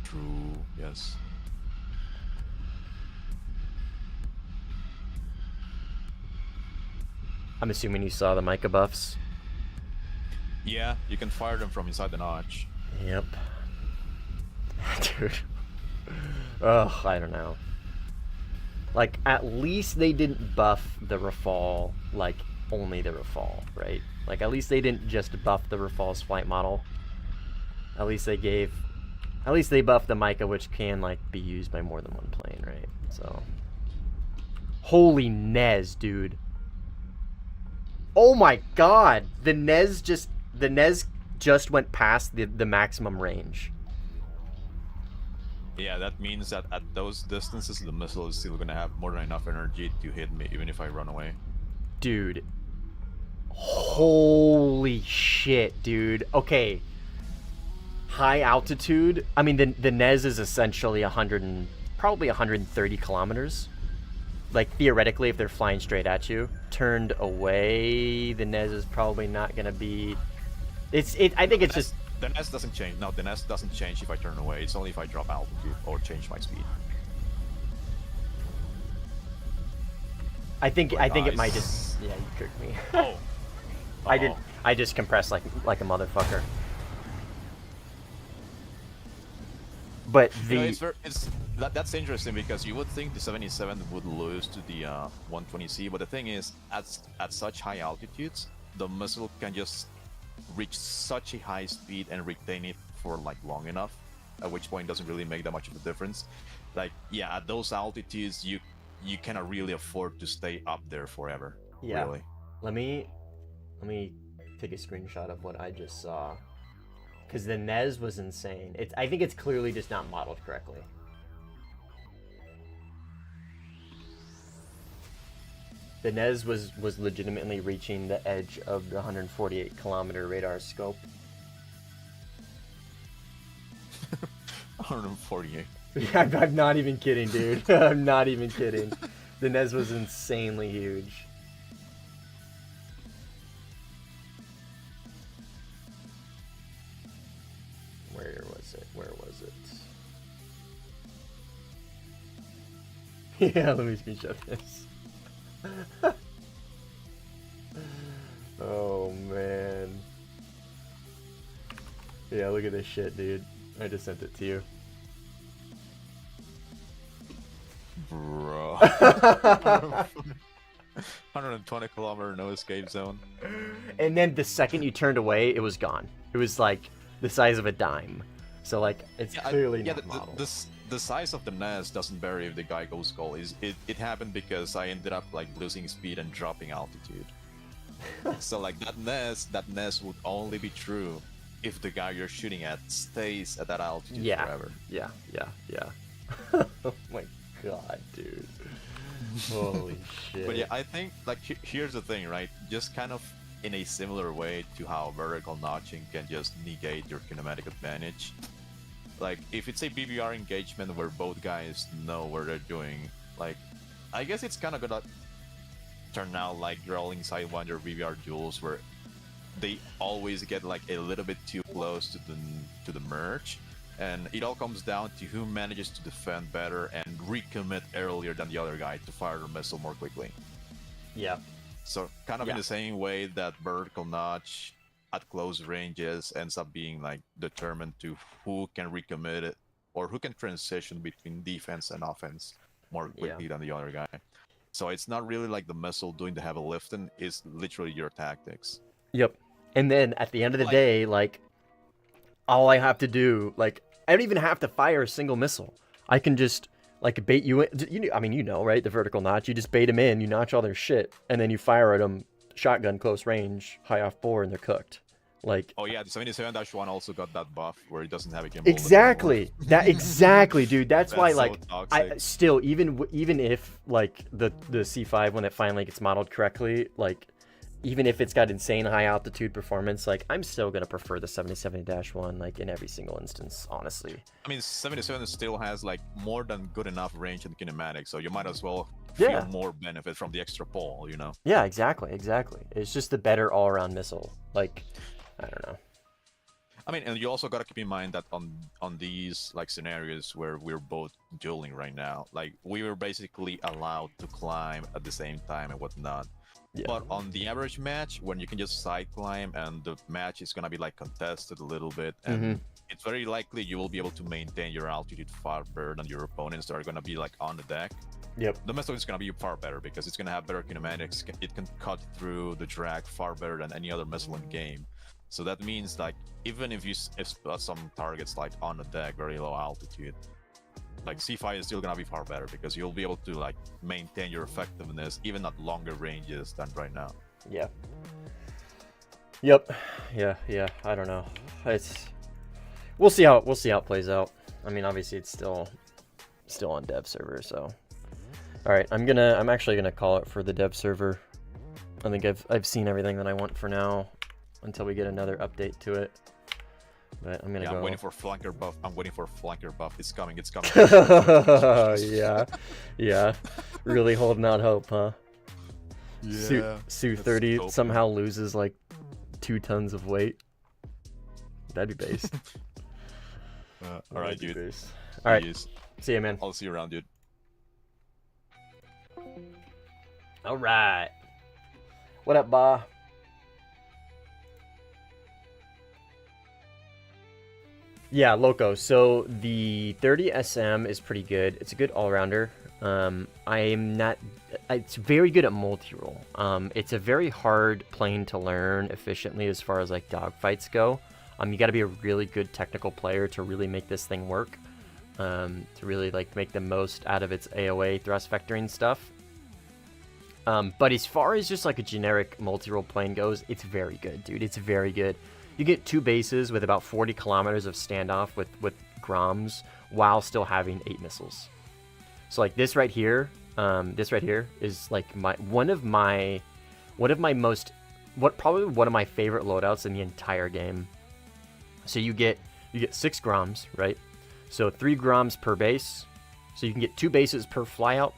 True, yes. I'm assuming you saw the Micah buffs. Yeah, you can fire them from inside the notch. Yep. Dude. Ugh, I don't know. Like, at least they didn't buff the Rafale, like, only the Rafale, right? Like, at least they didn't just buff the Rafale's flight model. At least they gave... At least they buffed the Micah, which can, like, be used by more than one plane, right? So... Holy Nez, dude. Oh my god! The Nez just went past the maximum range. Yeah, that means that at those distances, the missile is still gonna have more than enough energy to hit me, even if I run away. Dude. Holy shit, dude. Okay. High altitude. I mean, the Nez is essentially probably 130 kilometers. Like, theoretically, if they're flying straight at you, turned away, the Nez is probably not gonna be... I think it's just... The nest doesn't change. No, the nest doesn't change if I turn away. It's only if I drop altitude or change my speed. I think it Nice. might just... Yeah, you tricked me. Oh. I just compressed like a motherfucker. But You know, that's interesting because you would think the 77 would lose to the 120C, but the thing is, at such high altitudes, the missile can just reach such a high speed and retain it for like long enough, at which point it doesn't really make that much of a difference. Like, yeah, at those altitudes, you cannot really afford to stay up there forever. Yeah. Really. Let me take a screenshot of what I just saw. Because the Nez was insane. I think it's clearly just not modeled correctly. The Nez was legitimately reaching the edge of the 148 kilometer radar scope. 148. Yeah, I'm not even kidding, dude. I'm not even kidding. The Nez was insanely huge. Where was it? Where was it? Yeah, let me screenshot this. Oh, man. Yeah, look at this shit, dude. I just sent it to you. Bro. 120 kilometer no escape zone. And then the second you turned away, it was gone. It was like the size of a dime. So like it's clearly not modeled. The size of the nest doesn't vary if the guy goes skull. It happened because I ended up like losing speed and dropping altitude. So like that nest would only be true if the guy you're shooting at stays at that altitude forever. Yeah. Oh my god, dude. Holy shit. But yeah, I think like here's the thing, right? Just kind of in a similar way to how vertical notching can just negate your kinematic advantage. Like if it's a BBR engagement where both guys know what they're doing, like I guess it's kind of gonna turn out like rolling Sidewinder BBR duels where they always get like a little bit too close to the merge, and it all comes down to who manages to defend better and recommit earlier than the other guy to fire their missile more quickly. Yeah. So kind of in the same way that vertical notch at close ranges ends up being like determined to who can recommit it or who can transition between defense and offense more quickly than the other guy. So it's not really like the missile doing the heavy lifting, it's literally your tactics. Yep. And then at the end of the day, like all I have to do, like, I don't even have to fire a single missile. I can just, like, bait you in. I mean, you know, right? The vertical notch. You just bait them in, you notch all their shit, and then you fire at them shotgun, close range, high off bore, and they're cooked. Like, Oh yeah, the 77-1 also got that buff where it doesn't have a gimbal. exactly. Exactly, dude. That's why, so like, I toxic. still, even if, like, the C5, when it finally gets modeled correctly, like, even if it's got insane high altitude performance, like, I'm still gonna prefer the 7070-1, like, in every single instance, honestly. I mean, 77 still has like more than good enough range and kinematics, so you might as well feel Yeah. more benefit from the extra pull, you know? Yeah, exactly. It's just the better all-around missile. Like, I don't know. I mean, and you also gotta keep in mind that on these like scenarios where we're both dueling right now, like we were basically allowed to climb at the same time and whatnot. Yeah. But on the average match, when you can just side climb and the match is gonna be like contested a little bit, and it's very likely you will be able to maintain your altitude far better than your opponents that are gonna be like on the deck. Yep. The missile is gonna be far better because it's gonna have better kinematics. It can cut through the drag far better than any other missile in the game. So that means like even if you spot some targets like on the deck, very low altitude, like C5 is still gonna be far better because you'll be able to like maintain your effectiveness even at longer ranges than right now. Yeah. Yep. Yeah. I don't know. We'll see how it plays out. I mean, obviously it's still on dev server, so. All right, I'm actually gonna call it for the dev server. I think I've seen everything that I want for now until we get another update to it. But I'm gonna go. I'm waiting for flanker buff. It's coming. yeah. Really holding out hope, huh? Yeah. Su that's 30 dope. somehow loses like 2 tons of weight. That'd be based. All right, dude. All right. Peace. See ya, man. I'll see you around, dude. All right. What up, Ba? Yeah, Loco. So the 30 SM is pretty good. It's a good all-rounder. It's very good at multi-roll. It's a very hard plane to learn efficiently as far as like dogfights go. You got to be a really good technical player to really make this thing work. To really like make the most out of its AOA thrust vectoring stuff. But as far as just like a generic multi-roll plane goes, it's very good, dude. It's very good. You get 2 bases with about 40 kilometers of standoff with Groms while still having 8 missiles. So like this right here is like probably one of my favorite loadouts in the entire game. So you get 6 Groms, right? So 3 Groms per base. So you can get 2 bases per flyout,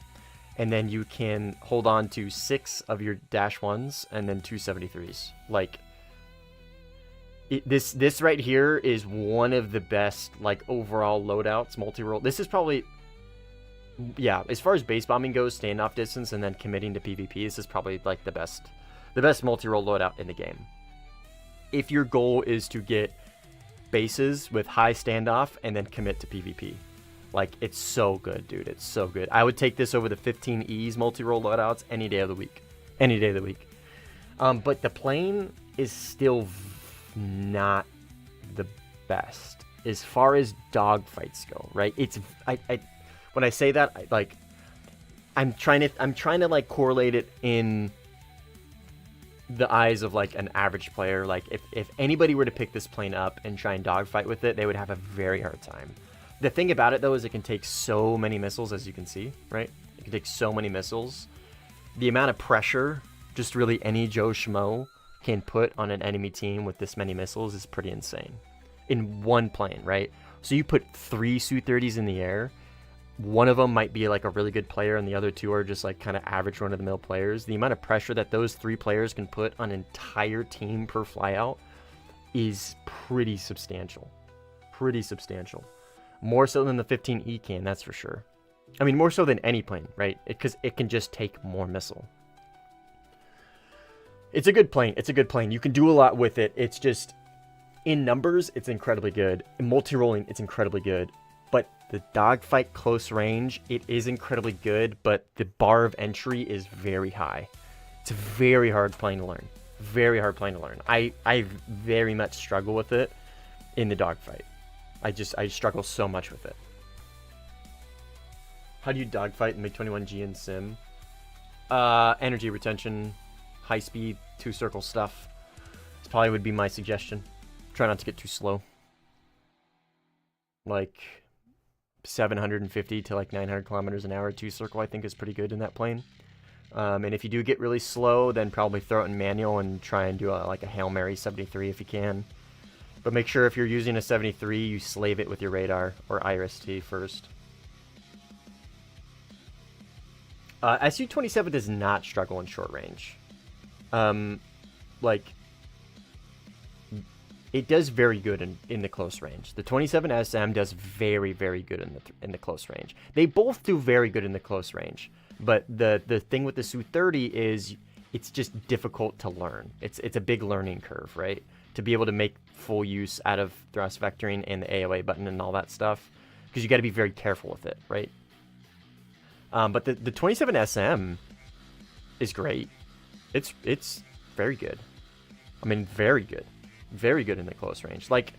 and then you can hold on to 6 of your -1s and then 2 73s. Like this right here is one of the best like overall loadouts, multi-roll. This is probably, yeah, as far as base bombing goes, standoff distance and then committing to PvP, this is probably like the best multi-roll loadout in the game. If your goal is to get bases with high standoff and then commit to PvP, like it's so good, dude. It's so good. I would take this over the 15Es multi-roll loadouts any day of the week. But the plane is still not the best as far as dogfights go, right? It's when I say that, I'm trying to like correlate it in the eyes of like an average player. Like if anybody were to pick this plane up and try and dogfight with it, they would have a very hard time. The thing about it though is it can take so many missiles, as you can see, right? It can take so many missiles. The amount of pressure just really any Joe Schmo can put on an enemy team with this many missiles is pretty insane. In one plane, right? So you put 3 Su-30s in the air. One of them might be like a really good player and the other 2 are just like kind of average run-of-the-mill players. The amount of pressure that those 3 players can put on an entire team per flyout is pretty substantial. More so than the 15E can, that's for sure. I mean, more so than any plane, right? Because it can just take more missile. It's a good plane. You can do a lot with it. It's just, in numbers, it's incredibly good. In multi-rolling, it's incredibly good. But the dogfight close range, it is incredibly good, but the bar of entry is very high. It's a very hard plane to learn. I very much struggle with it. in the dogfight. I struggle so much with it. How do you dogfight in MiG-21G in Sim? Energy retention, high speed, 2-circle stuff. This probably would be my suggestion. Try not to get too slow. Like 750 to like 900 kilometers an hour 2-circle, I think is pretty good in that plane. And if you do get really slow, then probably throw it in manual and try and do like a Hail Mary 73 if you can. But make sure if you're using a 73, you slave it with your radar or IRST first. Su-27 does not struggle in short range. Like, it does very good in the close range. The 27 SM does very, very good in the close range. They both do very good in the close range. But the thing with the Su-30 is it's just difficult to learn. It's a big learning curve, right? To be able to make full use out of thrust vectoring and the AOA button and all that stuff, because you got to be very careful with it, right? But the 27 SM is great. It's very good. I mean, very good in the close range. Like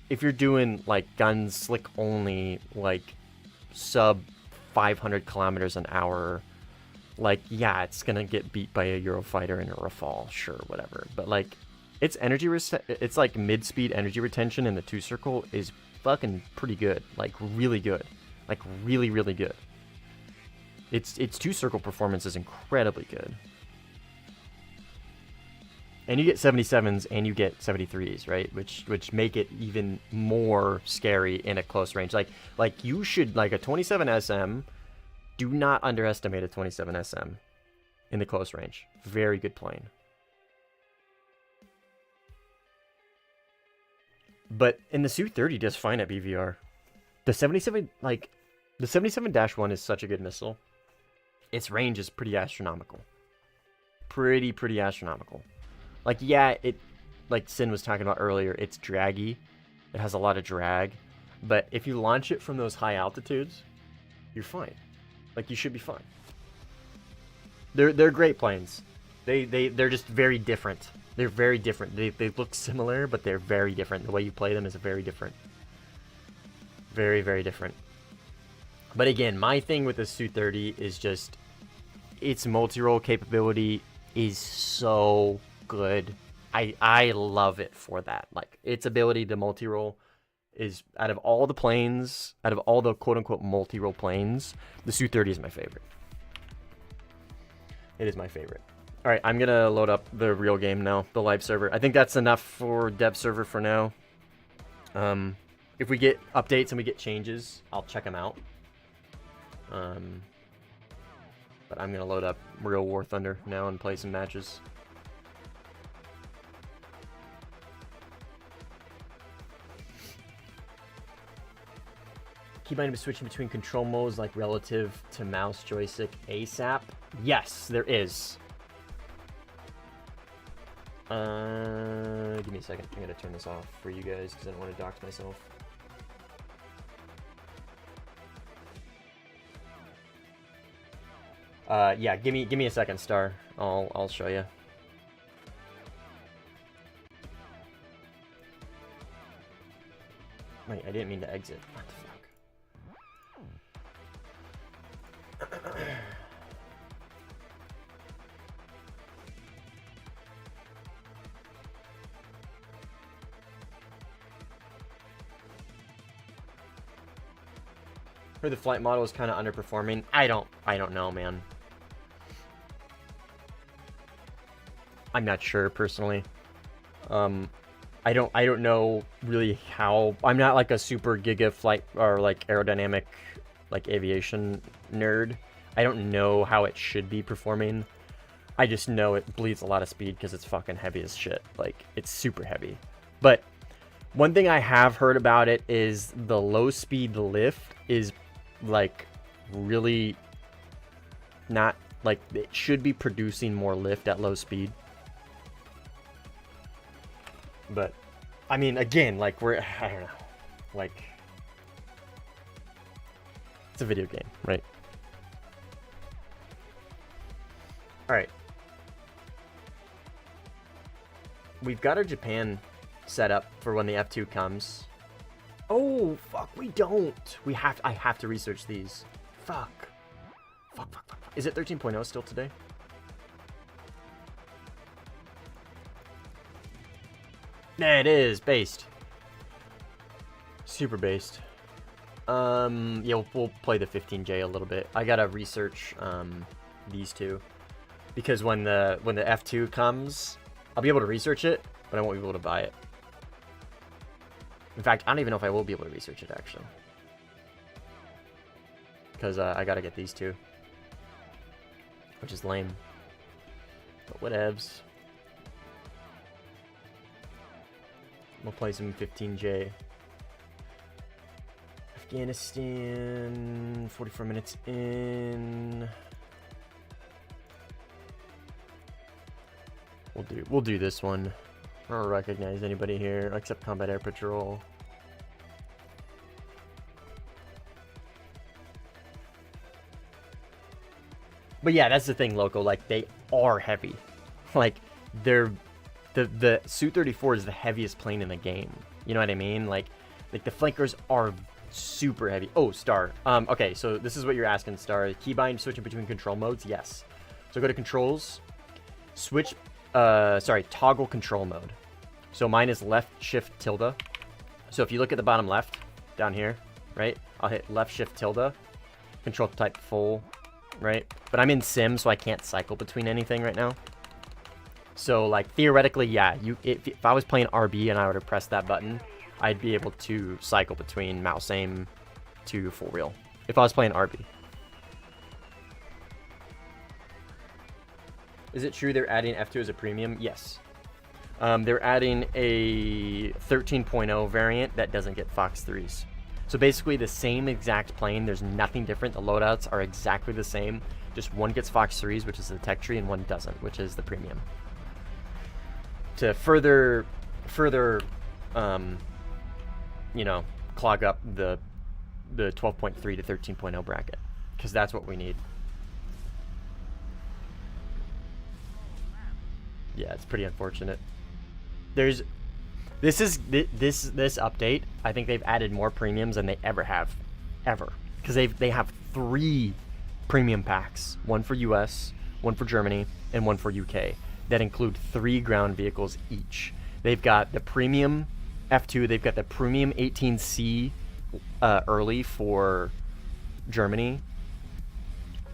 if you're doing like gun slick only, like sub 500 kilometers an hour, like, yeah, it's gonna get beat by a Eurofighter and a Rafale, sure, whatever. But like, its energy it's like mid-speed energy retention in the 2-circle is fucking pretty good, like really good, like really, really good. Its 2-circle performance is incredibly good. And you get 77s and you get 73s, right? Which make it even more scary in a close range. Like you should, like a 27 SM, do not underestimate a 27 SM in the close range. Very good plane. But in the Su-30 does fine at BVR. The 77, like, the 77-1 is such a good missile. Its range is pretty astronomical. Pretty astronomical. Like, yeah, like Sin was talking about earlier, it's draggy. It has a lot of drag. But if you launch it from those high altitudes, you're fine. Like, you should be fine. They're great planes. They're just very different. They're very different. They look similar, but they're very different. The way you play them is very different. Very, very different. But again, my thing with the Su-30 is just its multi-role capability is so good. I love it for that. Like, its ability to multi-role is, out of all the planes, out of all the quote-unquote multi-role planes, the Su-30 is my favorite. It is my favorite. All right, I'm gonna load up the real game now, the live server. I think that's enough for dev server for now. If we get updates and we get changes, I'll check them out. But I'm gonna load up real Warthunder now and play some matches. Keep mind of switching between control modes like relative to mouse joystick ASAP. Yes, there is. Give me a second. I'm gonna turn this off for you guys because I don't want to dox myself. Yeah, give me a second, Star. I'll show you. Wait, I didn't mean to exit. What the fuck? Heard the flight model is kind of underperforming. I don't know, man. I'm not sure personally. I don't know really how. I'm not like a super giga flight or like aerodynamic like aviation nerd. I don't know how it should be performing. I just know it bleeds a lot of speed because it's fucking heavy as shit. Like, it's super heavy. But one thing I have heard about it is the low speed lift is like really not, like, it should be producing more lift at low speed. But I mean, again, like, I don't know, like, it's a video game, right? All right, we've got our Japan set up for when the F2 comes. Oh, fuck, we don't. I have to research these. Fuck. Fuck. Is it 13.0 still today? Nah, it is. Based. Super based. Yeah, we'll play the 15J a little bit. I gotta research, these two. Because when the F2 comes, I'll be able to research it, but I won't be able to buy it. In fact, I don't even know if I will be able to research it, actually. Because I gotta get these two. Which is lame. But whatevs. We'll play some 15J. Afghanistan, 44 minutes in. We'll do this one. I don't recognize anybody here except Combat Air Patrol. But yeah, that's the thing, Loco. Like, they are heavy. Like, they're the Su-34 is the heaviest plane in the game. You know what I mean? Like the flankers are super heavy. Oh, Star. Okay, so this is what you're asking, Star. Keybind switching between control modes? Yes. So go to controls. Switch, toggle control mode. So mine is left shift tilde. So if you look at the bottom left, down here, right? I'll hit left shift tilde. Control type full, right? But I'm in sim, so I can't cycle between anything right now. So, like, theoretically, yeah, if I was playing RB and I were to press that button, I'd be able to cycle between mouse aim to full reel. If I was playing RB. Is it true they're adding F2 as a premium? Yes. They're adding a 13.0 variant that doesn't get Fox 3s. So basically the same exact plane. There's nothing different. The loadouts are exactly the same. Just one gets Fox 3s, which is the tech tree, and one doesn't, which is the premium. To further, you know, clog up the 12.3 to 13.0 bracket, because that's what we need. Yeah, it's pretty unfortunate. This update, I think they've added more premiums than they ever have, because they have 3 premium packs, one for US, one for Germany, and one for UK, that include 3 ground vehicles each. They've got the premium F2, they've got the premium 18C early for Germany.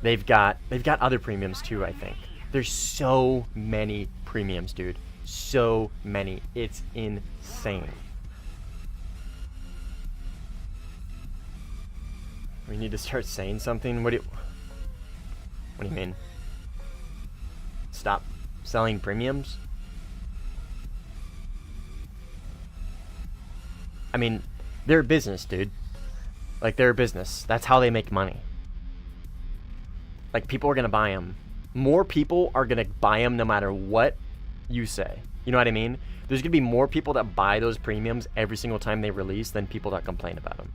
They've got other premiums too, I think. There's so many premiums, dude. So many. It's insane. We need to start saying something. What do you mean? Stop selling premiums? I mean, they're a business, dude. Like, they're a business. That's how they make money. Like, people are gonna buy them. More people are gonna buy them no matter what you say. You know what I mean? There's gonna be more people that buy those premiums every single time they release than people that complain about them.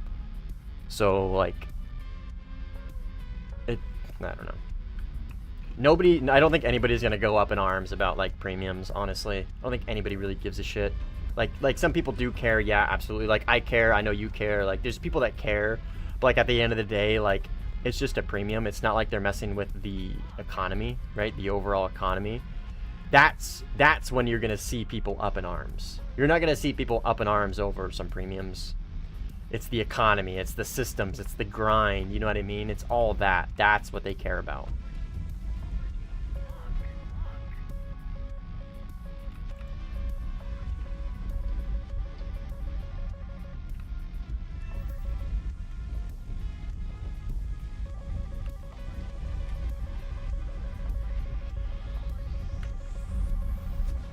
So, like, I don't know. I don't think anybody's gonna go up in arms about, like, premiums, honestly. I don't think anybody really gives a shit. Like some people do care, yeah, absolutely. Like, I care, I know you care. Like, there's people that care, but, like, at the end of the day, like, it's just a premium. It's not like they're messing with the economy, right? The overall economy. That's when you're gonna see people up in arms. You're not gonna see people up in arms over some premiums. It's the economy, it's the systems, it's the grind, you know what I mean? It's all that. That's what they care about.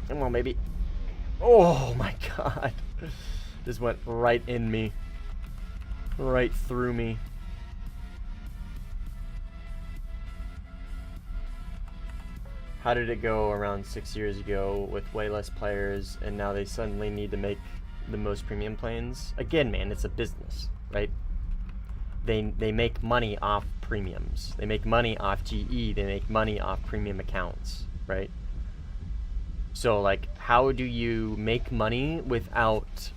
Come on, baby. Oh my god. This went right in me. Right through me. How did it go around 6 years ago with way less players, and now they suddenly need to make the most premium planes? Again, man, it's a business, right? They make money off premiums. They make money off GE. They make money off premium accounts, right? So like, how do you make money without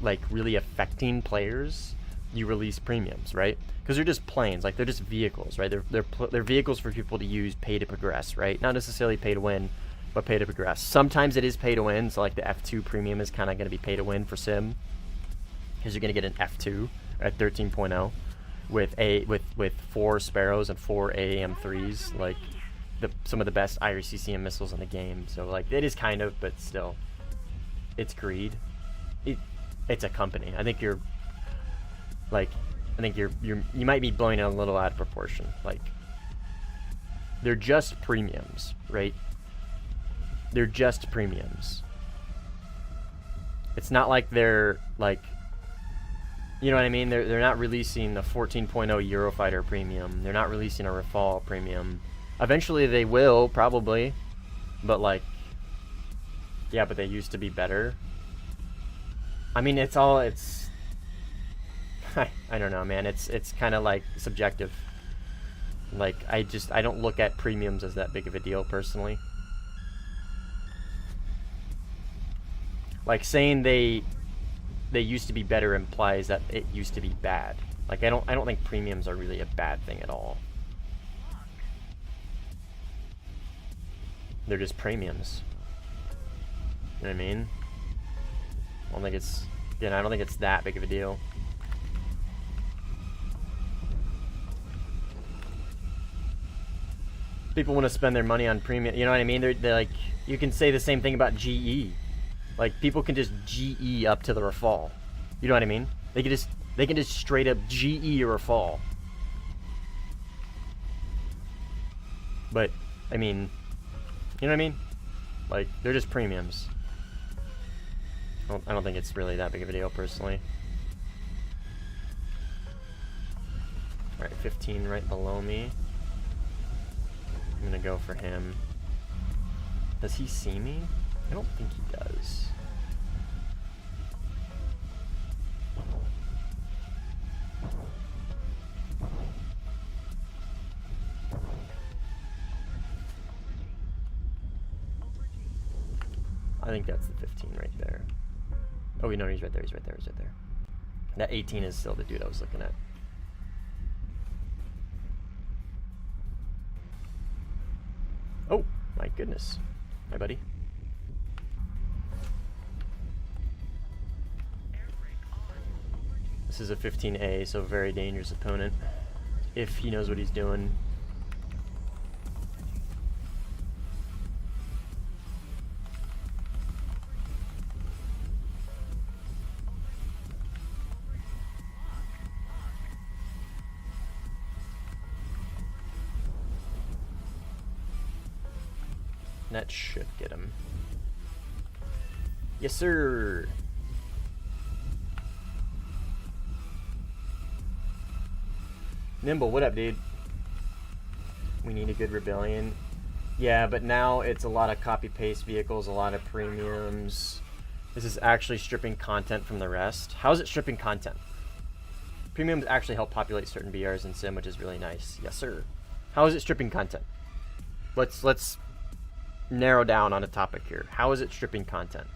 like really affecting players? You release premiums, right? Because they're just planes, like they're just vehicles, right? They're vehicles for people to use, pay to progress, right? Not necessarily pay to win, but pay to progress. Sometimes it is pay to win, so like the F2 premium is kind of going to be pay to win for Sim, because you're going to get an F2 at 13.0 with 4 Sparrows and 4 AAM3s, like some of the best IRCCM missiles in the game. So like it is kind of, but still, it's greed. It's a company. I think you might be blowing it a little out of proportion. Like, they're just premiums, right? They're just premiums. It's not like they're like, you know what I mean? They're not releasing a 14.0 Eurofighter premium. They're not releasing a Rafale premium. Eventually they will, probably. But like, yeah, but they used to be better. I mean, it's I don't know, man. It's kind of like subjective. Like, I don't look at premiums as that big of a deal personally. Like, saying they used to be better implies that it used to be bad. Like, I don't think premiums are really a bad thing at all. They're just premiums. You know what I mean? I don't think it's that big of a deal. People want to spend their money on premium. You know what I mean? They're like, you can say the same thing about GE. Like, people can just GE up to the Rafale. You know what I mean? They can just straight up GE a Rafale. But I mean, you know what I mean? Like, they're just premiums. I don't think it's really that big of a deal personally. All right, 15 right below me. I'm gonna go for him. Does he see me? I don't think he does. I think that's the 15 right there. Oh, no, he's right there, he's right there, he's right there. That 18 is still the dude I was looking at. Oh, my goodness. Hi, buddy. This is a 15A, so a very dangerous opponent. If he knows what he's doing. That should get him. Yes, sir. Nimble, what up, dude? We need a good rebellion. Yeah, but now it's a lot of copy-paste vehicles, a lot of premiums. This is actually stripping content from the rest. How is it stripping content? Premiums actually help populate certain BRs in Sim, which is really nice. Yes, sir. How is it stripping content? Let's narrow down on a topic here. How is it stripping content?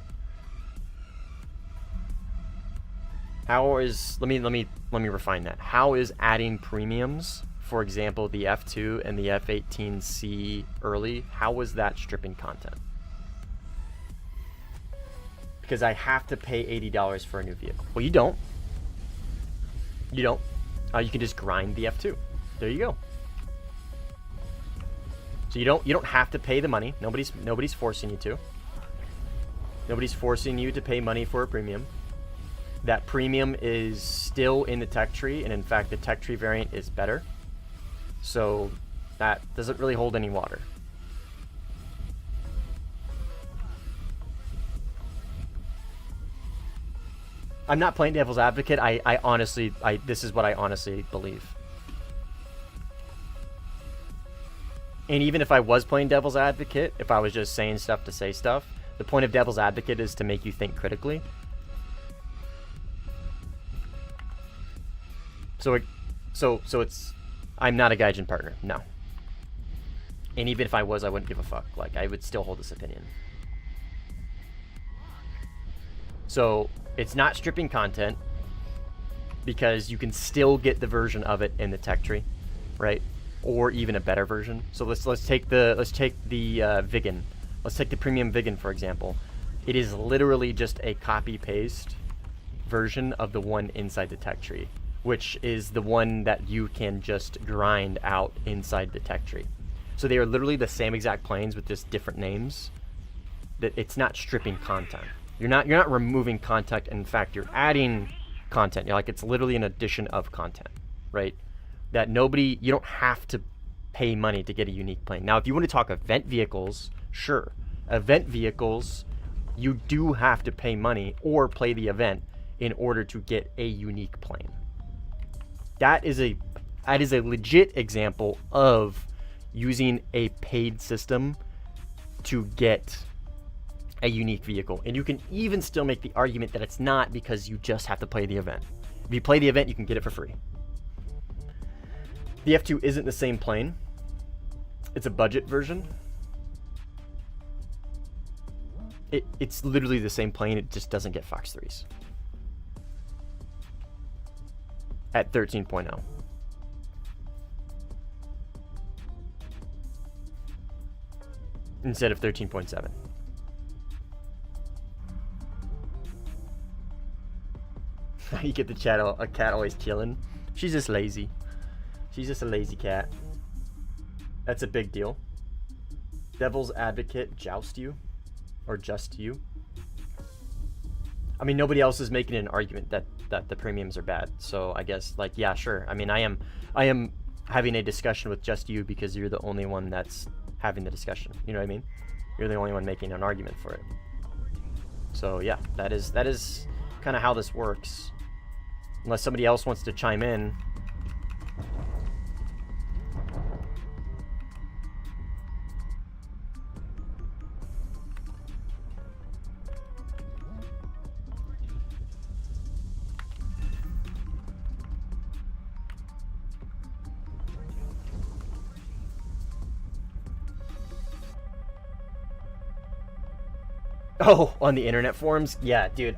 How is let me refine that. How is adding premiums, for example, the F2 and the F-18C early, how is that stripping content? Because I have to pay $80 for a new vehicle. Well, you don't. You don't. You can just grind the F2. There you go. So you don't have to pay the money. Nobody's forcing you to. Nobody's forcing you to pay money for a premium. That premium is still in the tech tree, and in fact the tech tree variant is better. So that doesn't really hold any water. I'm not playing devil's advocate. I honestly this is what I honestly believe. And even if I was playing devil's advocate, if I was just saying stuff to say stuff, the point of devil's advocate is to make you think critically. So it's, I'm not a Gaijin partner, no. And even if I was, I wouldn't give a fuck. Like, I would still hold this opinion. So it's not stripping content because you can still get the version of it in the tech tree, right? Or even a better version. So let's take the Vigan. Let's take the premium Vigan, for example. It is literally just a copy paste version of the one inside the tech tree, which is the one that you can just grind out inside the tech tree. So they are literally the same exact planes with just different names. That it's not stripping content. You're not removing content. In fact, you're adding content. You're like, it's literally an addition of content, right? That you don't have to pay money to get a unique plane. Now, if you want to talk event vehicles, sure. Event vehicles, you do have to pay money or play the event in order to get a unique plane. That is a legit example of using a paid system to get a unique vehicle. And you can even still make the argument that it's not, because you just have to play the event. If you play the event, you can get it for free. The F2 isn't the same plane. It's a budget version. It's literally the same plane, it just doesn't get Fox 3s. At 13.0. Instead of 13.7. You get the chat, a cat always chilling. She's just lazy. She's just a lazy cat. That's a big deal. Devil's advocate, joust you? Or just you? I mean, nobody else is making an argument that the premiums are bad. So I guess, like, yeah, sure. I mean, I am having a discussion with just you because you're the only one that's having the discussion. You know what I mean? You're the only one making an argument for it. So yeah, that is kind of how this works. Unless somebody else wants to chime in. Oh, on the internet forums? Yeah, dude.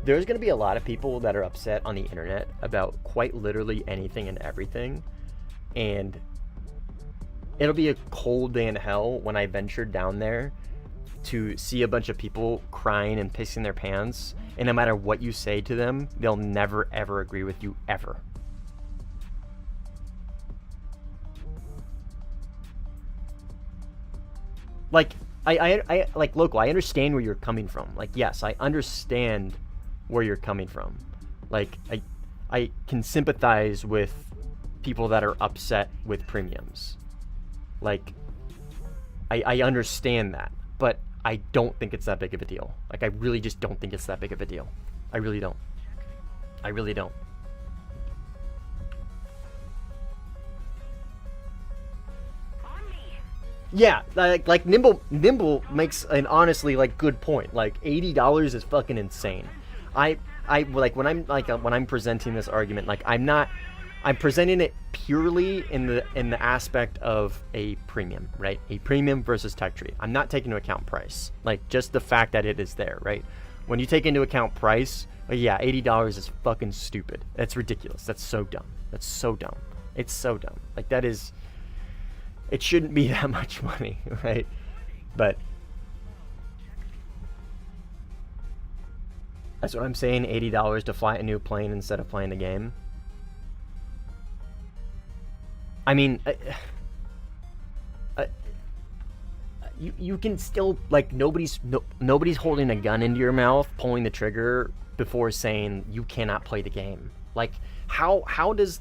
There's going to be a lot of people that are upset on the internet about quite literally anything and everything. And it'll be a cold day in hell when I ventured down there to see a bunch of people crying and pissing their pants. And no matter what you say to them, they'll never, ever agree with you, ever. Like, I like, Local, I understand where you're coming from. Like, yes, I understand where you're coming from. Like, I can sympathize with people that are upset with premiums. Like, I understand that, but I don't think it's that big of a deal. Like, I really just don't think it's that big of a deal. I really don't. I really don't. Yeah, like Nimble makes an honestly like good point. Like $80 is fucking insane. I like when I'm presenting this argument, like I'm presenting it purely in the aspect of a premium, right? A premium versus tech tree. I'm not taking into account price. Like just the fact that it is there, right? When you take into account price, yeah, $80 is fucking stupid. That's ridiculous. That's so dumb. That's so dumb. It's so dumb. Like that is. It shouldn't be that much money, right? But that's what I'm saying, $80 to fly a new plane instead of playing the game. I mean, you can still, like, nobody's holding a gun into your mouth, pulling the trigger before saying you cannot play the game. Like, how does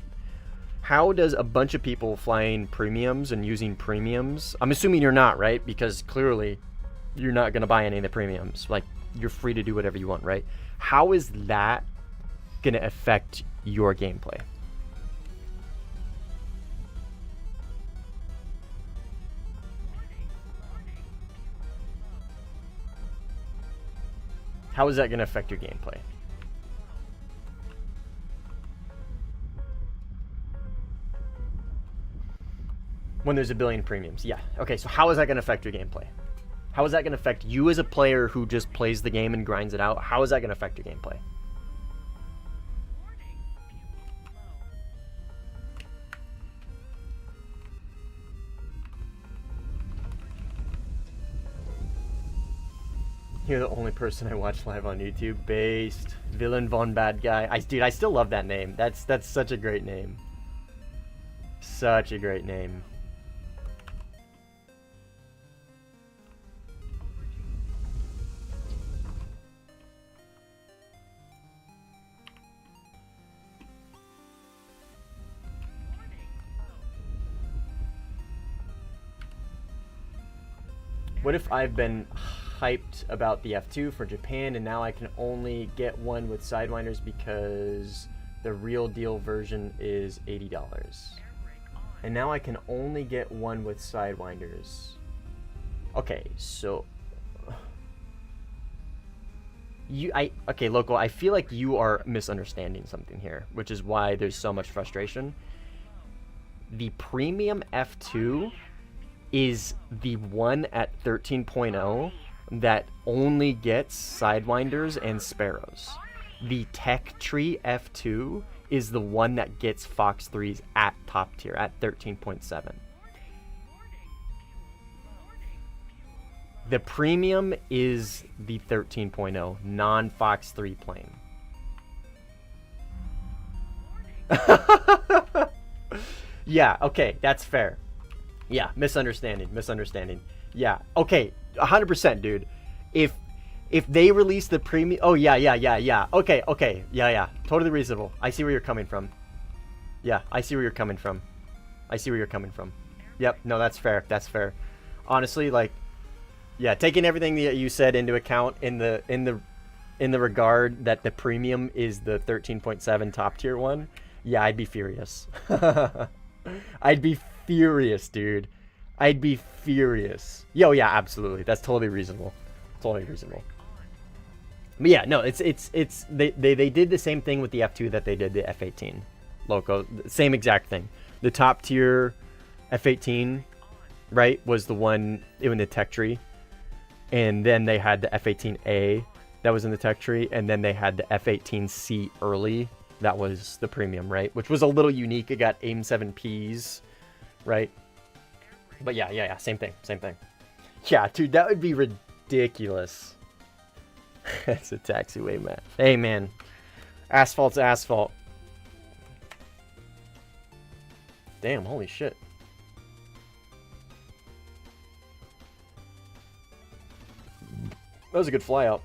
a bunch of people flying premiums and using premiums, I'm assuming you're not, right? Because clearly you're not going to buy any of the premiums. Like, you're free to do whatever you want, right? How is that going to affect your gameplay? How is that going to affect your gameplay? When there's a billion premiums. Yeah. Okay, so how is that going to affect your gameplay? How is that going to affect you as a player who just plays the game and grinds it out? How is that going to affect your gameplay? You're the only person I watch live on YouTube. Based. Villain Von Bad Guy. Dude, I still love that name. That's such a great name. Such a great name. What if I've been hyped about the F2 for Japan and now I can only get one with Sidewinders because the real deal version is $80? And now I can only get one with Sidewinders. Okay, so okay, Local, I feel like you are misunderstanding something here, which is why there's so much frustration. The premium F2 is the one at 13.0 that only gets Sidewinders and Sparrows. The Tech Tree F2 is the one that gets Fox 3s at top tier, at 13.7. The premium is the 13.0, non-Fox 3 plane. Yeah, okay, that's fair. Yeah, misunderstanding. Yeah, okay, 100%, dude. If they release the premium... Oh, yeah. Okay, yeah. Totally reasonable. I see where you're coming from. Yeah, I see where you're coming from. Yep, no, that's fair. Honestly, like, yeah, taking everything that you said into account in the regard that the premium is the 13.7 top tier one, yeah, I'd be furious. I'd be furious, dude. I'd be furious. Yo, yeah, absolutely. That's totally reasonable. But yeah, no, they did the same thing with the F2 that they did the F18. Loco, same exact thing. The top tier F18, right, was the one in the tech tree. And then they had the F18A that was in the tech tree, and then they had the F18C early. That was the premium, right? Which was a little unique. It got AIM 7Ps, right? But yeah, same thing. Yeah, dude, that would be ridiculous. That's a taxiway map. Hey, man. Asphalt's asphalt. Damn, holy shit. That was a good fly out.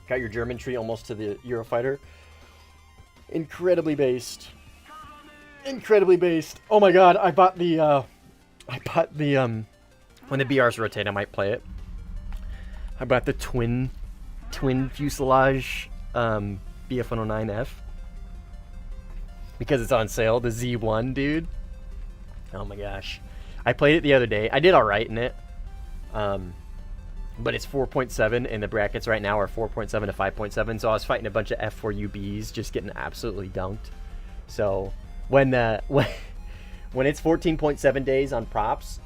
Got your German tree almost to the Eurofighter. Incredibly based. Oh my god, I bought the when the BRs rotate, I might play it. I bought the twin fuselage BF-109F because it's on sale. The Z1, dude. Oh my gosh, I played it the other day. I did all right in it, but it's 4.7, and the brackets right now are 4.7 to 5.7. So I was fighting a bunch of F4UBs, just getting absolutely dunked. So when it's 14.7 days on props,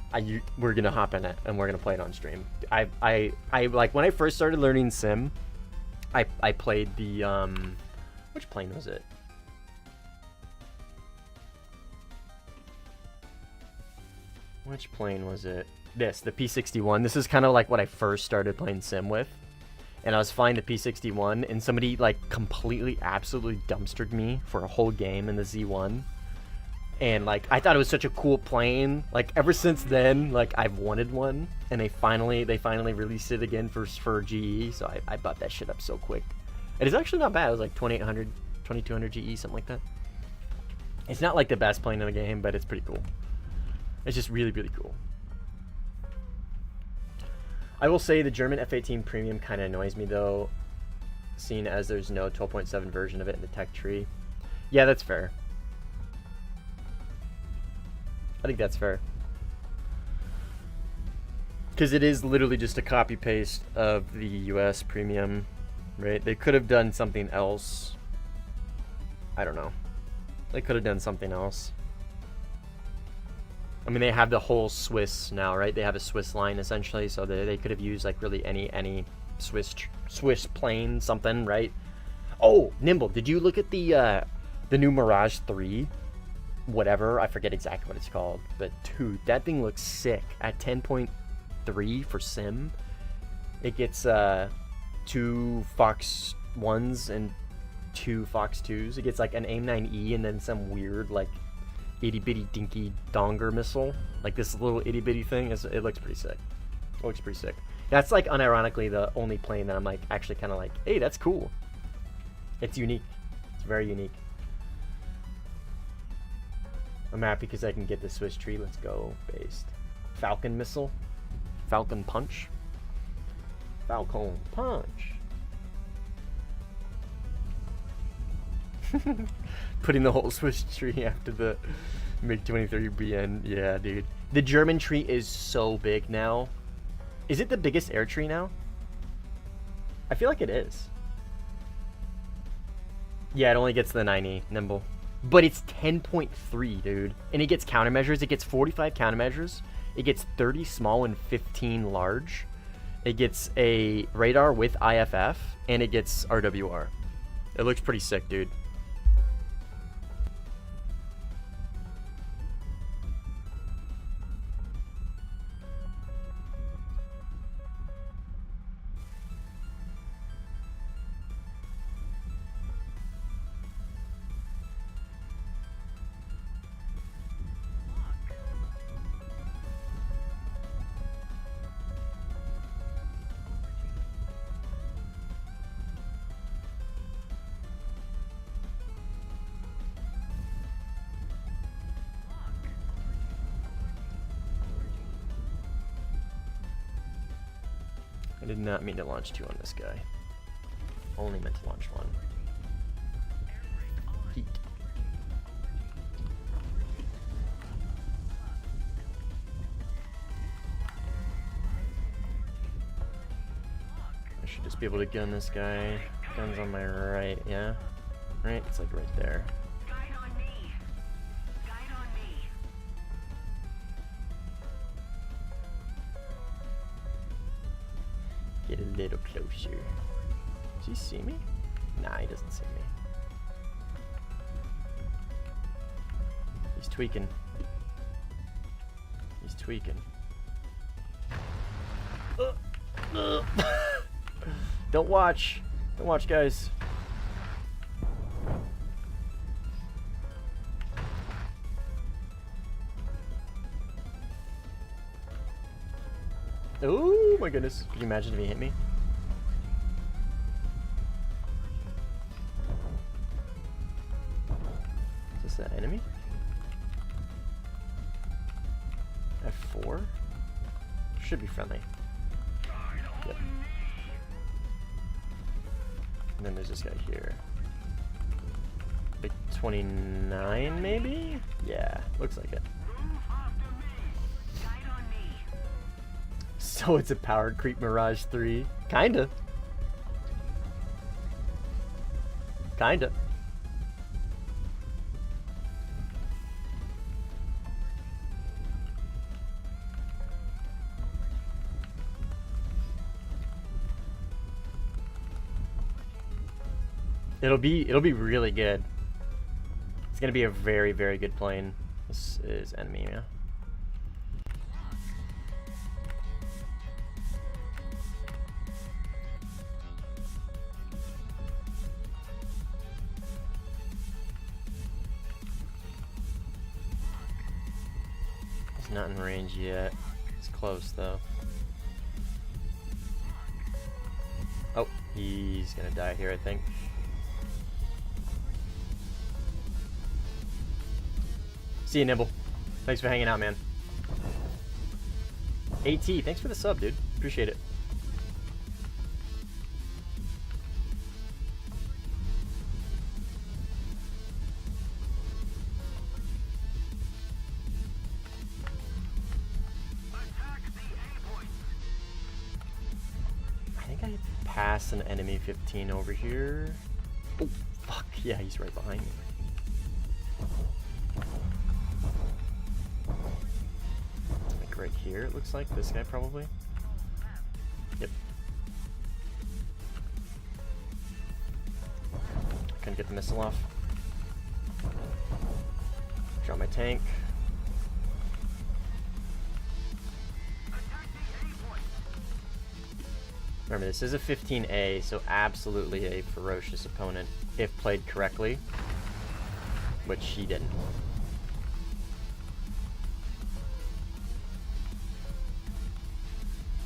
we're gonna hop in it and we're gonna play it on stream. I like when I first started learning sim, I played the which plane was it? Which plane was it? The P61. This is kind of like what I first started playing sim with, and I was flying the P61, and somebody like completely, absolutely dumpstered me for a whole game in the Z1. And like I thought it was such a cool plane. Like ever since then, like I've wanted one, and they finally released it again for GE. So I bought that shit up so quick. It is actually not bad. It was like 2800, 2200 GE, something like that. It's not like the best plane in the game, but it's pretty cool. It's just really, really cool. I will say the German F-18 Premium kind of annoys me though, seeing as there's no 12.7 version of it in the tech tree. Yeah, that's fair. I think that's fair. Because it is literally just a copy paste of the US Premium, right? They could have done something else. I don't know. They could have done something else. I mean, they have the whole Swiss now, right? They have a Swiss line essentially, so they could have used like really any Swiss plane, something, right? Oh, Nimble, did you look at the new Mirage 3? Whatever, I forget exactly what it's called, but dude, that thing looks sick. At 10.3 for sim, it gets 2 Fox 1s and 2 Fox 2s. It gets like an AIM-9E and then some weird like itty bitty dinky donger missile, like this little itty bitty thing. It looks pretty sick. It looks pretty sick. That's like unironically the only plane that I'm like actually kind of like, hey, that's cool. It's unique. It's very unique. I'm happy because I can get the Swiss tree. Let's go. Based. Falcon missile. Falcon punch. Falcon punch. Putting the whole Swiss tree after the MiG-23BN. Yeah, dude. The German tree is so big now. Is it the biggest air tree now? I feel like it is. Yeah, it only gets the 9E, Nimble. But it's 10.3, dude. And it gets countermeasures. It gets 45 countermeasures. It gets 30 small and 15 large. It gets a radar with IFF. And it gets RWR. It looks pretty sick, dude. I did not mean to launch 2 on this guy. Only meant to launch 1. Heat. I should just be able to gun this guy. Gun's on my right, yeah? Right? It's like right there. Get a little closer. Does he see me? Nah, he doesn't see me. He's tweaking. He's tweaking. Don't watch. Don't watch, guys. Oh my goodness. Could you imagine if he hit me? Is this an enemy? F4? Should be friendly. Yep. And then there's this guy here. Like 29 maybe? Yeah, looks like it. So it's a powered creep Mirage 3. Kinda. Kinda. It'll be really good. It's gonna be a very, very good plane. This is enemy, yeah. It's not in range yet. It's close though. Oh, he's gonna die here, I think. See you, Nimble. Thanks for hanging out, man. AT, thanks for the sub, dude. Appreciate it. I think I passed an enemy 15 over here. Oh, fuck. Yeah, he's right behind me. here, it looks like. This guy probably. Yep. Couldn't get the missile off. Drop my tank. Remember, this is a 15A, so absolutely a ferocious opponent if played correctly, which he didn't.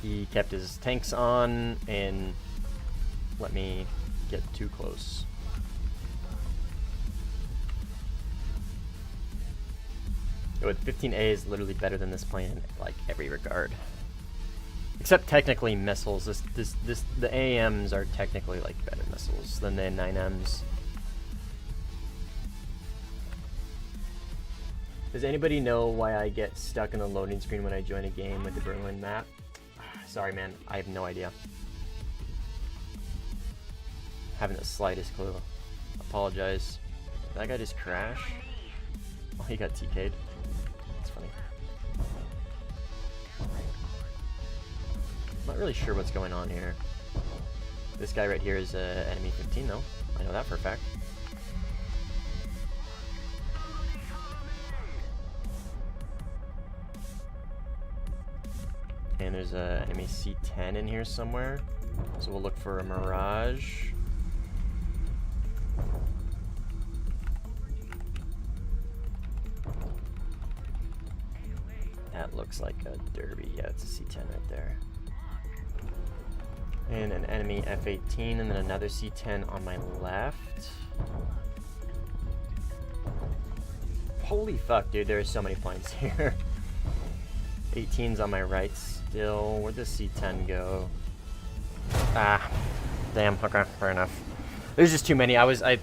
He kept his tanks on and let me get too close. With 15A is literally better than this plane in like every regard. Except technically missiles. The AMs are technically like better missiles than the 9Ms. Does anybody know why I get stuck in the loading screen when I join a game with the Berlin map? Sorry, man. I have no idea. Haven't the slightest clue. Apologize. Did that guy just crash? Oh, he got TK'd. That's funny. Not really sure what's going on here. This guy right here is enemy 15 though. I know that for a fact. And there's a enemy C10 in here somewhere. So we'll look for a Mirage. That looks like a Derby. Yeah, it's a C10 right there. And an enemy F-18, and then another C-10 on my left. Holy fuck, dude, there are so many planes here. 18's on my right still. Where'd the C-10 go? Ah, damn, okay, fair enough. There's just too many. The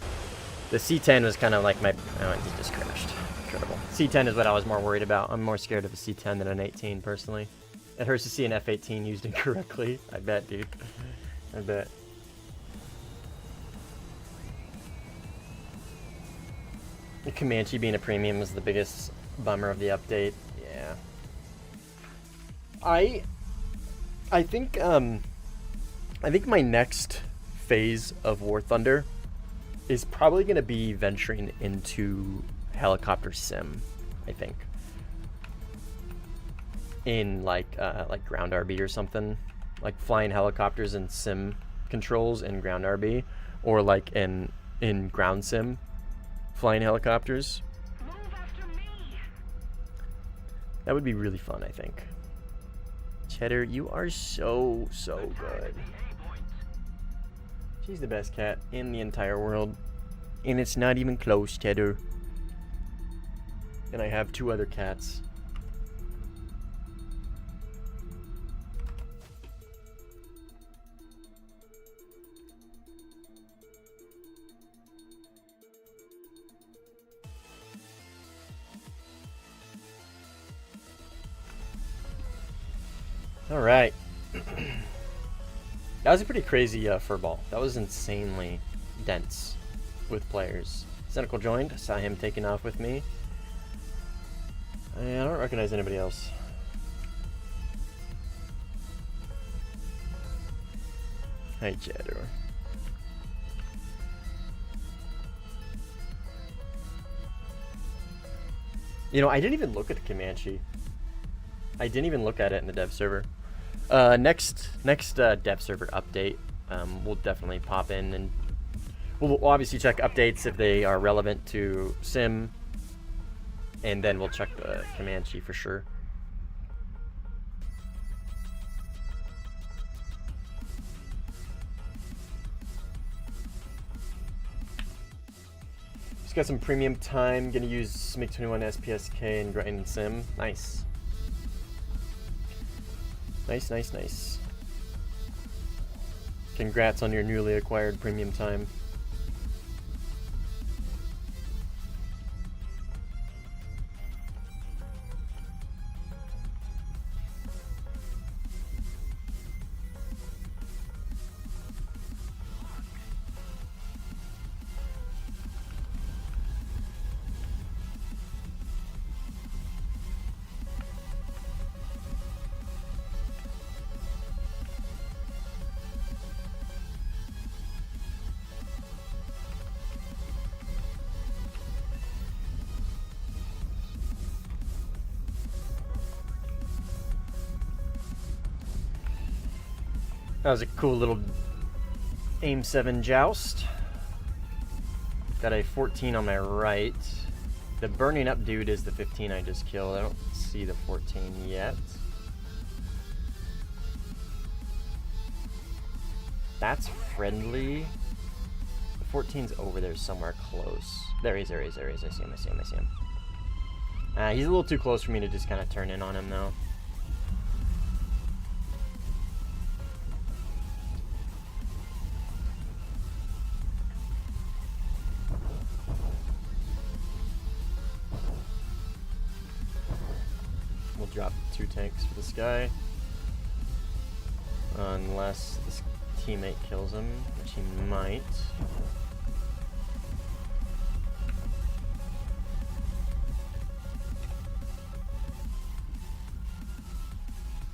C-10 was kind of like my, oh, he just crashed. Incredible. C-10 is what I was more worried about. I'm more scared of a C-10 than an 18, personally. It hurts to see an F-18 used incorrectly. I bet, dude. I bet. The Comanche being a premium was the biggest bummer of the update. Yeah. I think my next phase of Warthunder is probably going to be venturing into helicopter sim, I think. In like ground RB or something, like flying helicopters and sim controls in ground RB, or like in ground sim flying helicopters. That would be really fun, I think. Cheddar, you are so good. She's the best cat in the entire world, and it's not even close, Cheddar. And I have 2 other cats. All right. That was a pretty crazy furball. That was insanely dense with players. Cynical joined. Saw him taking off with me. I don't recognize anybody else. Hi, Cheddar. You know, I didn't even look at the Comanche. I didn't even look at it in the dev server. Next dev server update, we'll definitely pop in and we'll obviously check updates if they are relevant to sim, and then we'll check the Comanche for sure. Just got some premium time. Gonna use MiG-21 SPSK and grind sim. Nice. Nice. Congrats on your newly acquired premium time. That was a cool little aim 7 joust. Got a 14 on my right. The burning up dude is the 15 I just killed. I don't see the 14 yet. That's friendly. The 14's over there somewhere close. There he is, there he is, there he is. I see him, I see him, I see him. He's a little too close for me to just kind of turn in on him though. We'll drop 2 tanks for this guy. Unless this teammate kills him, which he might.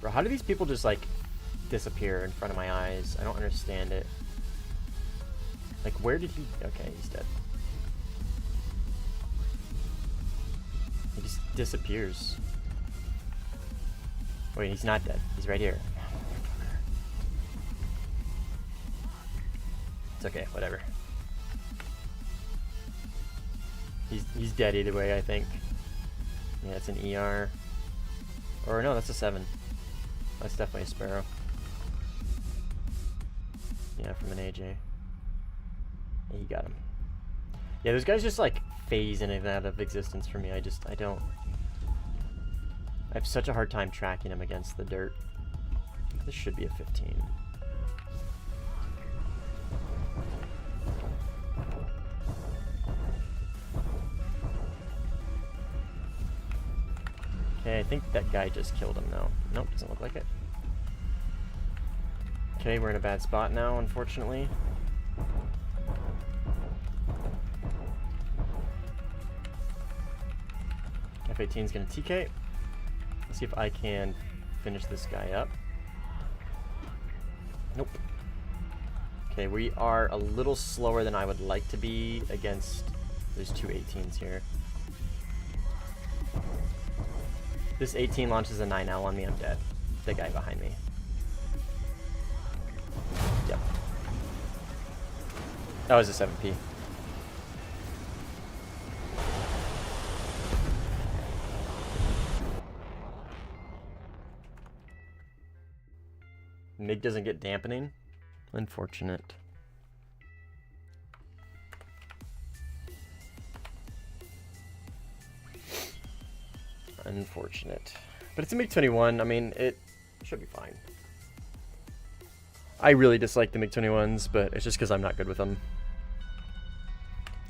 Bro, how do these people just like disappear in front of my eyes? I don't understand it. Like, where did he? Okay, he's dead. He just disappears. Wait, he's not dead. He's right here. It's okay, whatever. He's dead either way, I think. Yeah, it's an ER. Or no, that's a 7. That's definitely a Sparrow. Yeah, from an AJ. Yeah, he got him. Yeah, those guys just like phase in and out of existence for me. I don't. I have such a hard time tracking him against the dirt. This should be a 15. Okay, I think that guy just killed him though. Nope, doesn't look like it. Okay, we're in a bad spot now, unfortunately. F-18's gonna TK. Let's see if I can finish this guy up. Nope. Okay, we are a little slower than I would like to be against. There's 2 18s here. This 18 launches a 9L on me, I'm dead. The guy behind me. Yep. That was a 7P. MiG doesn't get dampening. Unfortunate. Unfortunate. But it's a MiG-21. I mean, it should be fine. I really dislike the MiG-21s, but it's just because I'm not good with them.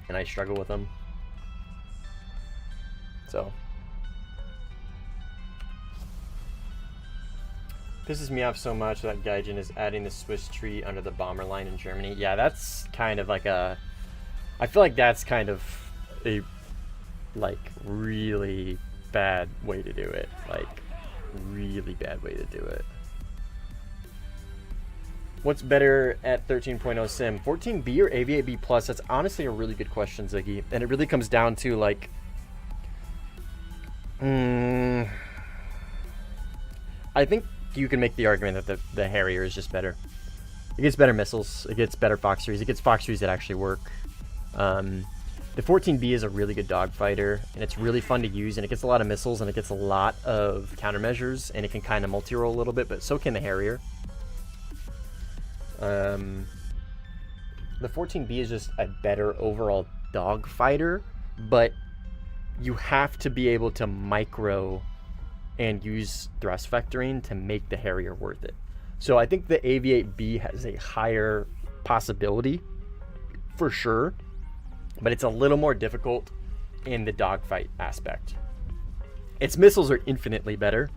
And I struggle with them. So. Pisses me off so much that Gaijin is adding the Swiss tree under the bomber line in Germany. Yeah, that's kind of like a... I feel like that's kind of a, like, really bad way to do it. Like, really bad way to do it. What's better at 13.0 sim? 14B or AV8B plus? That's honestly a really good question, Ziggy. And it really comes down to, like... I think you can make the argument that the Harrier is just better. It gets better missiles. It gets better Fox 3s. It gets Fox 3s that actually work. The 14B is a really good dogfighter, and it's really fun to use, and it gets a lot of missiles, and it gets a lot of countermeasures, and it can kind of multi-roll a little bit, but so can the Harrier. The 14B is just a better overall dogfighter, but you have to be able to micro and use thrust vectoring to make the Harrier worth it. So I think the AV8B has a higher possibility, for sure, but it's a little more difficult in the dogfight aspect. Its missiles are infinitely better,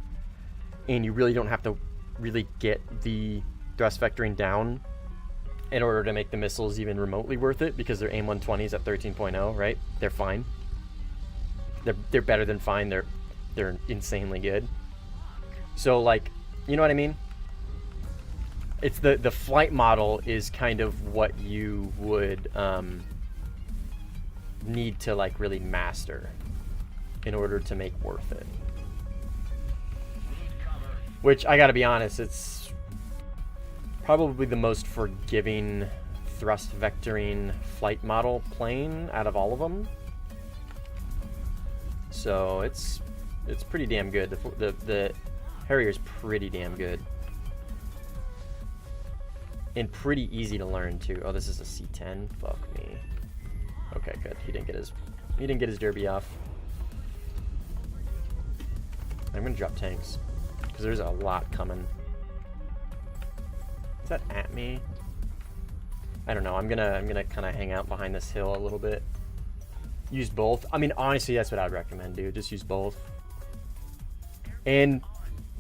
and you really don't have to really get the thrust vectoring down in order to make the missiles even remotely worth it, because they're AIM 120s at 13.0, right? They're fine. They're better than fine. They're insanely good. So, like, you know what I mean? It's the flight model is kind of what you would need to, like, really master in order to make worth it. Which, I gotta be honest, probably the most forgiving thrust vectoring flight model plane out of all of them. So it's pretty damn good. The Harrier's pretty damn good. And pretty easy to learn too. Oh, this is a C10. Fuck me. Okay, good. He didn't get his derby off. I'm gonna drop tanks because there's a lot coming. Is that at me? I don't know. I'm gonna kind of hang out behind this hill a little bit. Use both. I mean, honestly, that's what I'd recommend, dude. Just use both. And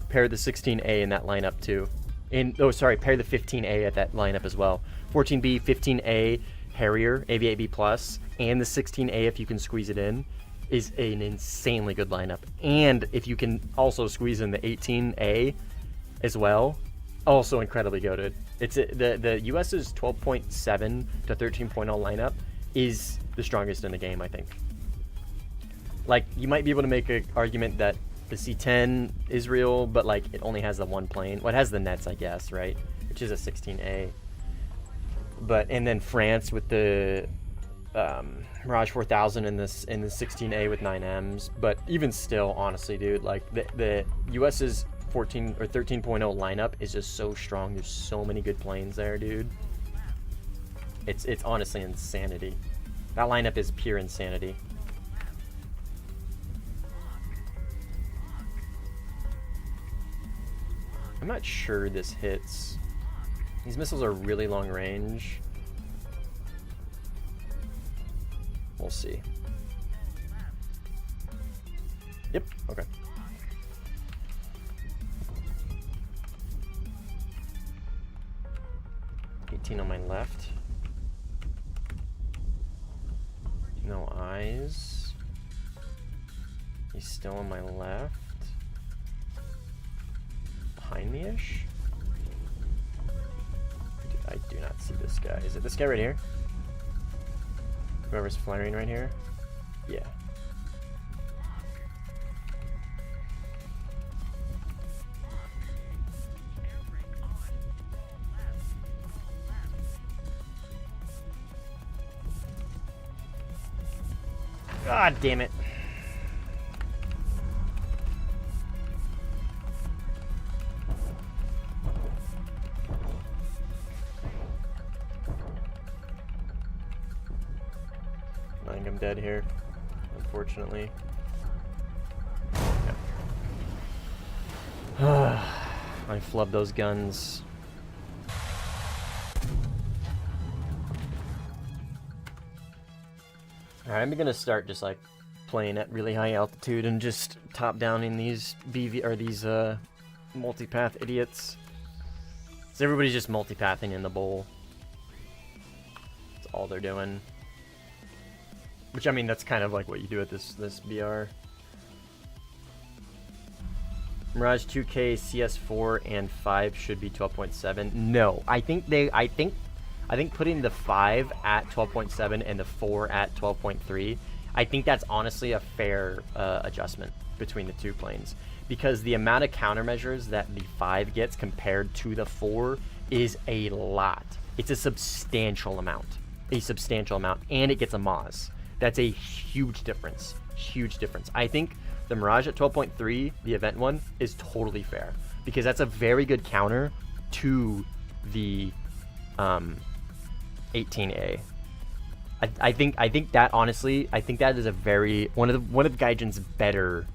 pair the 16A in that lineup too. And oh, sorry, pair the 15A at that lineup as well. 14B, 15A, Harrier, AV8B plus, and the 16A if you can squeeze it in, is an insanely good lineup. And if you can also squeeze in the 18A as well, also incredibly goated. It's the US's 12.7 to 13.0 lineup is the strongest in the game, I think. Like, you might be able to make an argument that the C10 is real, but like it only has the one plane. Well, it has the nets, I guess, right? Which is a 16A. But and then France with the Mirage 4000 in the 16A with 9Ms. But even still, honestly, dude, like the US's 14 or 13.0 lineup is just so strong. There's so many good planes there, dude. It's honestly insanity. That lineup is pure insanity. I'm not sure this hits. These missiles are really long range. We'll see. Yep, okay. $18 on my left. No eyes. He's still on my left. Behind me-ish? I do not see this guy. Is it this guy right here? Whoever's flaring right here? Yeah. God damn it. I think I'm dead here, unfortunately. Yeah. I flubbed those guns. Alright, I'm gonna start just like playing at really high altitude and just top downing these these multipath idiots. So everybody's just multipathing in the bowl. That's all they're doing. Which, I mean, that's kind of like what you do at this BR. Mirage 2K, CS4, and 5 should be 12.7. No, I think putting the 5 at 12.7 and the 4 at 12.3, I think that's honestly a fair adjustment between the two planes. Because the amount of countermeasures that the 5 gets compared to the 4 is a lot. It's a substantial amount. And it gets a Moz. That's a huge difference. Huge difference. I think the Mirage at 12.3, the event one, is totally fair. Because that's a very good counter to the 18A. I think that honestly, I think that is a very one of Gaijin's better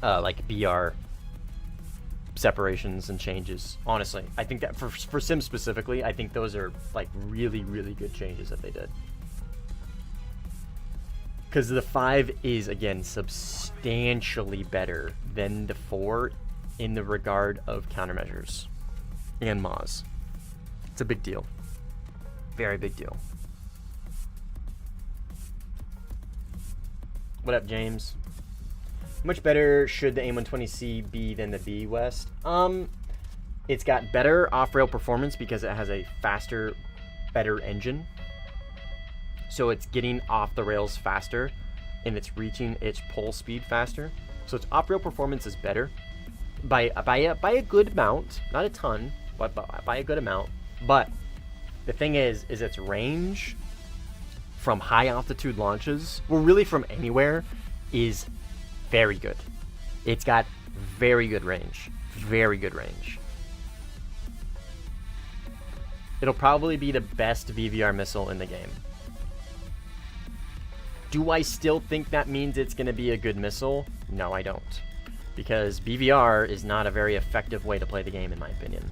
like BR separations and changes. Honestly, I think that for Sim specifically, I think those are like really good changes that they did. Because the 5 is again substantially better than the 4 in the regard of countermeasures and Moz. It's a big deal. Very big deal. What up, James? Much better should the A120C be than the B West? It's got better off-rail performance because it has a faster, better engine. So it's getting off the rails faster and it's reaching its pole speed faster. So its off-rail performance is better. by a good amount, not a ton, but by a good amount. But the thing is its range from high altitude launches, well, really from anywhere, is very good. It's got very good range. Very good range. It'll probably be the best VVR missile in the game. Do I still think that means it's going to be a good missile? No, I don't. Because BVR is not a very effective way to play the game, in my opinion.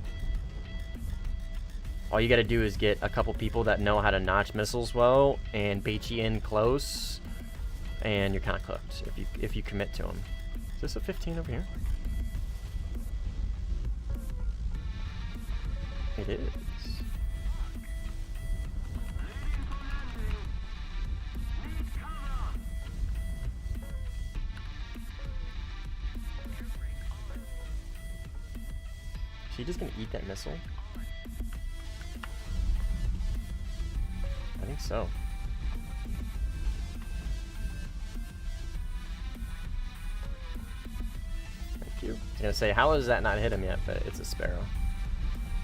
All you got to do is get a couple people that know how to notch missiles well and bait you in close, and you're kind of cooked if you commit to them. Is this a 15 over here? It is. Is he just gonna eat that missile? I think so. Thank you. I was gonna say, how does that not hit him yet? But it's a Sparrow.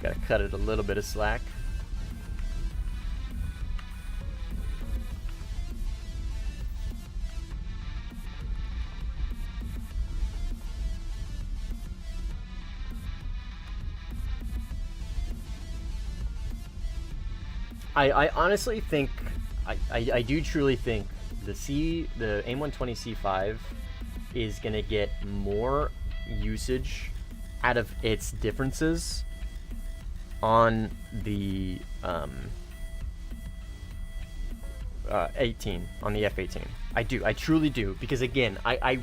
Gotta cut it a little bit of slack. I honestly think, I do truly think the AIM-120 C5 is gonna get more usage out of its differences on the 18, on the F-18. I truly do, because again, I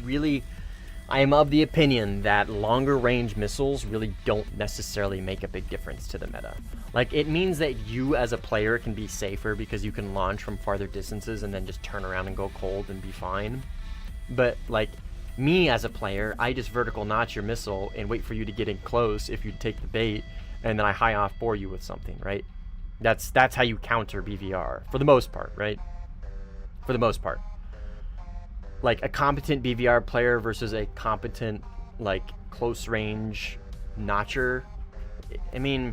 am of the opinion that longer range missiles really don't necessarily make a big difference to the meta. Like, it means that you as a player can be safer because you can launch from farther distances and then just turn around and go cold and be fine. But like, me as a player, I just vertical notch your missile and wait for you to get in close if you take the bait, and then I high off bore you with something, right? That's how you counter BVR, for the most part, right? For the most part. Like, a competent BVR player versus a competent, like, close range notcher, I mean,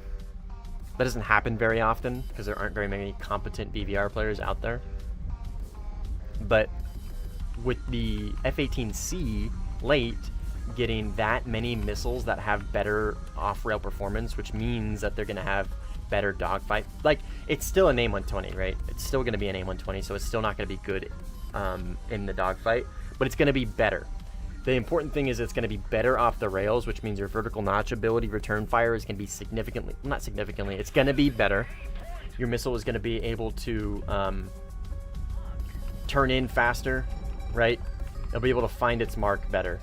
that doesn't happen very often because there aren't very many competent BVR players out there. But with the F-18C late getting that many missiles that have better off-rail performance, which means that they're going to have better dogfight. Like, it's still an AIM-120, right? It's still going to be an AIM-120, so it's still not going to be good in the dogfight, but it's going to be better. The important thing is it's going to be better off the rails, which means your vertical notch ability, return fire, is going to be significantly, not significantly, it's going to be better. Your missile is going to be able to turn in faster, right? It'll be able to find its mark better.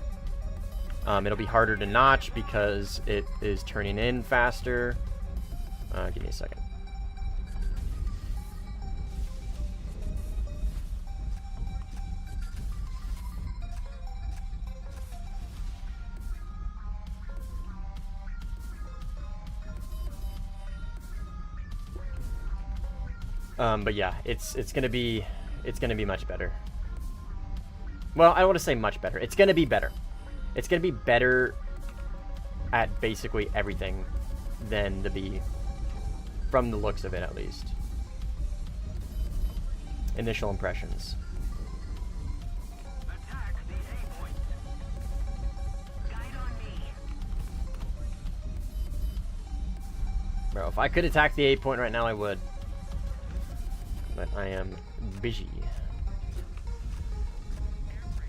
It'll be harder to notch because it is turning in faster. Give me a second. But yeah, it's gonna be much better. Well, I don't want to say much better. It's gonna be better. It's gonna be better at basically everything than the B, from the looks of it at least. Initial impressions. Attack the A point. Guide on me. Bro, if I could attack the A point right now, I would. But I am busy.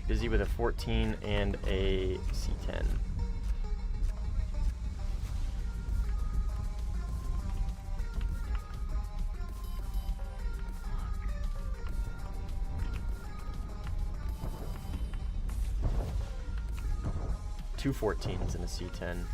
Busy with a 14 and a C10. Two 14s and a C10.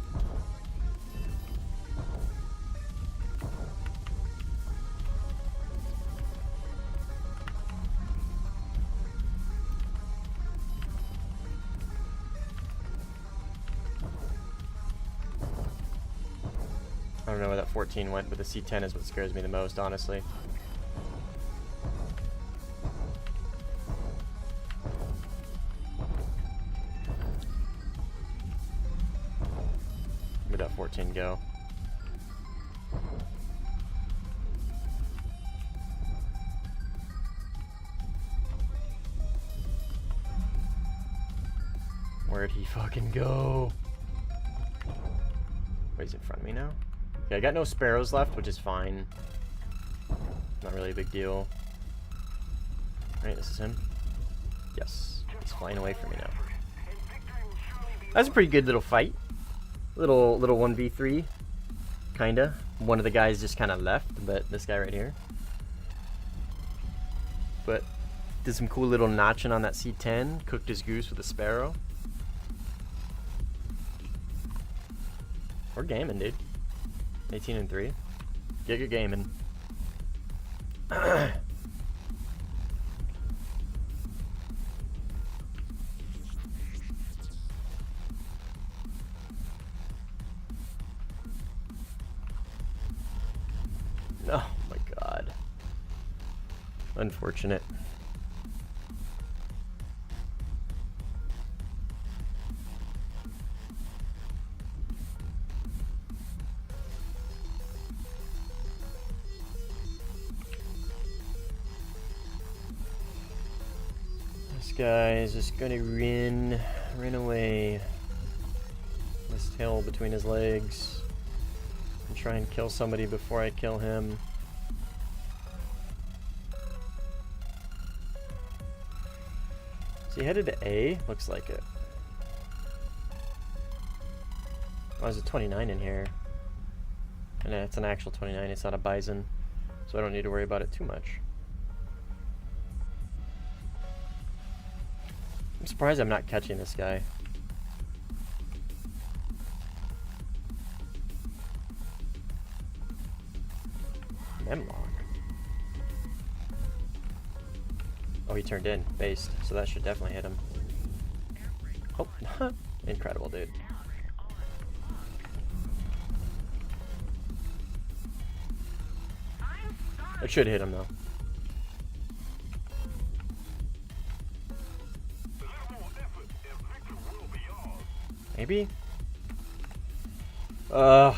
I don't know where that 14 went, but the C10 is what scares me the most, honestly. Where'd that 14 go? Where'd he fucking go? Wait, he's in front of me now? Okay, I got no sparrows left, which is fine. Not really a big deal. Alright, this is him. Yes. He's flying away from me now. That's a pretty good little fight. Little 1v3. Kinda. One of the guys just kinda left, but this guy right here. But did some cool little notching on that C10. Cooked his goose with a sparrow. We're gaming, dude. 18-3. Get your gaming. Oh my god. Unfortunate. This guy is just gonna run away. His tail between his legs. And try and kill somebody before I kill him. Is he headed to A? Looks like it. Oh, there's a 29 in here. And it's an actual 29, it's not a bison. So I don't need to worry about it too much. I'm surprised I'm not catching this guy. Memlock. Oh, he turned in, based, so that should definitely hit him. Oh, incredible, dude. It should hit him, though. Maybe? So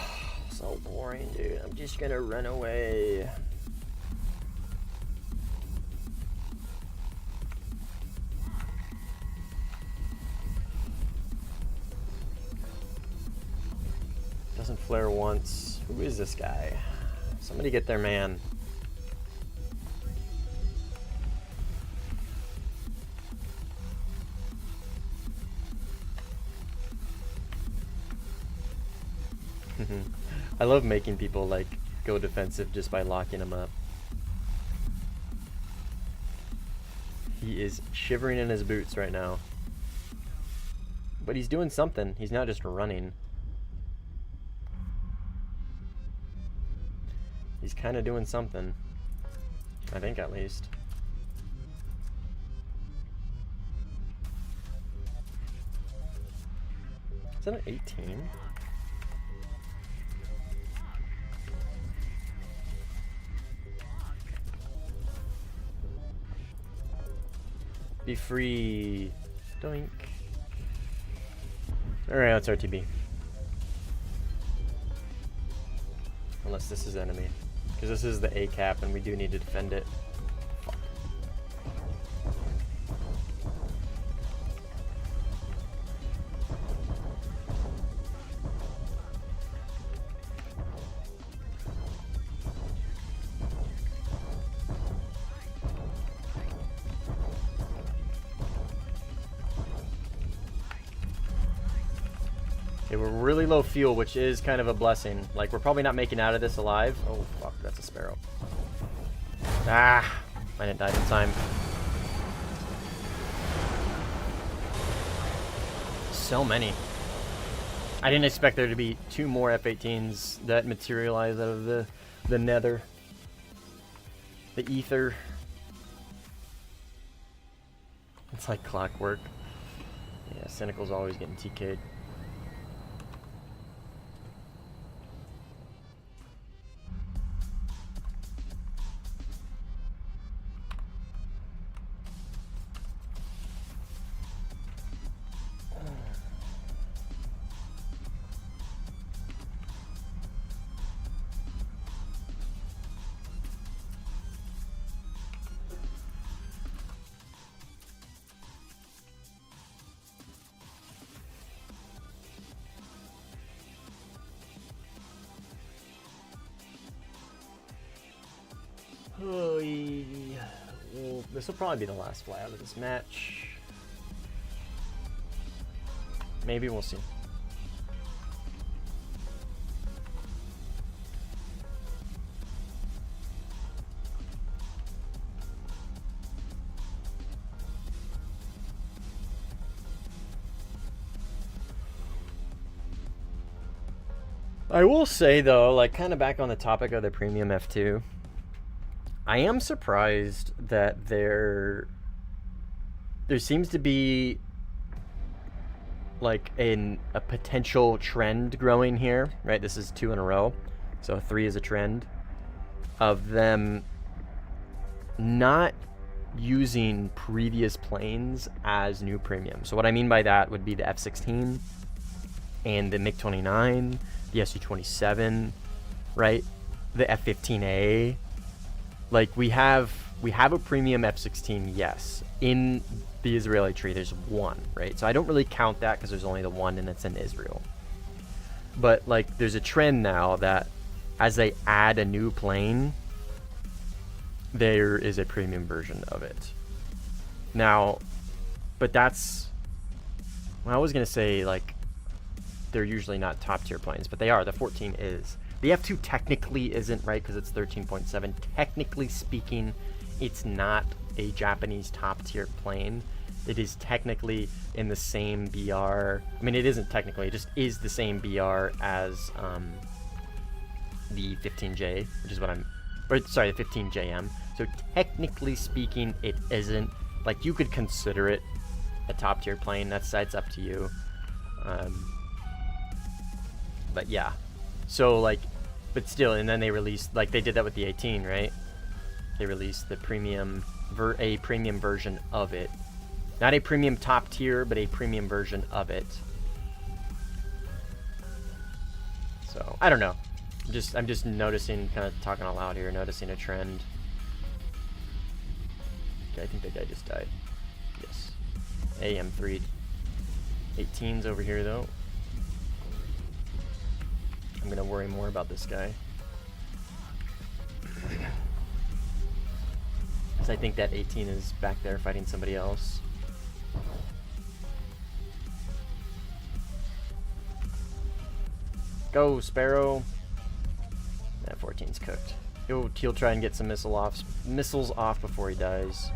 boring, dude. I'm just gonna run away. Doesn't flare once. Who is this guy? Somebody get their man. I love making people like go defensive just by locking them up. He is shivering in his boots right now. But he's doing something. He's not just running. He's kind of doing something. I think at least. Is that an 18? Be free. Doink. Alright, let's RTB. Unless this is enemy. Because this is the A cap and we do need to defend it. Fuck. Okay, we're really low fuel, which is kind of a blessing. Like, we're probably not making out of this alive. Oh, fuck, that's a sparrow. Ah, I didn't die in time. So many. I didn't expect there to be 2 more F-18s that materialize out of the nether. The ether. It's like clockwork. Yeah, Cynical's always getting TK'd. Oh, well, this will probably be the last fly out of this match. Maybe, we'll see. I will say though, like kind of back on the topic of the premium F2, I am surprised that there seems to be like a potential trend growing here, right? This is 2 in a row, so 3 is a trend of them not using previous planes as new premium. So what I mean by that would be the F-16 and the MiG-29, the Su-27, right? The F-15A. Like we have a premium F-16, yes. In the Israeli tree, there's 1, right? So I don't really count that because there's only the 1 and it's in Israel. But like there's a trend now that as they add a new plane, there is a premium version of it. Now, but that's, well, I was gonna say like they're usually not top tier planes, but they are. The 14 is. The F2 technically isn't, right? Because it's 13.7. Technically speaking, it's not a Japanese top tier plane. It is technically in the same BR. I mean, it isn't technically. It just is the same BR as the 15J, which is what I'm, or sorry, the 15JM. So technically speaking, it isn't. Like you could consider it a top tier plane. That's up to you. But yeah, so like, but still, and then they released, like they did that with the 18, right? They released the premium, a premium version of it. Not a premium top tier, but a premium version of it. So, I don't know. I'm just noticing, kind of talking out loud here, noticing a trend. Okay, I think that guy just died. Yes. AM3. 18's over here though. I'm gonna worry more about this guy. Because I think that 18 is back there fighting somebody else. Go, Sparrow. That 14's cooked. He'll try and get some missiles off before he dies.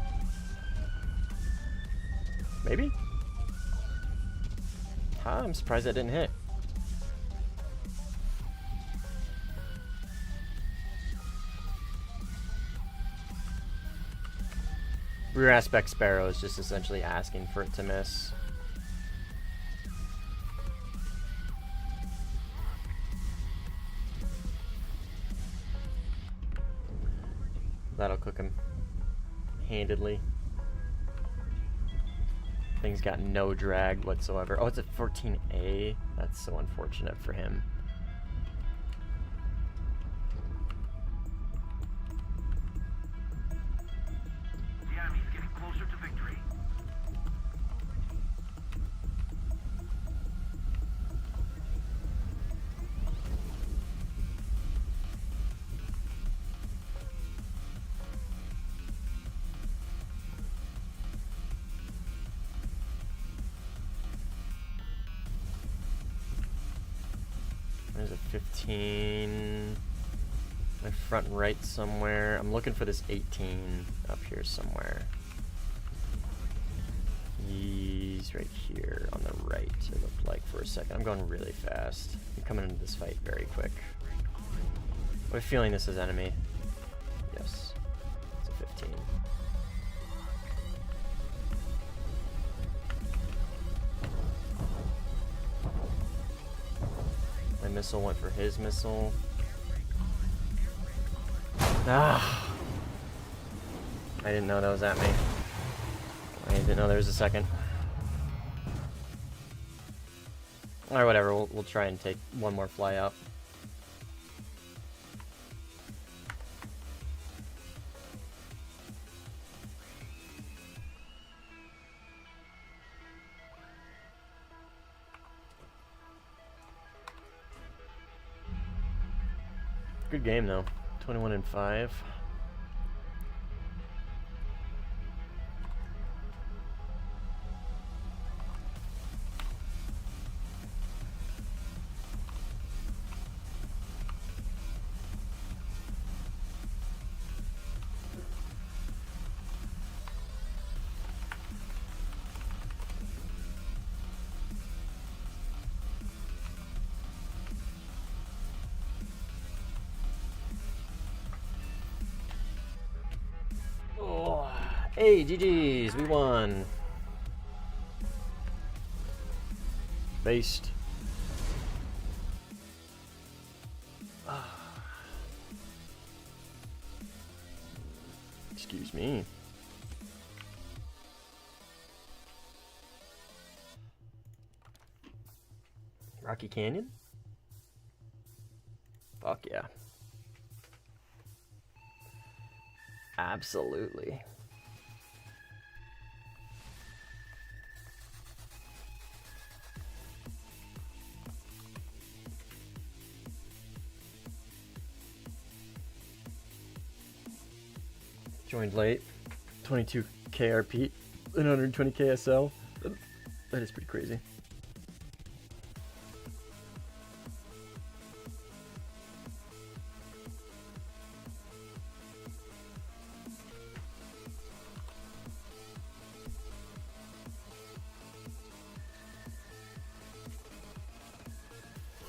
Maybe? Huh, I'm surprised that didn't hit. Rear aspect Sparrow is just essentially asking for it to miss. That'll cook him handedly. Thing's got no drag whatsoever. Oh, it's a 14A. That's so unfortunate for him. There's a 15. My front right somewhere. I'm looking for this 18 up here somewhere. He's right here on the right, it looked like for a second. I'm going really fast. I'm coming into this fight very quick. I have a feeling this is enemy. Yes. It's a 15. My missile went for his missile. Ah! I didn't know that was at me. I didn't know there was a second. Or whatever, we'll try and take one more fly up. Good game though. 21-5. Hey, GG's, we won. Based. Excuse me. Rocky Canyon? Fuck yeah. Absolutely. Joined late. 22 KRP and 120 KSL. That is pretty crazy.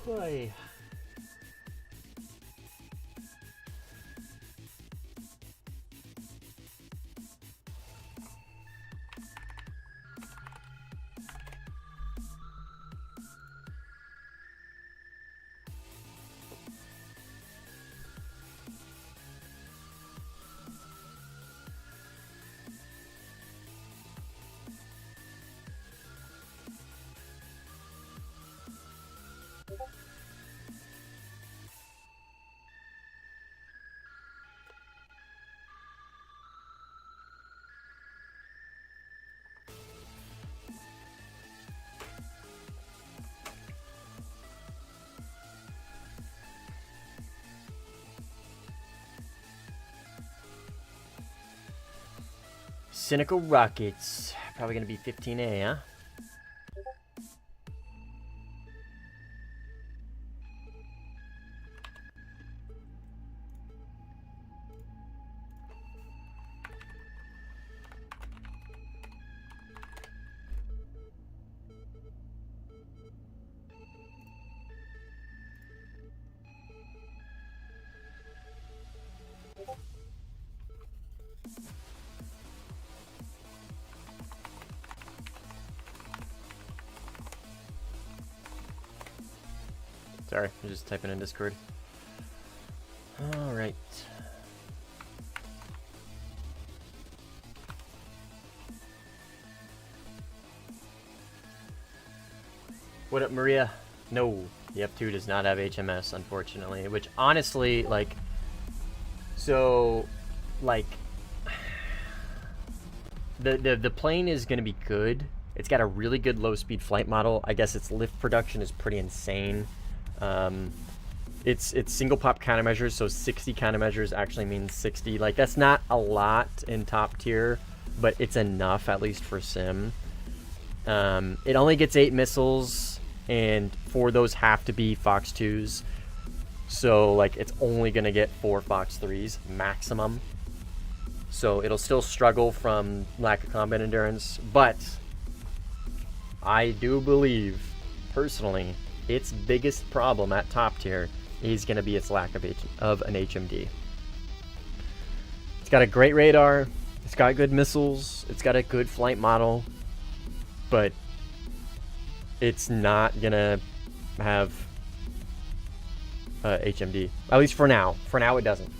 Boy. Cynical Rockets. Probably gonna be 15A, huh? Sorry, I'm just typing in Discord. Alright. What up, Maria? No, the F2 does not have HMS, unfortunately. Which, honestly, like... So, like... The plane is going to be good. It's got a really good low-speed flight model. I guess its lift production is pretty insane. It's single pop countermeasures, so 60 countermeasures actually means 60. Like, that's not a lot in top tier, but it's enough, at least for sim. It only gets 8 missiles, and 4 of those have to be Fox 2s. So, like, it's only going to get 4 Fox 3s maximum. So it'll still struggle from lack of combat endurance, but I do believe, personally, its biggest problem at top tier is going to be its lack of an HMD. It's got a great radar, it's got good missiles, it's got a good flight model, but it's not going to have HMD. At least for now. For now it doesn't.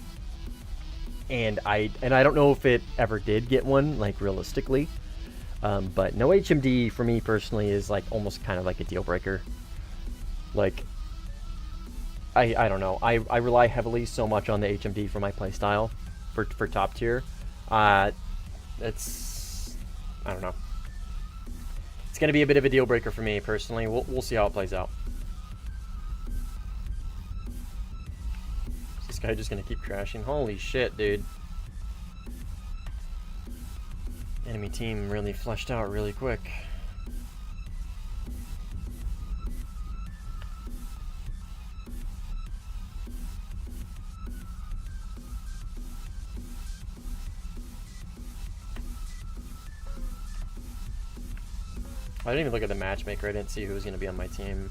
And I don't know if it ever did get one, like, realistically. But no HMD for me personally is, like, almost kind of like a deal breaker. Like, I don't know. I rely heavily so much on the HMD for my playstyle for top tier. It's, I don't know. It's gonna be a bit of a deal breaker for me personally. We'll see how it plays out. Is this guy just gonna keep crashing? Holy shit, dude. Enemy team really fleshed out really quick. I didn't even look at the matchmaker. I didn't see who was going to be on my team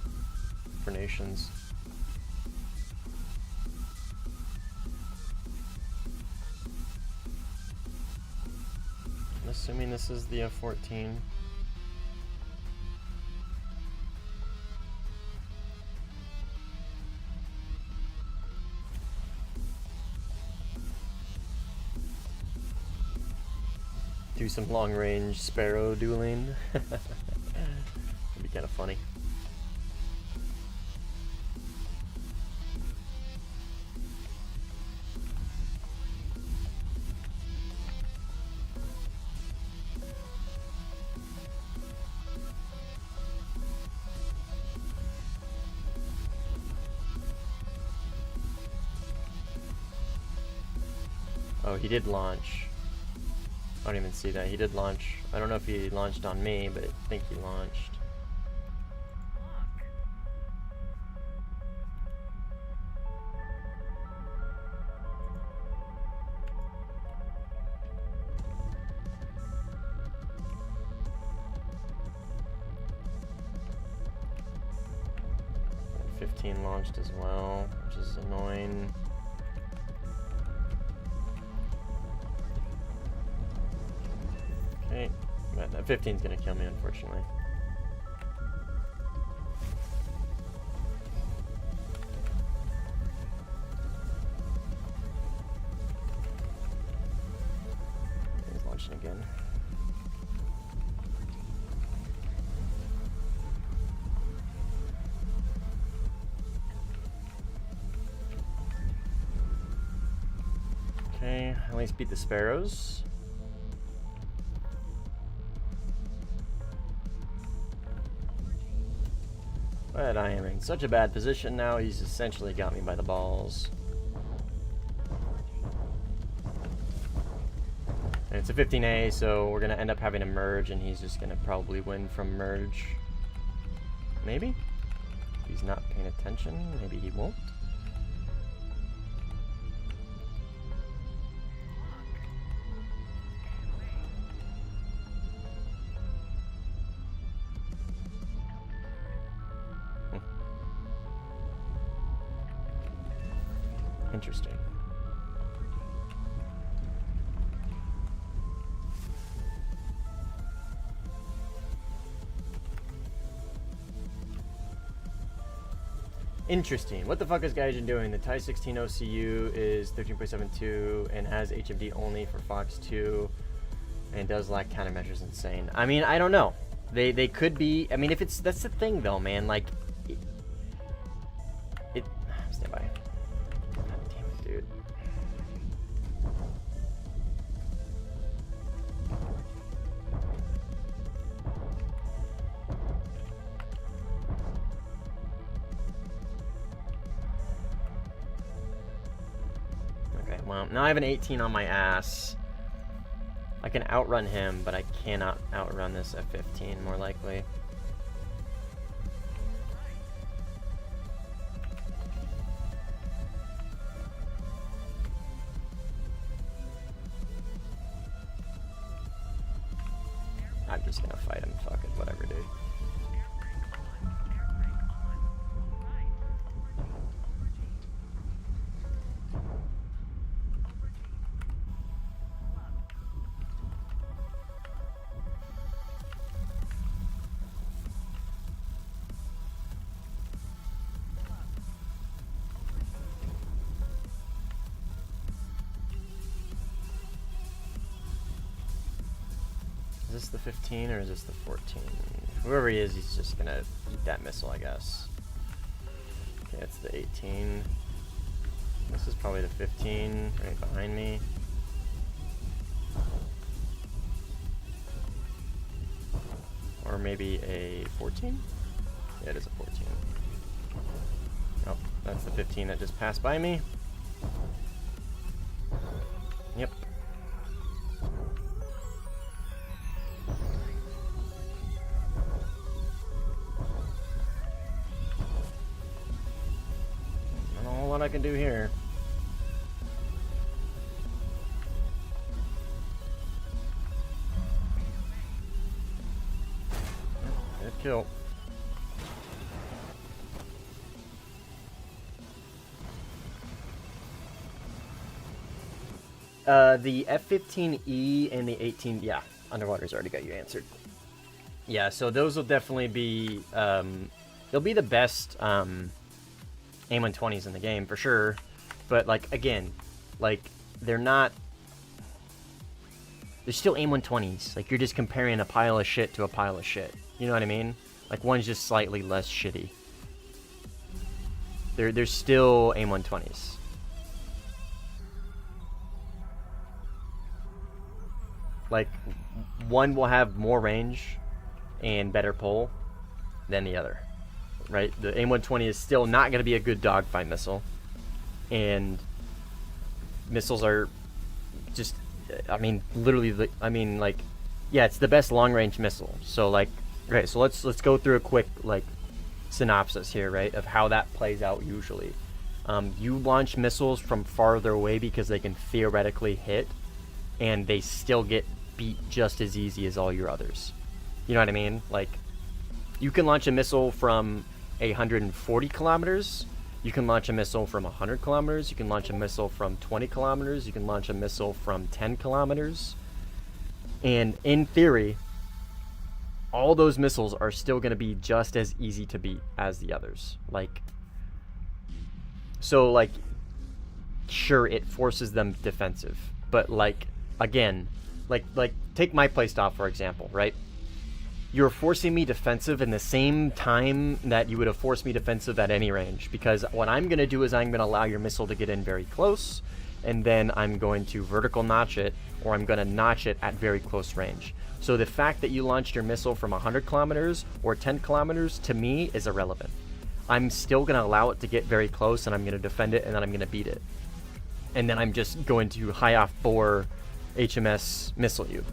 for Nations. F-14, this is the F-14. Do some long-range Sparrow dueling. That'd be kind of funny. Oh, he did launch. I don't even see that. He did launch. I don't know if he launched on me, but I think he launched. And 15 launched as well, which is annoying. Okay, but that 15's gonna kill me, unfortunately. He's launching again. Okay, at least beat the Sparrows. But I am in such a bad position now, he's essentially got me by the balls. And it's a 15A, so we're going to end up having a merge, and he's just going to probably win from merge. Maybe? If he's not paying attention, maybe he won't. Interesting. Interesting. What the fuck is Gaijin doing? The TIE 16 OCU is 13.72 and has HMD only for Fox 2 and does lack countermeasures. Insane. I mean, I don't know. They could be. I mean, if it's that's the thing though, man. Like it stand by. Dude. Okay, well, now I have an 18 on my ass. I can outrun him, but I cannot outrun this F-15, more likely. I'm just gonna fight him. Fuck it, whatever, dude. Is this the 15 or is this the 14? Whoever he is, he's just gonna eat that missile, I guess. Okay, that's the 18. This is probably the 15 right behind me. Or maybe a 14? Yeah, it is a 14. Oh, that's the 15 that just passed by me. Yep. What I can do here. Good kill. The F-15E and the 18, yeah. Underwater's already got you answered. Yeah, so those will definitely be, they'll be the best AIM-120s in the game for sure. But like again, like they're still AIM-120s. Like you're just comparing a pile of shit to a pile of shit. You know what I mean? Like one's just slightly less shitty. They're still AIM-120s. Like one will have more range and better pull than the other, right? The AIM-120 is still not going to be a good dogfight missile, and missiles are just, I mean, literally, I mean, like, yeah, it's the best long-range missile. So, like, okay, so let's go through a quick, like, synopsis here, right, of how that plays out usually. You launch missiles from farther away because they can theoretically hit, and they still get beat just as easy as all your others. You know what I mean? Like, you can launch a missile from 140 kilometers. You can launch a missile from 100 kilometers. You can launch a missile from 20 kilometers. You can launch a missile from 10 kilometers. And in theory, all those missiles are still going to be just as easy to beat as the others. Like, so, like, sure, it forces them defensive. But, like, again, like take my playstyle, for example, right? You're forcing me defensive in the same time that you would have forced me defensive at any range, because what I'm going to do is I'm going to allow your missile to get in very close, and then I'm going to vertical notch it, or I'm going to notch it at very close range. So the fact that you launched your missile from 100 kilometers or 10 kilometers, to me, is irrelevant. I'm still going to allow it to get very close, and I'm going to defend it, and then I'm going to beat it. And then I'm just going to high-off bore HMS missile you.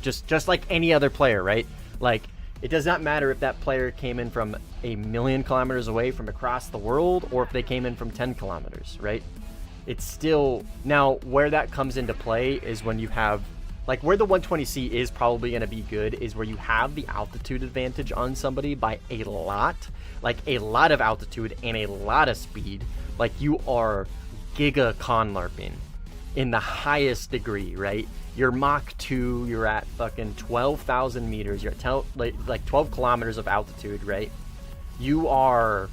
Just like any other player, right? Like, it does not matter if that player came in from 1,000,000 kilometers away from across the world, or if they came in from 10 kilometers, right? It's still... Now, where that comes into play is when you have... Like, where the 120C is probably going to be good is where you have the altitude advantage on somebody by a lot. Like, a lot of altitude and a lot of speed. Like, you are giga con-larping in the highest degree, right? You're Mach 2, you're at fucking 12,000 meters, you're at like 12 kilometers of altitude, right? You are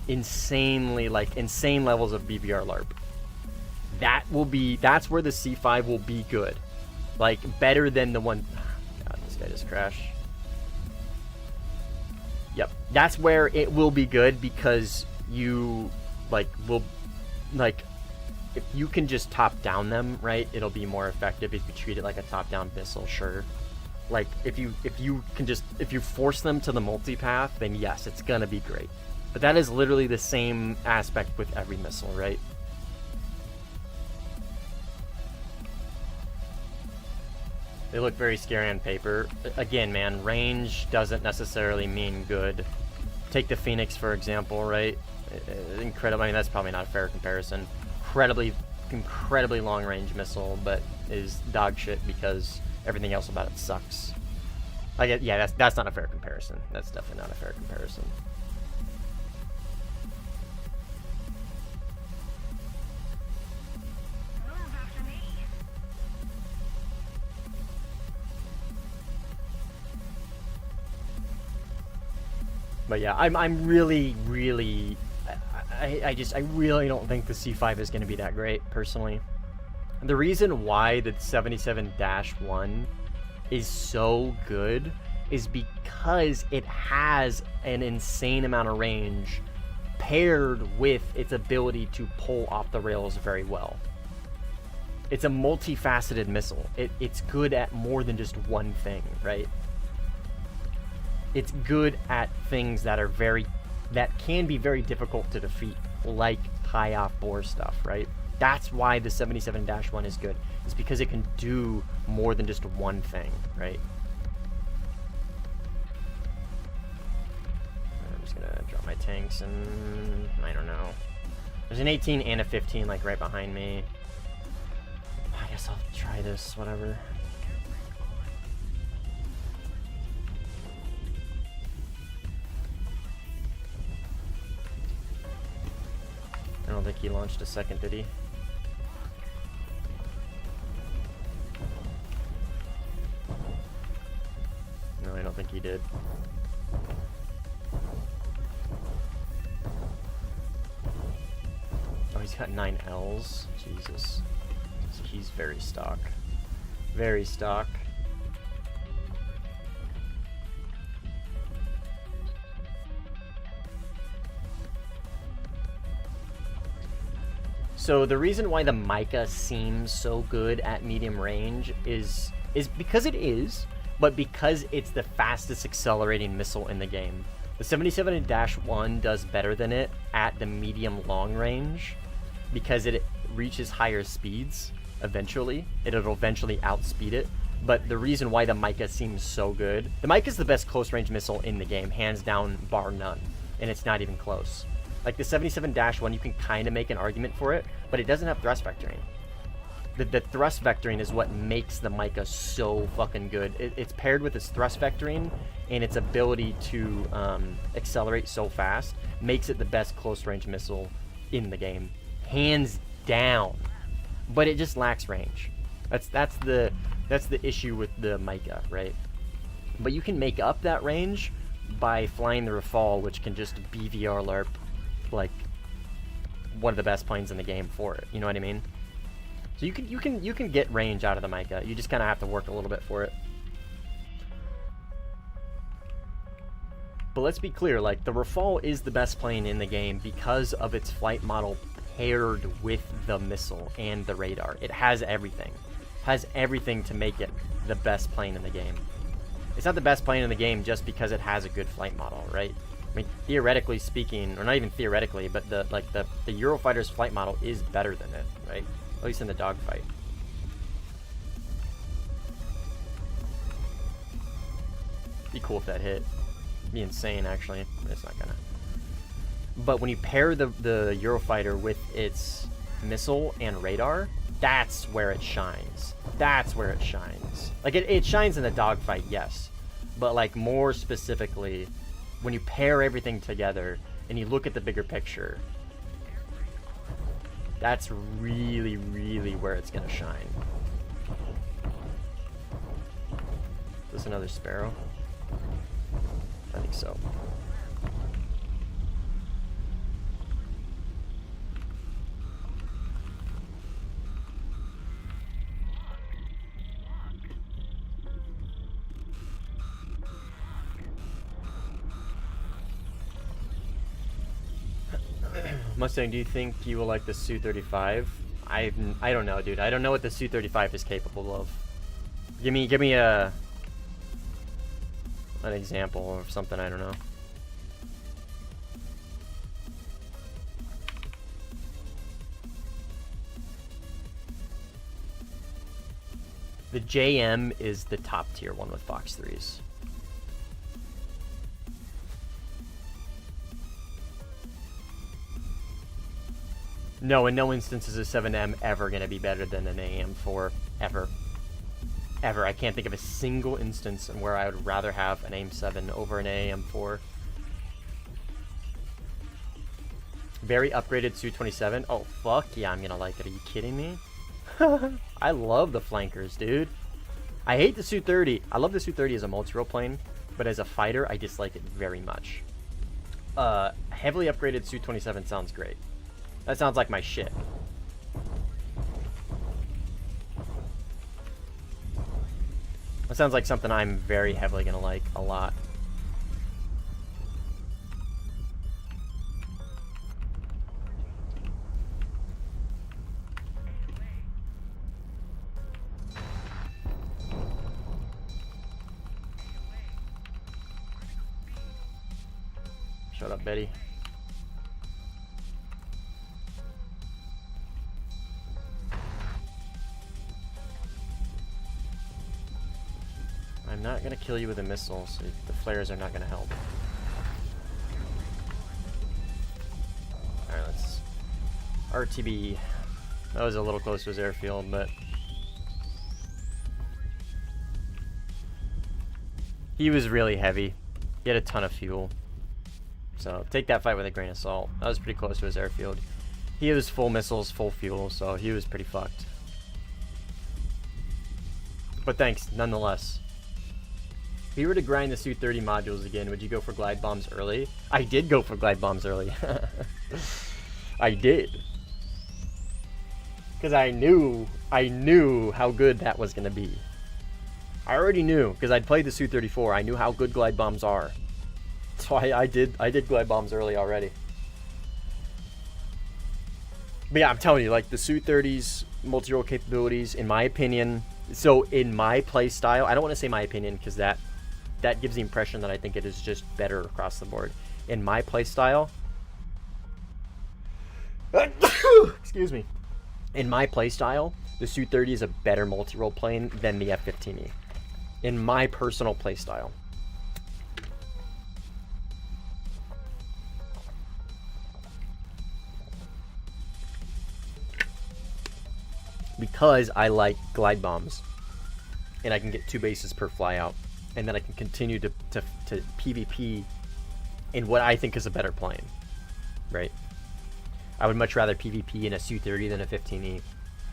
insanely, like, insane levels of BBR LARP. That's where the C5 will be good. Like, better than the one... God, this guy just crashed. Yep. That's where it will be good, because you, like, will, like... If you can just top down them, right, it'll be more effective if you treat it like a top down missile, sure. Like, if you force them to the multipath, then yes, it's gonna be great. But that is literally the same aspect with every missile, right? They look very scary on paper. Again, man, range doesn't necessarily mean good. Take the Phoenix, for example, right? Incredible. I mean, that's probably not a fair comparison. Incredibly long-range missile, but is dog shit because everything else about it sucks. Yeah, that's not a fair comparison. That's definitely not a fair comparison. Move after me. But yeah, I'm really I really don't think the C5 is going to be that great, personally. The reason why the 77-1 is so good is because it has an insane amount of range paired with its ability to pull off the rails very well. It's a multifaceted missile. It's good at more than just one thing, right? It's good at things that can be very difficult to defeat, like high off bore stuff, right? That's why the 77-1 is good. It's because it can do more than just one thing, right? I'm just gonna drop my tanks and I don't know. There's an 18 and a 15 like right behind me. I guess I'll try this, whatever. I don't think he launched a second, did he? he did. Oh, he's got 9 Ls. Jesus. So he's very stock. Very stock. So the reason why the Micah seems so good at medium range is because it is, but because it's the fastest accelerating missile in the game. The 77-1 does better than it at the medium long range because it reaches higher speeds eventually. It'll eventually outspeed it. But the reason why the Micah seems so good, the Micah is the best close range missile in the game, hands down, bar none, and it's not even close. Like the 77-1, you can kind of make an argument for it, but it doesn't have thrust vectoring. The thrust vectoring is what makes the Micah so fucking good. It's paired with its thrust vectoring and its ability to accelerate so fast, makes it the best close range missile in the game, hands down. But it just lacks range. That's the issue with the Micah, right? But you can make up that range by flying the Rafale, which can just BVR LARP like one of the best planes in the game for it. You know what I mean? So you can get range out of the Micah. You just kind of have to work a little bit for it. But let's be clear, like the Rafale is the best plane in the game because of its flight model paired with the missile and the radar. It has everything. Has everything to make it the best plane in the game. It's not the best plane in the game just because it has a good flight model, right? I mean, theoretically speaking, or not even theoretically, but the Eurofighter's flight model is better than it, right? At least in the Dogfight. Be cool if that hit. Be insane, actually. But it's not gonna. But when you pair the Eurofighter with its missile and radar, that's where it shines. That's where it shines. Like, it shines in the Dogfight, yes. But, like, more specifically, when you pair everything together and you look at the bigger picture, that's really, really where it's gonna shine. Is this another Sparrow? I think so. Mustang, do you think you will like the Su-35? I don't know, dude. I don't know what the Su-35 is capable of. Give me an example or something. I don't know. The JM is the top tier one with Fox 3s. No, in no instance is a 7M ever going to be better than an AM4. Ever. Ever. I can't think of a single instance where I would rather have an AM7 over an AM4. Very upgraded Su-27. Oh, fuck yeah, I'm going to like it. Are you kidding me? I love the flankers, dude. I hate the Su-30. I love the Su-30 as a multi-role plane, but as a fighter, I dislike it very much. Heavily upgraded Su-27 sounds great. That sounds like my shit. That sounds like something I'm very heavily gonna like a lot. Shut up, Betty. I'm not gonna kill you with a missile, so the flares are not gonna help. Alright, let's... RTB. That was a little close to his airfield, but... he was really heavy. He had a ton of fuel. So, take that fight with a grain of salt. That was pretty close to his airfield. He was full missiles, full fuel, so he was pretty fucked. But thanks, nonetheless. you were to grind the Su-30 modules again, would you go for glide bombs early? I did go for glide bombs early. I did. Because I knew how good that was going to be. I already knew, because I'd played the Su-34. I knew how good glide bombs are. So I did glide bombs early already. But yeah, I'm telling you, like, the Su-30's multi-role capabilities, in my opinion, so in my play style, I don't want to say my opinion, because that gives the impression that I think it is just better across the board. In my play style, excuse me, in my play style, the Su-30 is a better multi-role plane than the F-15E. In my personal play style. Because I like glide bombs. And I can get 2 bases per flyout. And then I can continue to PvP in what I think is a better plane. Right? I would much rather PvP in a Su-30 than a 15E.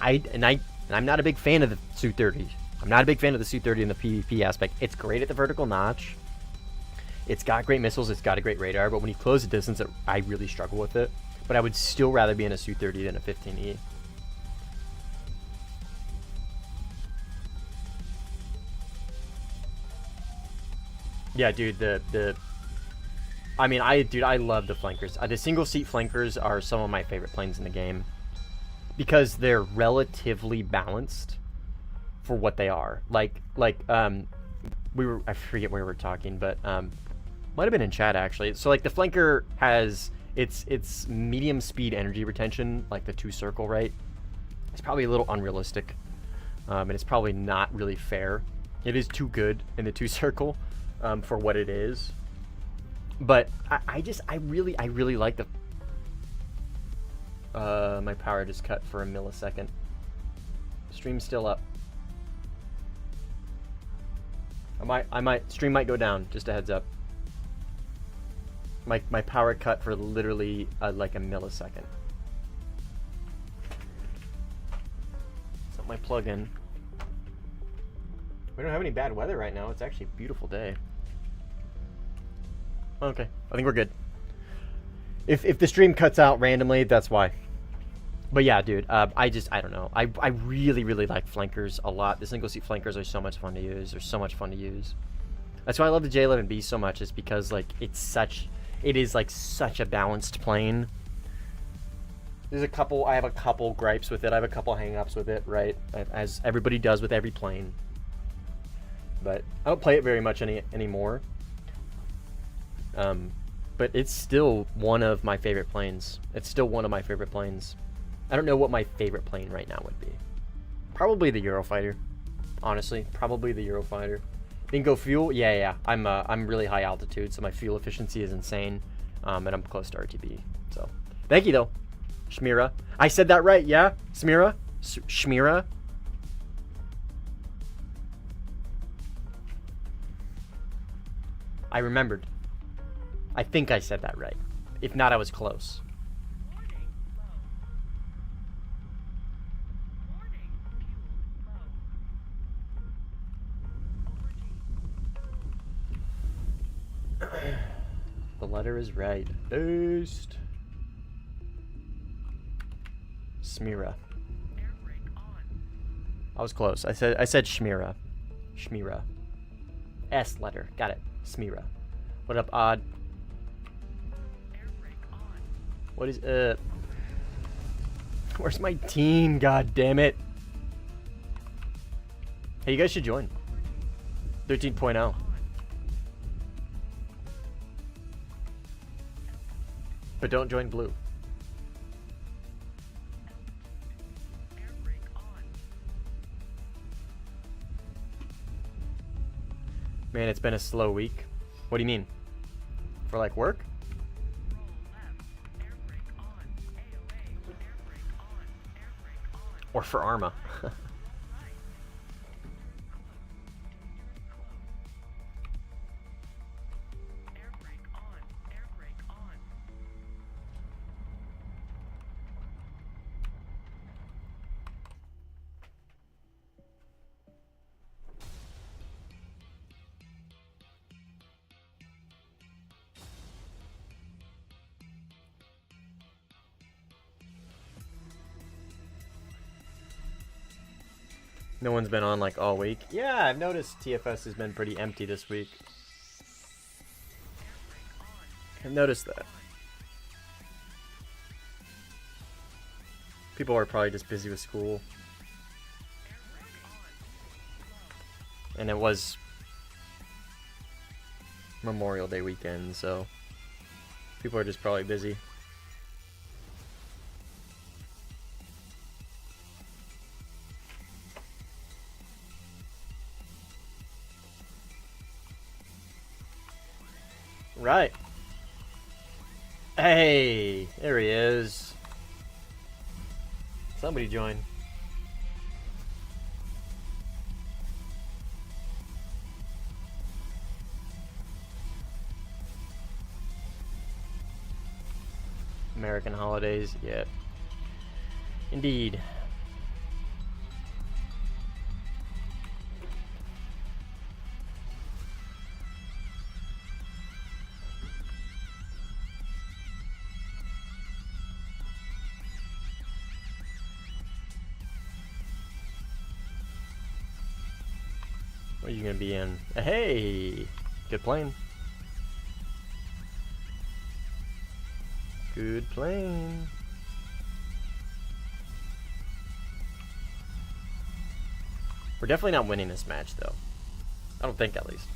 I'm not a big fan of the Su-30. I'm not a big fan of the Su-30 in the PvP aspect. It's great at the vertical notch. It's got great missiles. It's got a great radar. But when you close the distance, I really struggle with it. But I would still rather be in a Su-30 than a 15E. Yeah, dude, I love the flankers. The single seat flankers are some of my favorite planes in the game because they're relatively balanced for what they are. I forget where we were talking, but might have been in chat actually. So like the flanker has its medium speed energy retention, like the 2 circle, right? It's probably a little unrealistic, and it's probably not really fair. It is too good in the 2 circle. For what it is, but I really like the my power just cut for a millisecond. Stream's still up. Stream might go down, just a heads up. My power cut for literally like a millisecond. Set my plug-in. We don't have any bad weather right now. It's actually a beautiful day. Okay, I think we're good. If the stream cuts out randomly, that's why. But yeah, dude, I don't know. I really like flankers a lot. The single seat flankers are so much fun to use. They're so much fun to use. That's why I love the J11B so much, is because like it is like such a balanced plane. I have a couple gripes with it. I have a couple hang-ups with it, right? As everybody does with every plane. But I don't play it very much anymore. But it's still one of my favorite planes. It's still one of my favorite planes. I don't know what my favorite plane right now would be. Probably the Eurofighter. Honestly, probably the Eurofighter. Bingo fuel? Yeah. I'm really high altitude, so my fuel efficiency is insane. And I'm close to RTB. So, thank you though, Shmira. I said that right, yeah? Smira? Shmira? I remembered. I think I said that right. If not, I was close. The letter is right. Boost. Smira. I was close. I said Shmira. Shmira. S letter. Got it. Smira. What up, Odd? What is up? Where's my team? God damn it. Hey, you guys should join. 13.0. But don't join blue. Man, it's been a slow week. What do you mean? For like work? Or for Arma? No one's been on like all week. Yeah, I've noticed TFS has been pretty empty this week. I've noticed that. People are probably just busy with school. And it was Memorial Day weekend, so people are just probably busy. Right. Hey, there he is. Somebody join. American holidays, yeah. Indeed. What are you gonna be in? Hey! Good plane. Good plane. We're definitely not winning this match, though. I don't think, at least.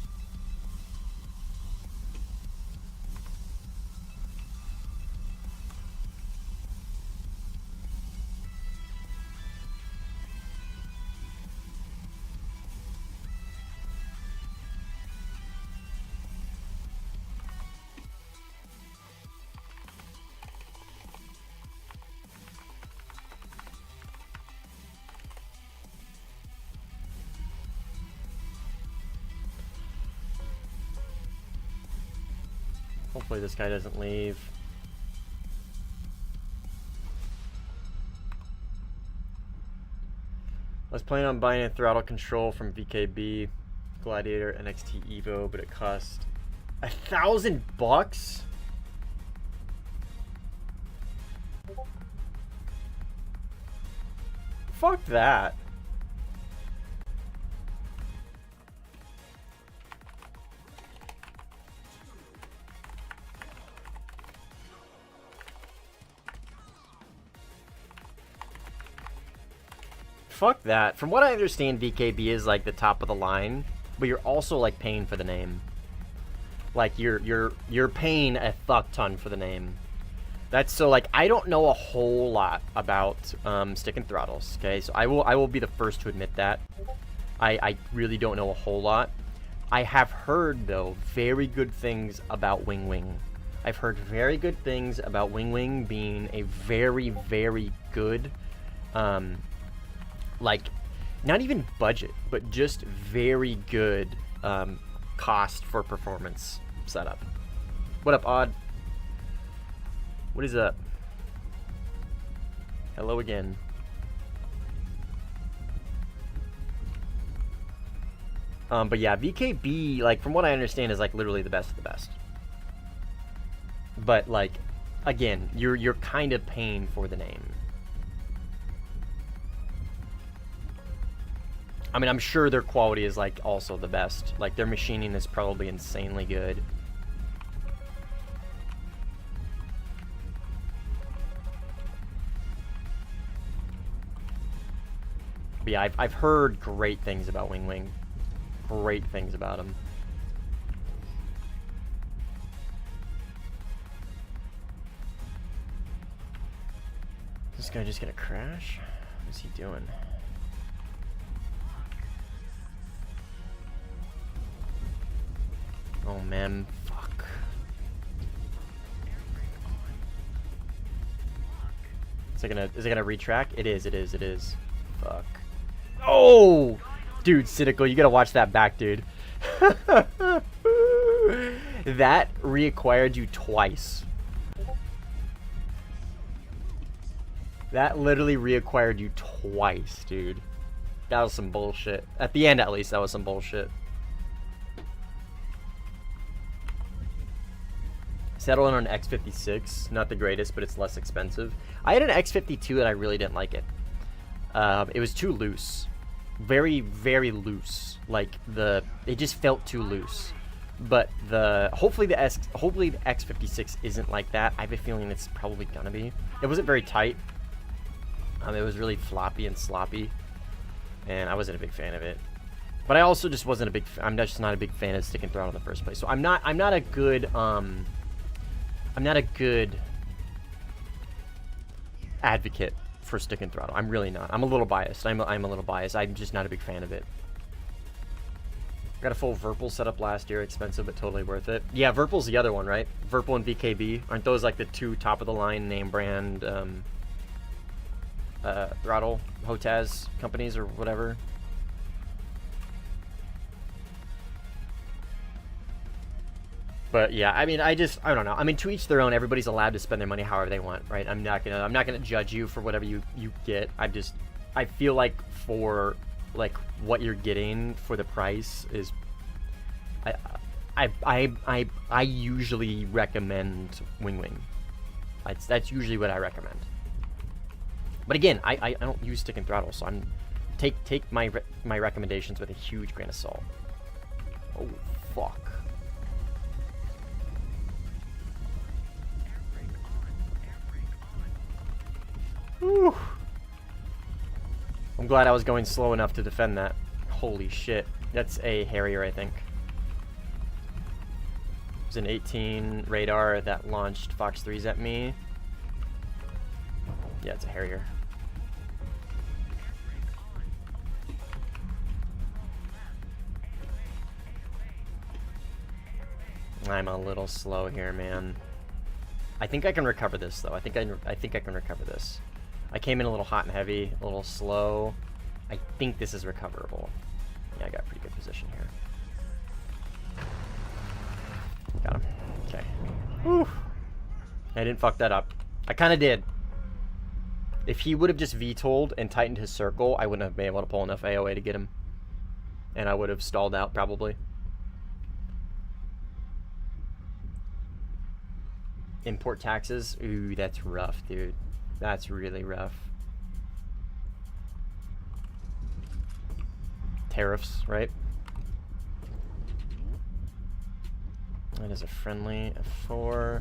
Hopefully this guy doesn't leave. I was planning on buying a throttle control from VKB Gladiator NXT Evo, but it cost $1,000. Fuck that. Fuck that. From what I understand, VKB is like the top of the line, but you're also like paying for the name. Like you're paying a fuck ton for the name. That's so like I don't know a whole lot about stick and throttles. Okay, so I will be the first to admit that. I really don't know a whole lot. I have heard though very good things about Wing Wing. I've heard very good things about Wing Wing being a very good like not even budget, but just very good cost for performance setup. What up, Odd? What is up? Hello again. But yeah, VKB, like from what I understand, is like literally the best of the best. But like, again, you're kind of paying for the name. I mean, I'm sure their quality is like also the best. Like their machining is probably insanely good. But yeah, I've heard great things about Wing Wing. Great things about him. Is this guy just gonna crash? What is he doing? Oh man, fuck. Is it gonna retrack? It is. Fuck. Oh! Dude, Cynical, you gotta watch that back, dude. That reacquired you twice. That literally reacquired you twice, dude. That was some bullshit. At the end, at least, that was some bullshit. Settled on an X56, not the greatest, but it's less expensive. I had an X52 and I really didn't like it. It was too loose. very, very loose. Like it just felt too loose. But hopefully the X56 isn't like that. I have a feeling it's probably gonna be. It wasn't very tight. It was really floppy and sloppy, and I wasn't a big fan of it. But I also just wasn't a big. I'm just not a big fan of stick and throttle in the first place. So I'm not a good advocate for stick and throttle. I'm really not. I'm a little biased. I'm a little biased. I'm just not a big fan of it. Got a full Virpil setup last year. Expensive, but totally worth it. Yeah, Virpil's the other one, right? Virpil and VKB. Aren't those like the two top-of-the-line name brand throttle HOTAS companies or whatever? But yeah, I mean, I don't know. I mean, to each their own. Everybody's allowed to spend their money however they want, right? I'm not gonna judge you for whatever you get. I feel like for like what you're getting for the price is, I usually recommend Wing. That's usually what I recommend. But again, I don't use stick and throttle, so take my recommendations with a huge grain of salt. Oh fuck. Whew. I'm glad I was going slow enough to defend that. Holy shit. That's a Harrier, I think. It was an 18 radar that launched Fox 3s at me. Yeah, it's a Harrier. I'm a little slow here, man. I think I can recover this, though. I think I can recover this. I came in a little hot and heavy, a little slow. I think this is recoverable. Yeah, I got a pretty good position here. Got him. Okay. Whew. I didn't fuck that up. I kind of did. If he would have just VTOL'd and tightened his circle, I wouldn't have been able to pull enough AOA to get him. And I would have stalled out, probably. Import taxes? Ooh, that's rough, dude. That's really rough. Tariffs, right? That is a friendly F4.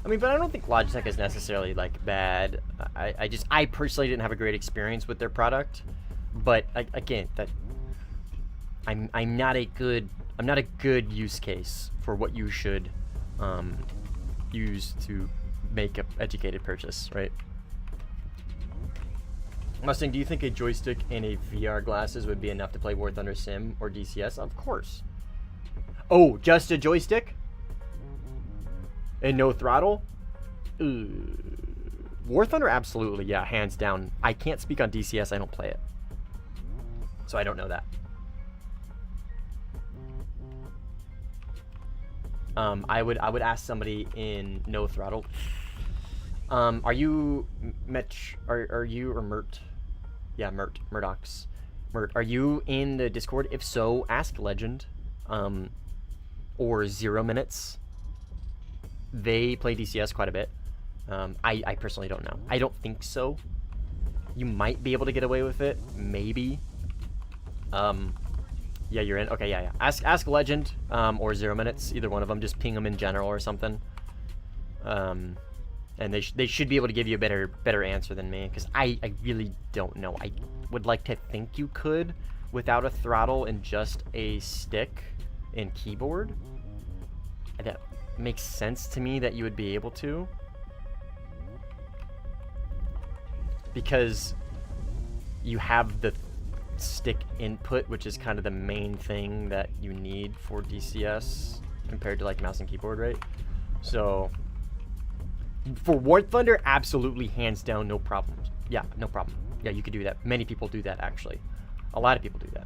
I mean, but I don't think Logitech is necessarily like bad. I personally didn't have a great experience with their product, but again, that I'm not a good use case for what you should use to make an educated purchase, right? Mustang, do you think a joystick and a VR glasses would be enough to play Warthunder Sim or DCS? Of course. Oh, just a joystick? And no throttle? Warthunder, absolutely, yeah, hands down. I can't speak on DCS, I don't play it. So I don't know that. I would ask somebody in no throttle. Are you Metch? Are you or Mert? Yeah, Murdoch's. Mert, are you in the Discord? If so, ask Legend, or 0 Minutes. They play DCS quite a bit. I personally don't know. I don't think so. You might be able to get away with it, maybe. Yeah, you're in. Okay, yeah. Ask Legend, or 0 Minutes. Either one of them. Just ping them in general or something. And they should be able to give you a better answer than me, because I really don't know. I would like to think you could without a throttle and just a stick and keyboard. That makes sense to me that you would be able to, because you have the stick input, which is kind of the main thing that you need for DCS compared to like mouse and keyboard, right? So for Warthunder, absolutely, hands down, no problems. Yeah, no problem. Yeah, you could do that. Many people do that, actually. A lot of people do that.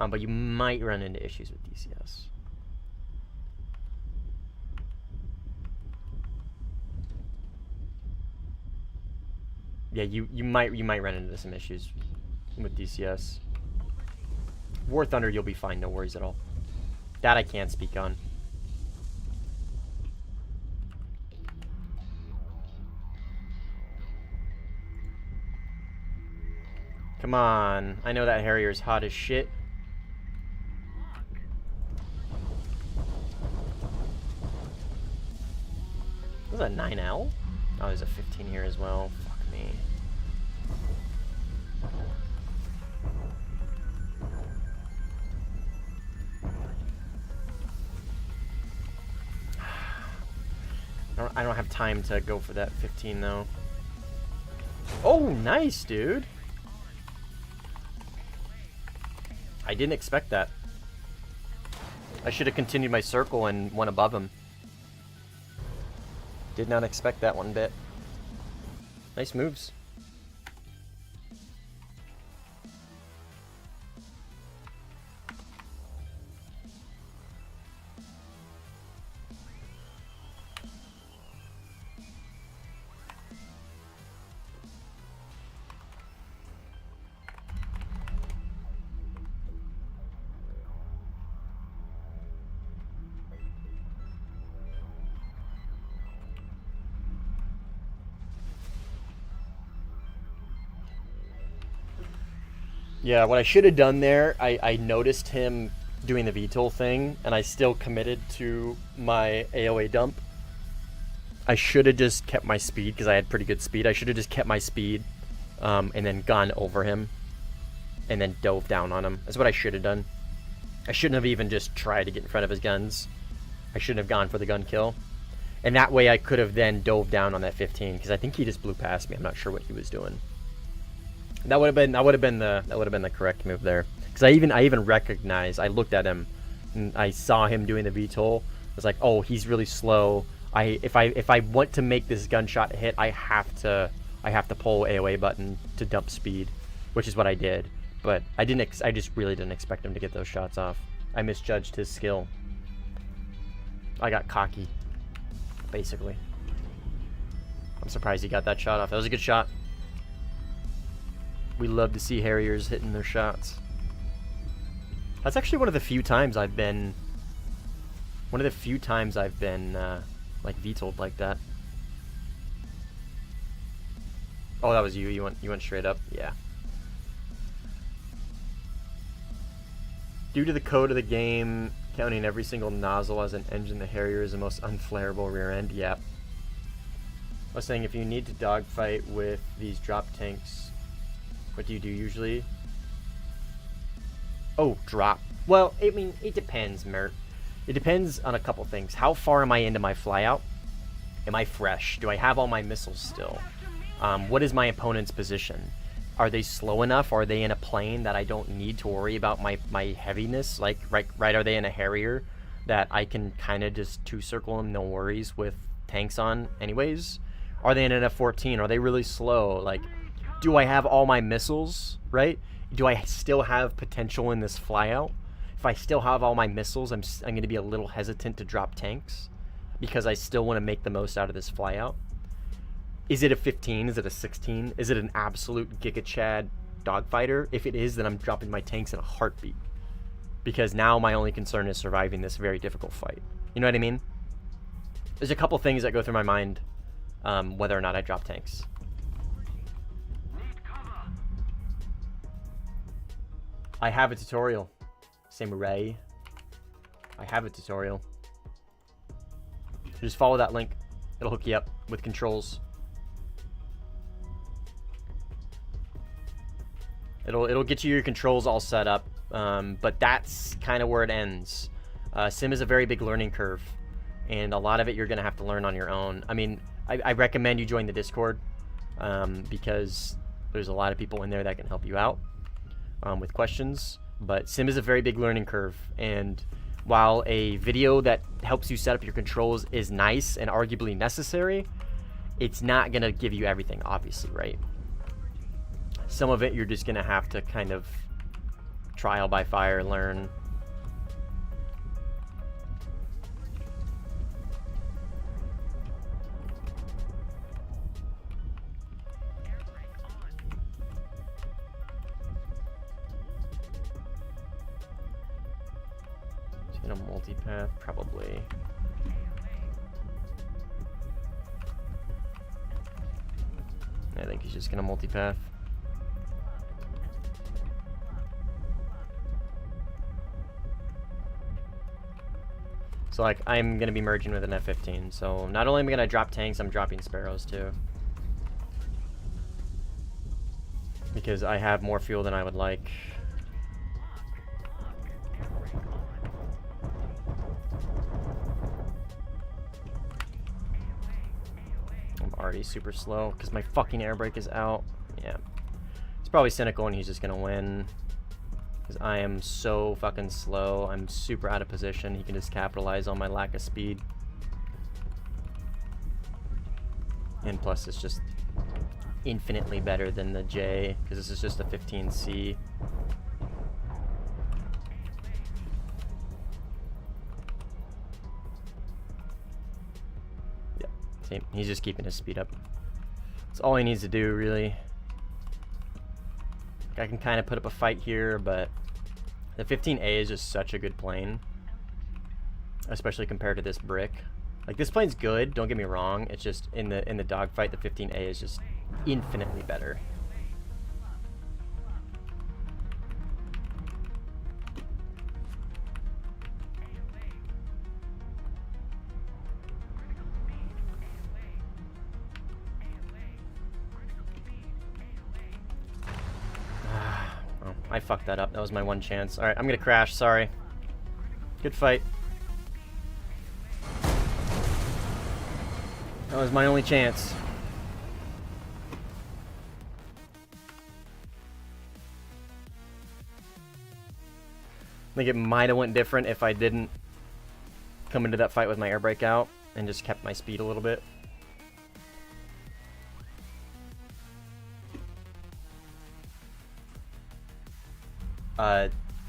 But you might run into issues with DCS. Yeah, you might run into some issues with DCS. Warthunder, you'll be fine, no worries at all. That I can't speak on. Come on. I know that Harrier's hot as shit. Was that 9L? Oh, there's a 15 here as well. Fuck me. I don't have time to go for that 15 though. Oh, nice, dude. I didn't expect that. I should have continued my circle and went above him. Did not expect that one bit. Nice moves. Yeah, what I should have done there, I noticed him doing the VTOL thing, and I still committed to my AOA dump. I should have just kept my speed, because I had pretty good speed. I should have just kept my speed, and then gone over him, and then dove down on him. That's what I should have done. I shouldn't have even just tried to get in front of his guns. I shouldn't have gone for the gun kill. And that way I could have then dove down on that 15, because I think he just blew past me. I'm not sure what he was doing. That would have been the correct move there, because I even recognized. I looked at him, and I saw him doing the VTOL. I was like, oh, he's really slow. If I want to make this gunshot hit, I have to pull AOA button to dump speed, which is what I did. But I just really didn't expect him to get those shots off. I misjudged his skill. I got cocky, basically. I'm surprised he got that shot off. That was a good shot. We love to see Harriers hitting their shots. That's actually one of the few times I've been like VTOL'd like that. Oh, that was you. You went straight up. Yeah. Due to the code of the game, counting every single nozzle as an engine, the Harrier is the most unflareable rear end. Yep. I was saying, if you need to dogfight with these drop tanks, what do you do usually? Oh, drop. Well, I mean, it depends, Mert. It depends on a couple things. How far am I into my flyout? Am I fresh? Do I have all my missiles still? What is my opponent's position? Are they slow enough? Are they in a plane that I don't need to worry about my heaviness? Like, right, are they in a Harrier that I can kind of just two-circle them, no worries, with tanks on anyways? Are they in an F-14? Are they really slow? Like, do I have all my missiles, right? Do I still have potential in this flyout? If I still have all my missiles, I'm going to be a little hesitant to drop tanks because I still want to make the most out of this flyout. Is it a 15? Is it a 16? Is it an absolute Giga Chad dogfighter? If it is, then I'm dropping my tanks in a heartbeat, because now my only concern is surviving this very difficult fight. You know what I mean? There's a couple things that go through my mind whether or not I drop tanks. I have a tutorial. Samurai. I have a tutorial. Just follow that link. It'll hook you up with controls. It'll get you your controls all set up. But that's kind of where it ends. Sim is a very big learning curve, and a lot of it you're gonna have to learn on your own. I mean, I recommend you join the Discord because there's a lot of people in there that can help you out with questions. But Sim is a very big learning curve, and while a video that helps you set up your controls is nice and arguably necessary, it's not gonna give you everything, obviously, right? Some of it you're just gonna have to kind of trial by fire learn. In a multipath, probably. I think he's just gonna multipath. So like I'm gonna be merging with an F-15. So not only am I gonna drop tanks, I'm dropping Sparrows too. Because I have more fuel than I would like. I'm already super slow because my fucking air brake is out. Yeah. It's probably cynical and he's just gonna win. Because I am so fucking slow. I'm super out of position. He can just capitalize on my lack of speed. And plus it's just infinitely better than the J, because this is just a 15C. Yep, see, he's just keeping his speed up. That's all he needs to do, really. I can kind of put up a fight here, but the 15A is just such a good plane, especially compared to this brick. Like, this plane's good, don't get me wrong. It's just in the dogfight, the 15A is just infinitely better. Oh, I fucked that up. That was my one chance. Alright, I'm gonna crash, sorry. Good fight. That was my only chance. I think it might have went different if I didn't come into that fight with my air brake out and just kept my speed a little bit.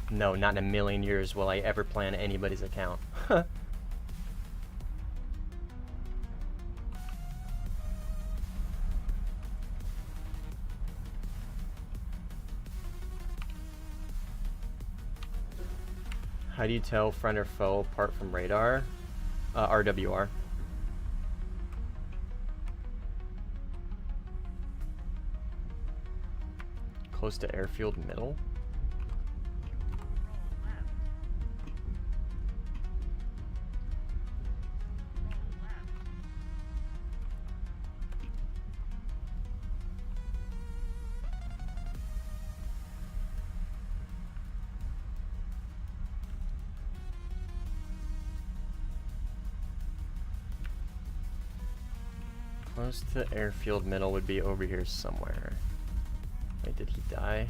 No, not in a million years will I ever plan anybody's account. How do you tell friend or foe apart from radar? RWR. Close to airfield middle? Close to airfield middle would be over here somewhere. Wait, did he die?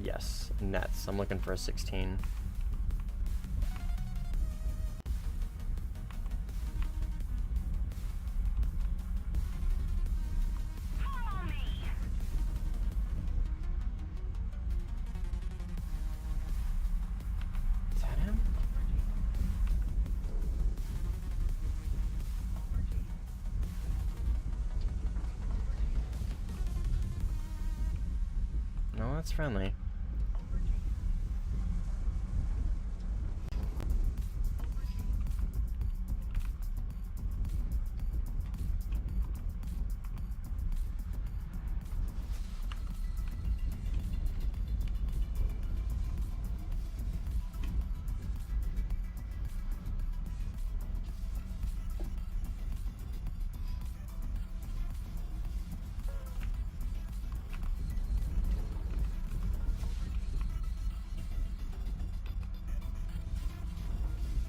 Yes, nets. I'm looking for a 16. Is that him? No, that's friendly.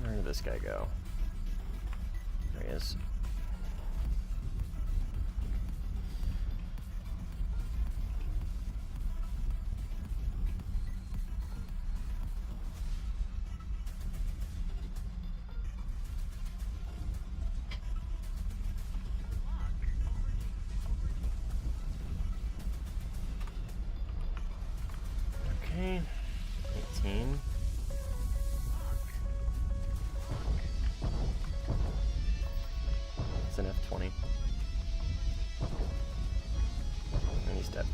Where did this guy go? There he is. Okay, 18. It's an F-20. And he's dead.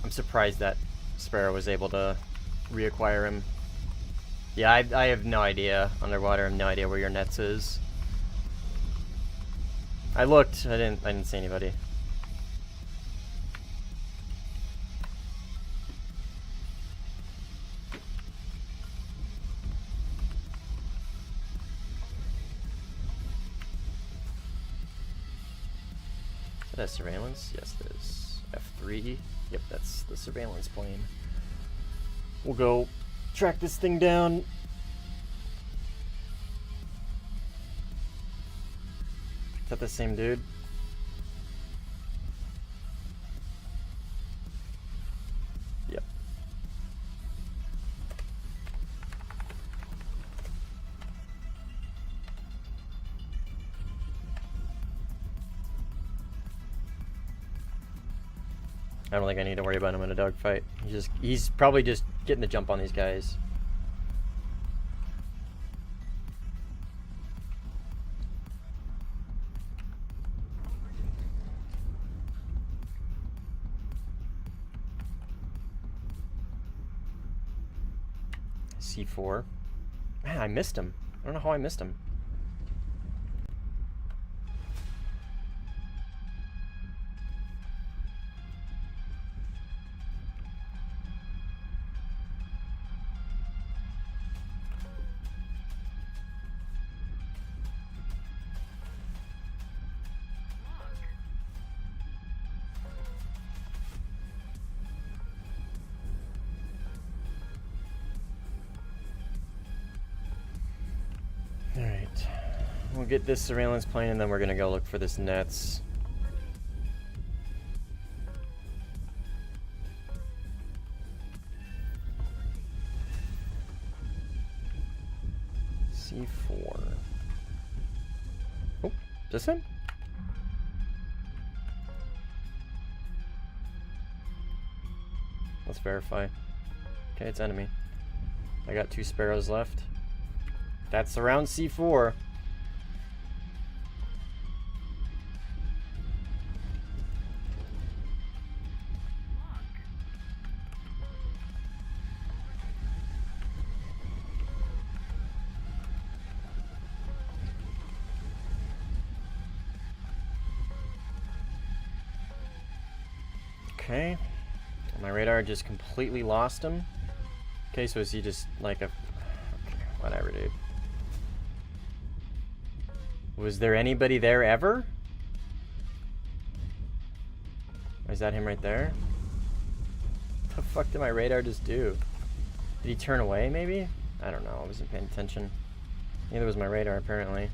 I'm surprised that Sparrow was able to reacquire him. Yeah, I have no idea. Underwater, I have no idea where your nets is. I looked, I didn't see anybody. Is that surveillance? Yes, it is. F3. Yep, that's the surveillance plane. We'll go track this thing down. Is that the same dude? Yep. I don't think I need to worry about him in a dogfight. He's probably just getting the jump on these guys. C4. Man, I missed him. I don't know how I missed him. Alright. We'll get this surveillance plane and then we're gonna go look for this nets. C4. Oh, is this him? Let's verify. Okay, it's enemy. I got 2 sparrows left. That's around C4. Okay. My radar just completely lost him. Okay, so is he just like a... Okay, whatever, dude. Was there anybody there ever? Or is that him right there? What the fuck did my radar just do? Did he turn away, maybe? I don't know. I wasn't paying attention. Neither was my radar, apparently.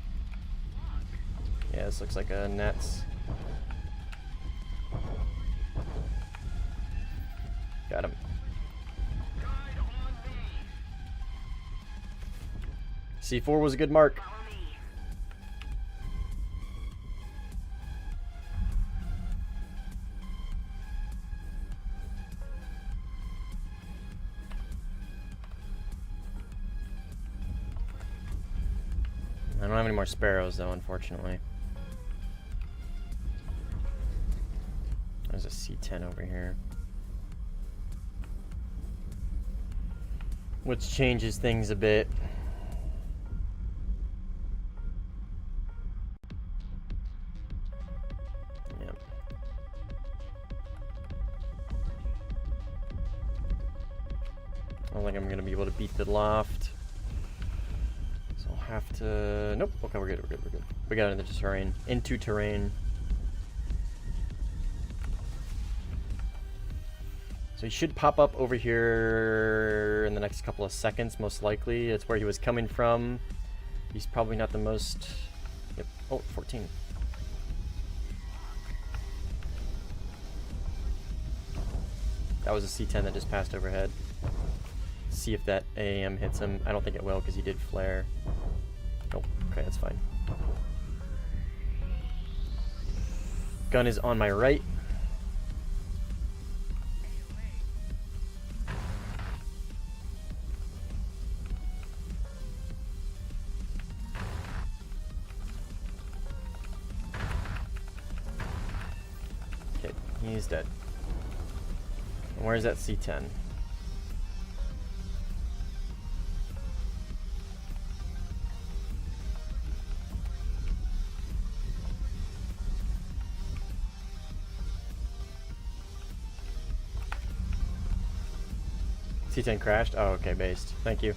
Yeah, this looks like a nets. Got him. C4 was a good mark. I don't have any more sparrows though, unfortunately. There's a C10 over here. Which changes things a bit. Yep. I don't think I'm gonna be able to beat the loft. So I'll have to... Nope, okay, we're good, we're good, we're good. We got into terrain. Into terrain. So he should pop up over here in the next couple of seconds, most likely. It's where he was coming from. He's probably not the most... Yep. Oh, 14. That was a C10 that just passed overhead. See if that AAM hits him. I don't think it will because he did flare. Nope. Okay, that's fine. Gun is on my right. He's dead. And where's that C10? C10 crashed? Oh, okay, based. Thank you.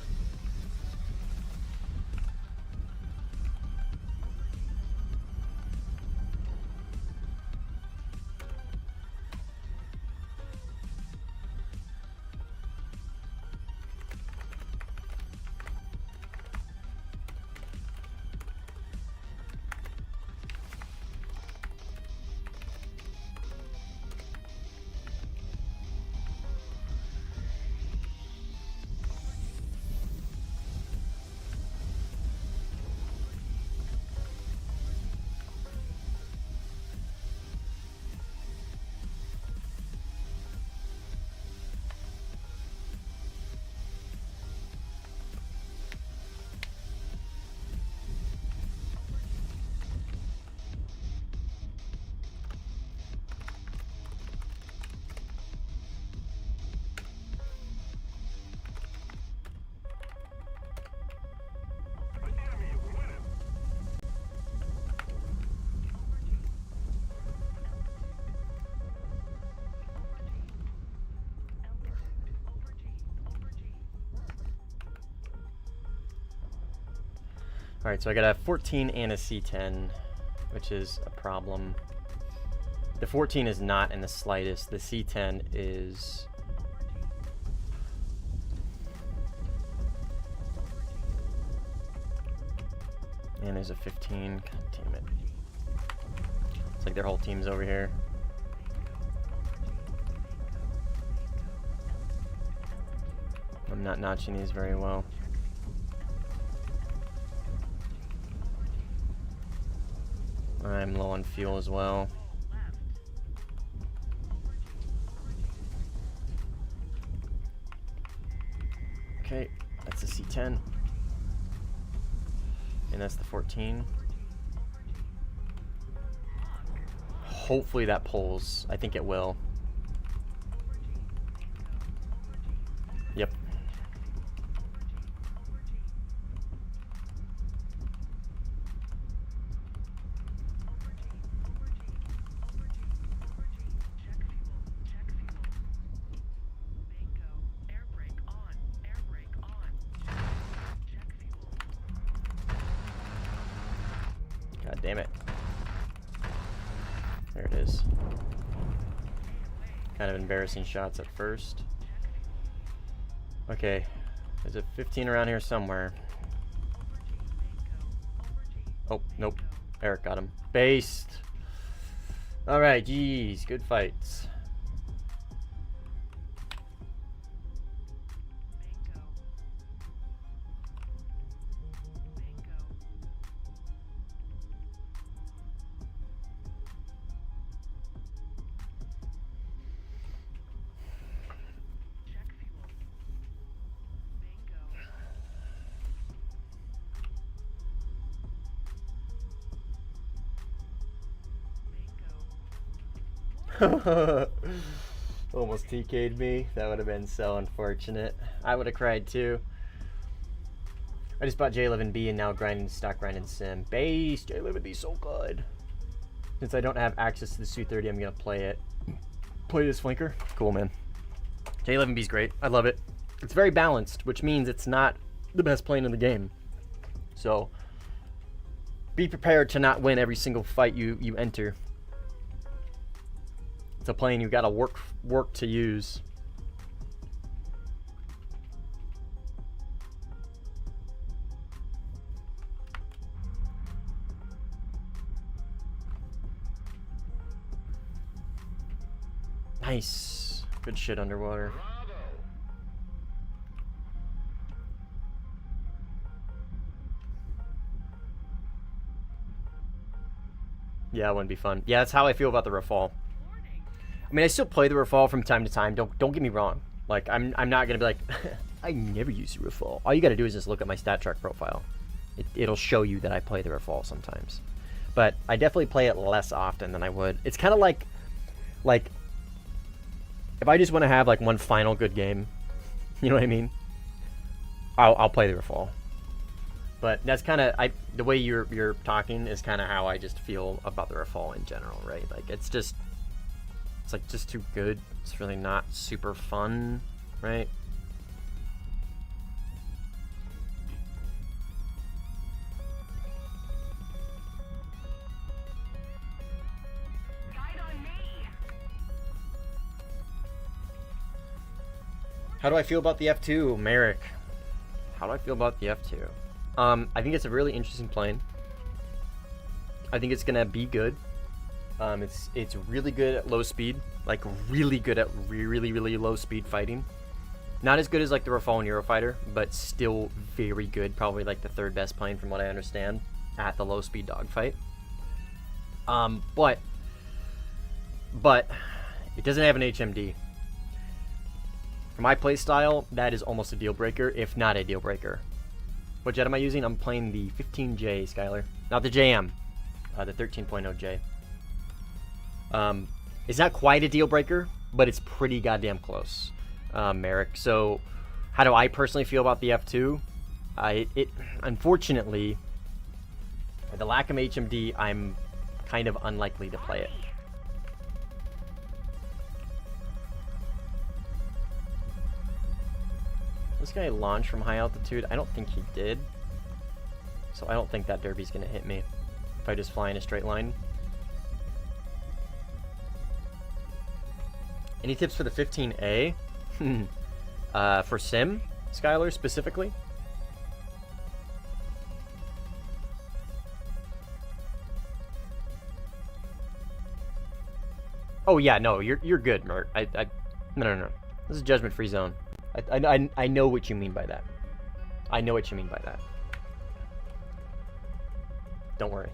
Alright, so I got a 14 and a C10, which is a problem. The 14 is not in the slightest. The C10 is... And there's a 15. God damn it. It's like their whole team's over here. I'm not notching these very well. I'm low on fuel as well. Okay, that's the C10. And that's the 14. Hopefully that pulls. I think it will. Yep. God damn it. There it is. Kind of embarrassing shots at first. Okay. There's a 15 around here somewhere. Oh, nope. Eric got him. Based. Alright, geez. Good fights. Almost TK'd me. That would have been so unfortunate. I would have cried too. I just bought J11B and now grinding stock grinding sim. Base J11B so good. Since I don't have access to the Su-30, I'm gonna play it. Play this flanker. Cool, man. J11B's great. I love it. It's very balanced, which means it's not the best plane in the game. So be prepared to not win every single fight you enter. It's a plane you gotta work to use. Nice. Good shit underwater. Yeah, it wouldn't be fun. Yeah, that's how I feel about the Rafale. I mean, I still play the Rafale from time to time. Don't get me wrong. Like, I'm not gonna be like, I never use the Rafale. All you gotta do is just look at my stat track profile. It'll show you that I play the Rafale sometimes. But I definitely play it less often than I would. It's kind of like if I just want to have like one final good game, you know what I mean? I'll play the Rafale. But that's kind of the way you're talking is kind of how I just feel about the Rafale in general, right? Like it's like just too good. It's really not super fun, right? How do I feel about the F2, Merrick? How do I feel about the F2? I think it's a really interesting plane. I think it's gonna be good. It's really good at low speed, like really good at really low speed fighting. Not as good as like the Rafale and Eurofighter, but still very good. Probably like the third best plane from what I understand at the low speed dogfight. But it doesn't have an HMD. For my play style, that is almost a deal breaker, if not a deal breaker. What jet am I using? I'm playing the 15J, Skylar. Not the JM, the 13.0J. It's not quite a deal breaker, but it's pretty goddamn close, Merrick. So, how do I personally feel about the F2? Unfortunately, with the lack of HMD, I'm kind of unlikely to play it. This guy launched from high altitude. I don't think he did. So so I don't think that derby's gonna hit me if I just fly in a straight line. Any tips for the 15A? For Sim, Skylar, specifically? Oh yeah, no, you're good, Mert. No. This is a judgment-free zone. I know what you mean by that. I know what you mean by that. Don't worry.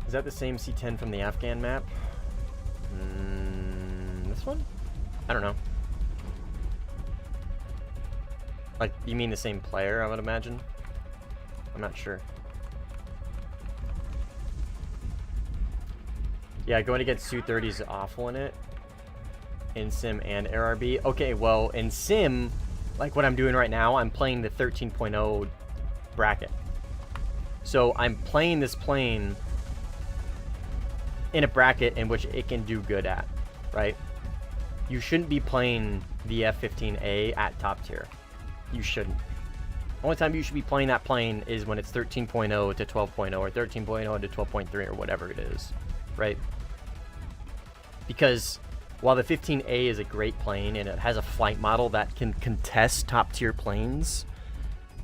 Is that the same C10 from the Afghan map? This one? I don't know. Like, you mean the same player, I would imagine? I'm not sure. Yeah, going against Su-30 is awful in it. In Sim and ARB. Okay, well, in Sim, like what I'm doing right now, I'm playing the 13.0 bracket. So I'm playing this plane in a bracket in which it can do good at, right? You shouldn't be playing the F-15A at top tier. You shouldn't. Only time you should be playing that plane is when it's 13.0 to 12.0 or 13.0 to 12.3 or whatever it is, right? Because while the 15A is a great plane and it has a flight model that can contest top tier planes,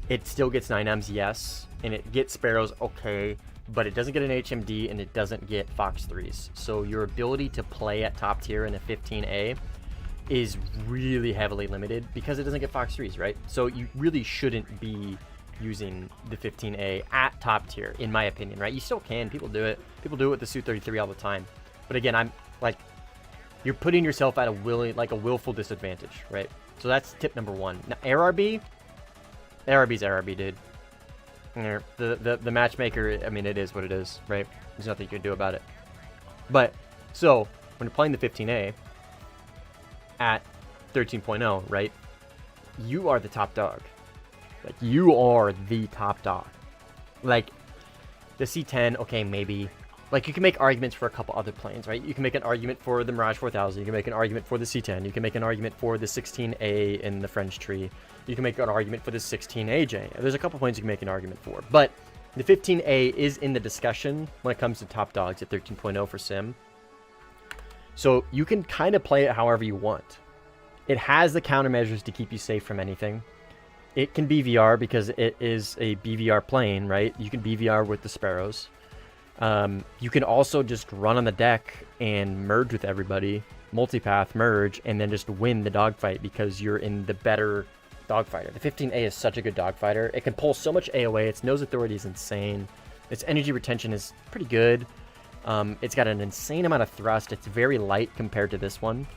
it still gets 9Ms, yes, and it gets Sparrows, okay, but it doesn't get an HMD and it doesn't get Fox 3s. So your ability to play at top tier in a 15A is really heavily limited because it doesn't get Fox 3s, right? So you really shouldn't be using the 15A at top tier, in my opinion, right? You still can. People do it. People do it with the Su-33 all the time. But again, I'm like, you're putting yourself at a willful disadvantage, right? So that's tip number one. Now, ARB's ARB, dude. The matchmaker, I mean, it is what it is, right? There's nothing you can do about it. But, so, when you're playing the 15A at 13.0, right? You are the top dog. Like, you are the top dog. Like, the C10, okay, maybe. Like, you can make arguments for a couple other planes, right? You can make an argument for the Mirage 4000. You can make an argument for the C10. You can make an argument for the 16A in the French tree. You can make an argument for the 16AJ. There's a couple planes you can make an argument for. But the 15A is in the discussion when it comes to top dogs at 13.0 for Sim. So you can kind of play it however you want. It has the countermeasures to keep you safe from anything. It can BVR because it is a BVR plane, right? You can BVR with the Sparrows. You can also just run on the deck and merge with everybody, multipath merge, and then just win the dogfight because you're in the better dogfighter. The 15A is such a good dogfighter. It can pull so much AOA. Its nose authority is insane. Its energy retention is pretty good. It's got an insane amount of thrust. It's very light compared to this one.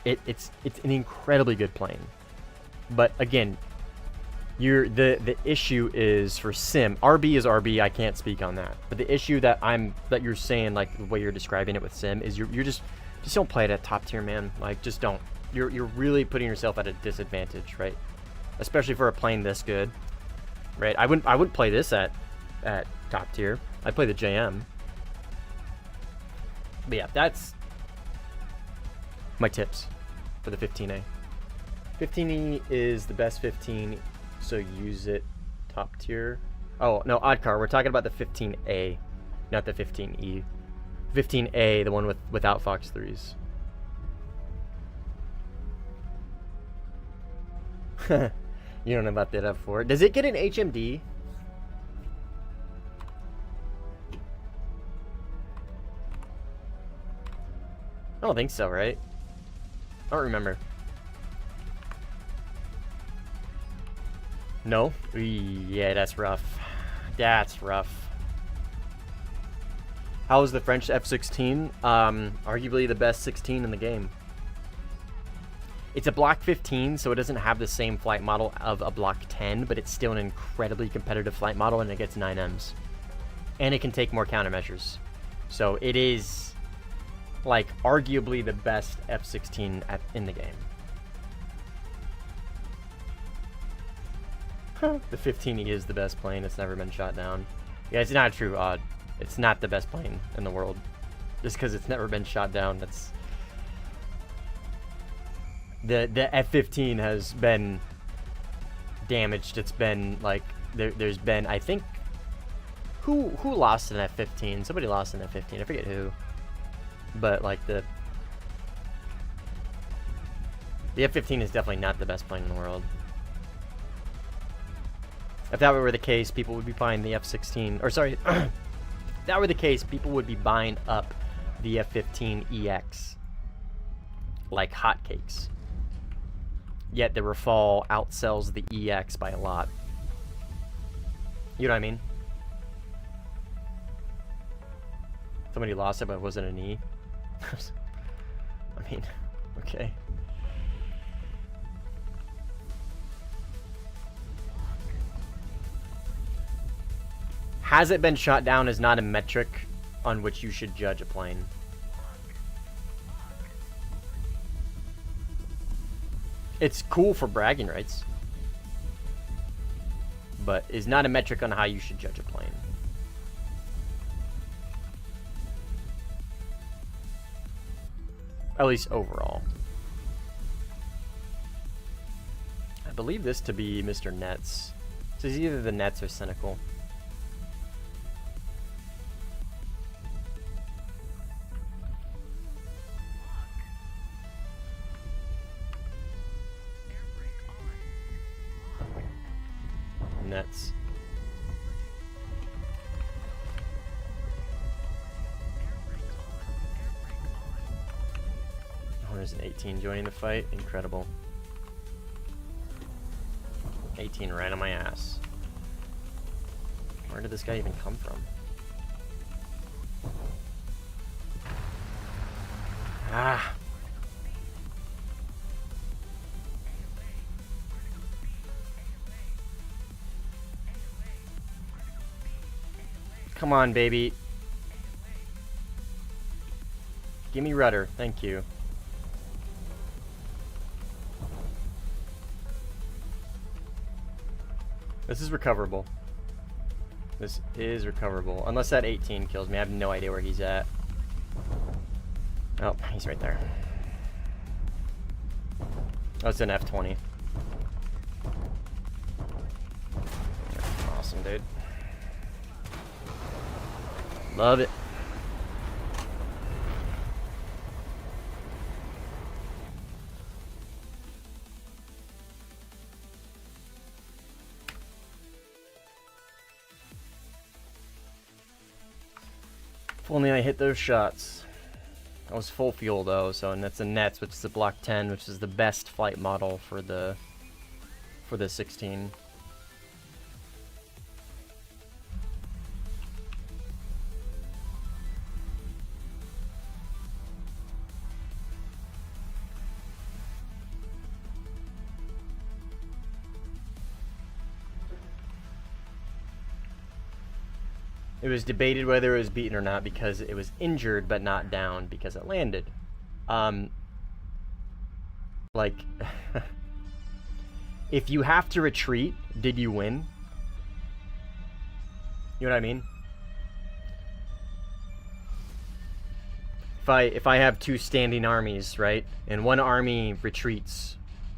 It's an incredibly good plane. But again, the issue is for Sim. RB is RB. I can't speak on that. But the issue that you're saying, like the way you're describing it with Sim, is you're just don't play it at top tier, man. Like, just don't. You're really putting yourself at a disadvantage, right? Especially for a plane this good, right? I wouldn't play this at top tier. I'd play the JM. But yeah, that's my tips for the 15A. 15E is the best 15, so use it top tier. Oh, no, Oddcar, we're talking about the 15A, not the 15E. 15A, the one without Fox 3s. You don't know about that F4. Does it get an HMD? I don't think so, right? I don't remember. No? Yeah, that's rough. That's rough. How was the French F-16? Arguably the best 16 in the game. It's a Block 15, so it doesn't have the same flight model of a Block 10, but it's still an incredibly competitive flight model, and it gets 9Ms. And it can take more countermeasures. So it is, like, arguably the best F-16 in the game. The 15E is the best plane. It's never been shot down. Yeah, it's not true, Odd. It's not the best plane in the world. Just because it's never been shot down, that's... the F-15 has been damaged. It's been like there's been, I think, who lost an F-15? Somebody lost an F-15. I forget who. But like the F-15 is definitely not the best plane in the world. If that were the case, people would be buying the F-16. Or sorry, if that were the case, people would be buying up the F-15EX like hotcakes. Yet the Rafale outsells the EX by a lot. You know what I mean? Somebody lost it, but it wasn't an E. I mean, okay. Has it been shot down is not a metric on which you should judge a plane. It's cool for bragging rights, but is not a metric on how you should judge a plane. At least overall. I believe this to be Mr. Nets. So it's either the Nets or Cynical. Nets. Oh, there's an 18 joining the fight. Incredible. 18 right on my ass. Where did this guy even come from? Ah. Come on, baby. Give me rudder. Thank you. This is recoverable. This is recoverable. Unless that 18 kills me. I have no idea where he's at. Oh, he's right there. Oh, it's an F-20. Awesome, dude. Love it. If only I hit those shots. I was full fuel though, so, and that's a Nets, which is a Block 10, which is the best flight model for the 16. It was debated whether it was beaten or not because it was injured but not down because it landed. Like, if you have to retreat, did you win? You know what I mean? If I have two standing armies, right, and one army retreats,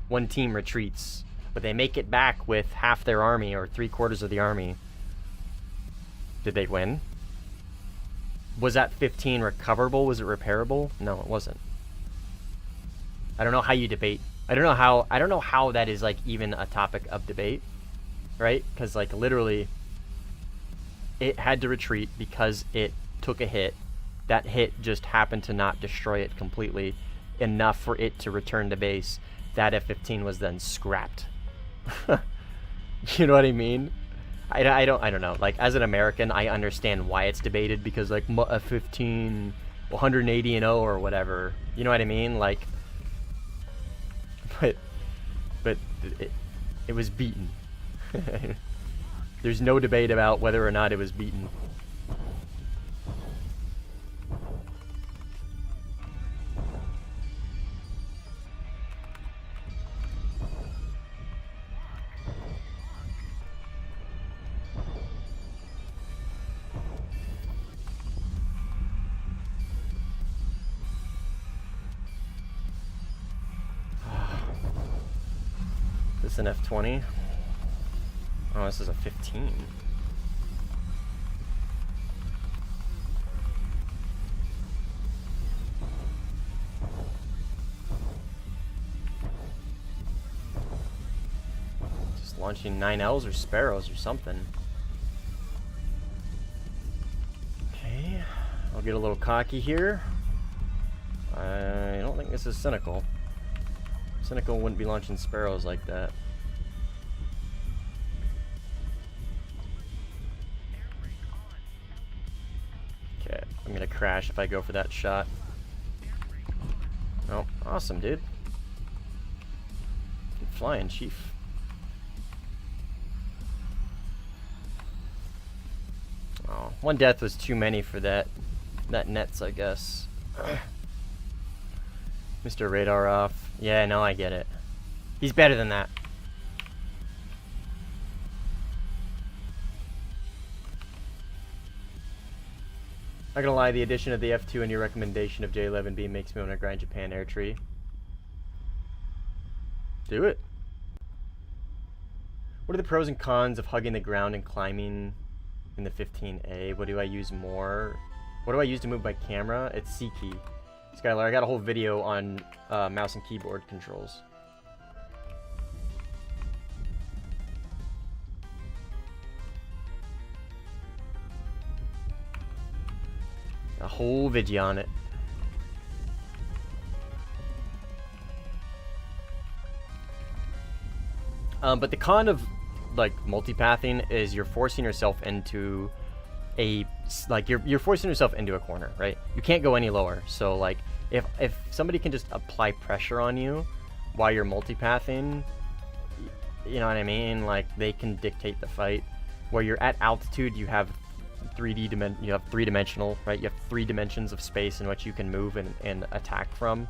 one team retreats, but they make it back with half their army or 3/4 of the army, did they win? Was that 15 recoverable? Was it repairable? No, it wasn't. I don't know how you debate. I don't know how that is like even a topic of debate, right? Because like literally, it had to retreat because it took a hit. That hit just happened to not destroy it completely, enough for it to return to base. That F-15 was then scrapped. You know what I mean? I don't know. Like, as an American, I understand why it's debated because, like, F-15, 180 and 0 or whatever. You know what I mean? Like, but it was beaten. There's no debate about whether or not it was beaten. It's an F-20. Oh, this is a 15. Just launching 9Ls or Sparrows or something. Okay, I'll get a little cocky here. I don't think this is Cynical. Cynical wouldn't be launching Sparrows like that. Okay, I'm gonna crash if I go for that shot. Oh, awesome, dude. Keep flying, Chief. Oh, one death was too many for that nets, I guess. Mr. Radar off. Yeah, no, I get it. He's better than that. Not gonna lie, the addition of the F2 and your recommendation of J11B makes me want to grind Japan air tree. Do it. What are the pros and cons of hugging the ground and climbing in the 15A? What do I use more? What do I use to move my camera? It's C key. Skylar, I got a whole video on mouse and keyboard controls. A whole video on it. But the con of like multipathing is you're forcing yourself into you're forcing yourself into a corner, right? You can't go any lower. So like if somebody can just apply pressure on you while you're multipathing, you know what I mean? Like they can dictate the fight. Where you're at altitude, you have you have three-dimensional, right? You have 3 dimensions of space in which you can move and attack from.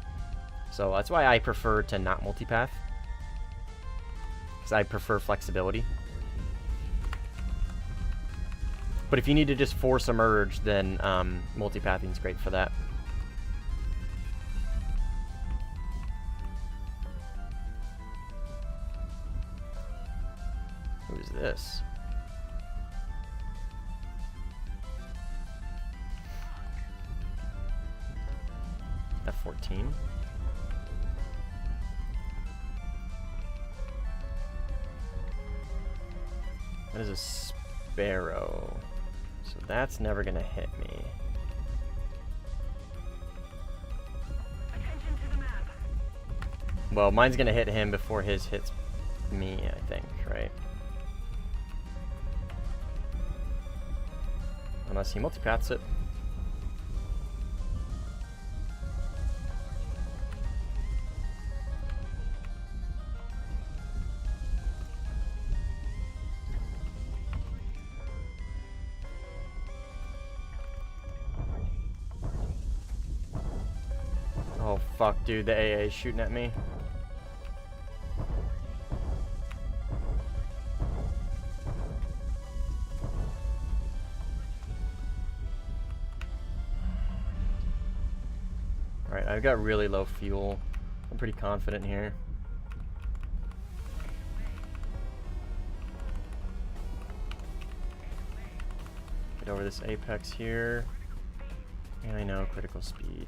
So that's why I prefer to not multipath, because I prefer flexibility. But if you need to just force a merge, then multipathing is great for that. Who's this? F-14. That is a Sparrow. So that's never gonna hit me. Well, mine's gonna hit him before his hits me, I think, right? Unless he multipaths it. Oh fuck, dude, the AA is shooting at me. Alright, I've got really low fuel. I'm pretty confident here. Get over this apex here. And I know critical speed.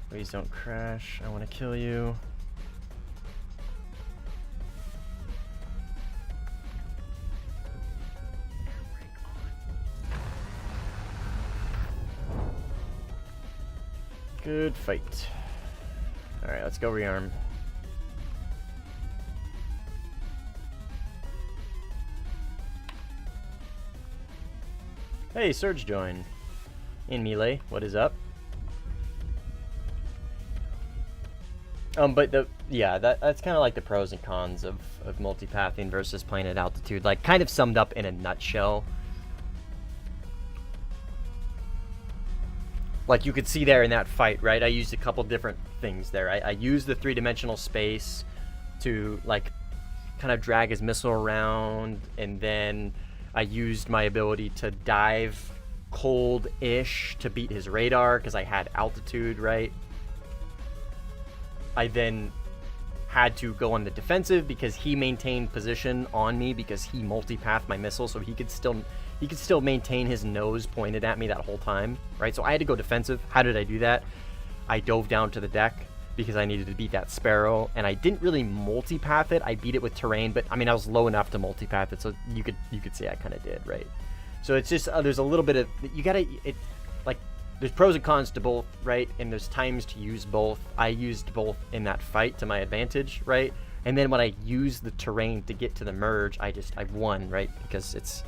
Please don't crash. I want to kill you. Good fight. Alright, let's go rearm. Hey, Surge joined. In melee, what is up? But that's kind of like the pros and cons of multipathing versus playing at altitude. Like, kind of summed up in a nutshell. Like, you could see there in that fight, right? I used a couple different things there. I used the 3-dimensional space to, like, kind of drag his missile around, and then I used my ability to dive cold-ish to beat his radar because I had altitude, right? I then had to go on the defensive because he maintained position on me because he multi-pathed my missile, so he could still maintain his nose pointed at me that whole time, right? So I had to go defensive. How did I do that? I dove down to the deck because I needed to beat that Sparrow, and I didn't really multi-path it. I beat it with terrain, but I mean I was low enough to multi-path it, so you could say I kind of did, right? So it's just there's a little bit of there's pros and cons to both, right? And there's times to use both. I used both in that fight to my advantage, right? And then when I used the terrain to get to the merge, I won, right? Because it's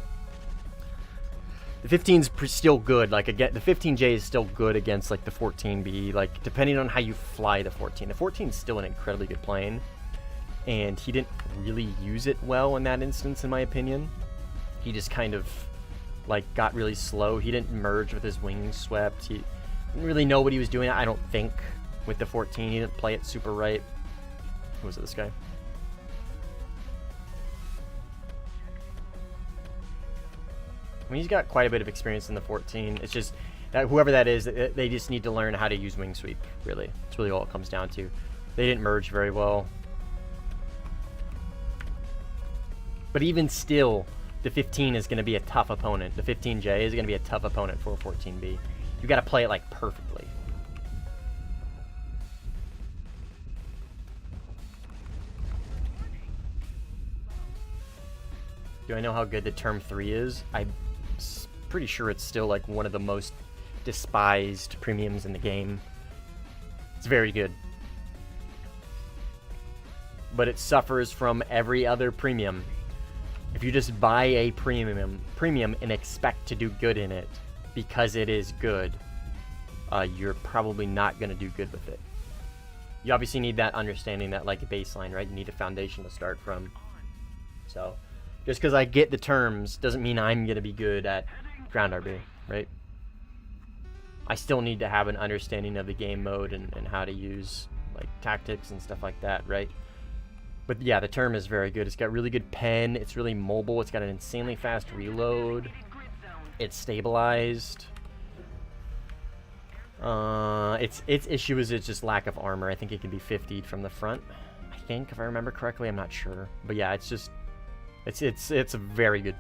the 15's still good. Like again, the 15J is still good against like the 14B. Like depending on how you fly the 14. The 14 is still an incredibly good plane, and he didn't really use it well in that instance, in my opinion. He just kind of like got really slow. He didn't merge with his wings swept. He didn't really know what he was doing, I don't think, with the 14. He didn't play it super right. Who was it, this guy? I mean, he's got quite a bit of experience in the 14. It's just that whoever that is, they just need to learn how to use wing sweep, really. That's really all it comes down to. They didn't merge very well. But even still, the 15 is going to be a tough opponent. The 15J is going to be a tough opponent for a 14B. You got to play it like perfectly. Do I know how good the Term 3 is? I'm pretty sure it's still like one of the most despised premiums in the game. It's very good. But it suffers from every other premium. If you just buy a premium and expect to do good in it because it is good, you're probably not going to do good with it. You obviously need that understanding, that like a baseline, right? You need a foundation to start from. So just because I get the terms doesn't mean I'm going to be good at ground RB, right? I still need to have an understanding of the game mode and how to use like tactics and stuff like that, right? But yeah, the term is very good. It's got really good pen. It's really mobile. It's got an insanely fast reload. It's stabilized. Its issue is its just lack of armor. I think it can be 50'd from the front. I think, if I remember correctly, I'm not sure. But yeah, it's just it's a very good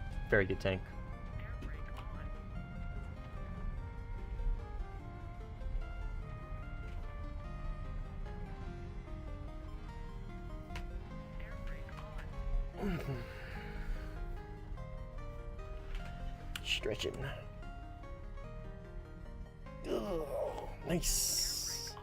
tank. Stretching. Oh, nice.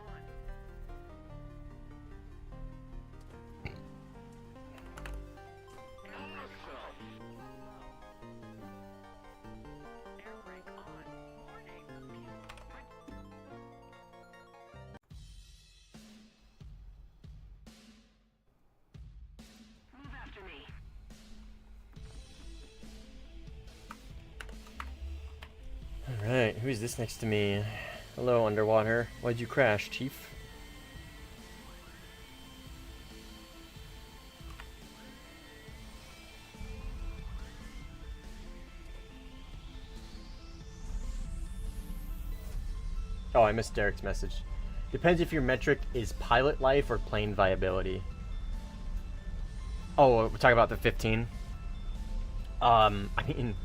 Alright, who's this next to me? Hello, Underwater. Why'd you crash, Chief? Oh, I missed Derek's message. Depends if your metric is pilot life or plane viability. Oh, we're talking about the 15? I mean,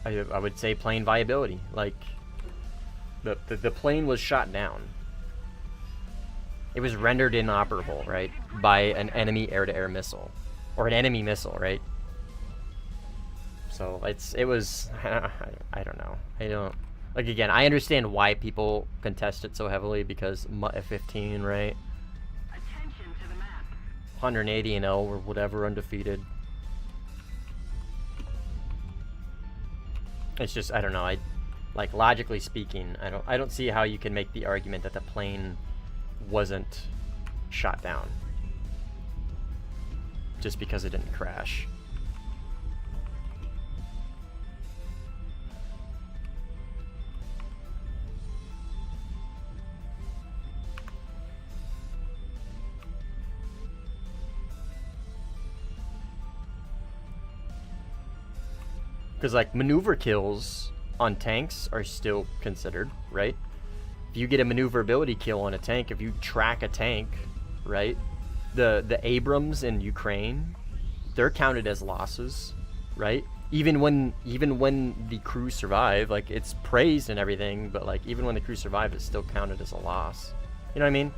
I would say plane viability. Like, the plane was shot down. It was rendered inoperable, right, by an enemy air-to-air missile, or an enemy missile, right? So it was. I don't know. Like, again, I understand why people contest it so heavily, because F-15, right? 180-0 or whatever, undefeated. It's just, I don't know. Like, logically speaking, I don't see how you can make the argument that the plane wasn't shot down just because it didn't crash. Because, like, maneuver kills on tanks are still considered, right? if you get a maneuverability kill on a tank, if you track a tank, right? The Abrams in Ukraine, they're counted as losses, right? Even when the crew survive, like it's praised and everything, but like even when the crew survive, it's still counted as a loss. You know what I mean?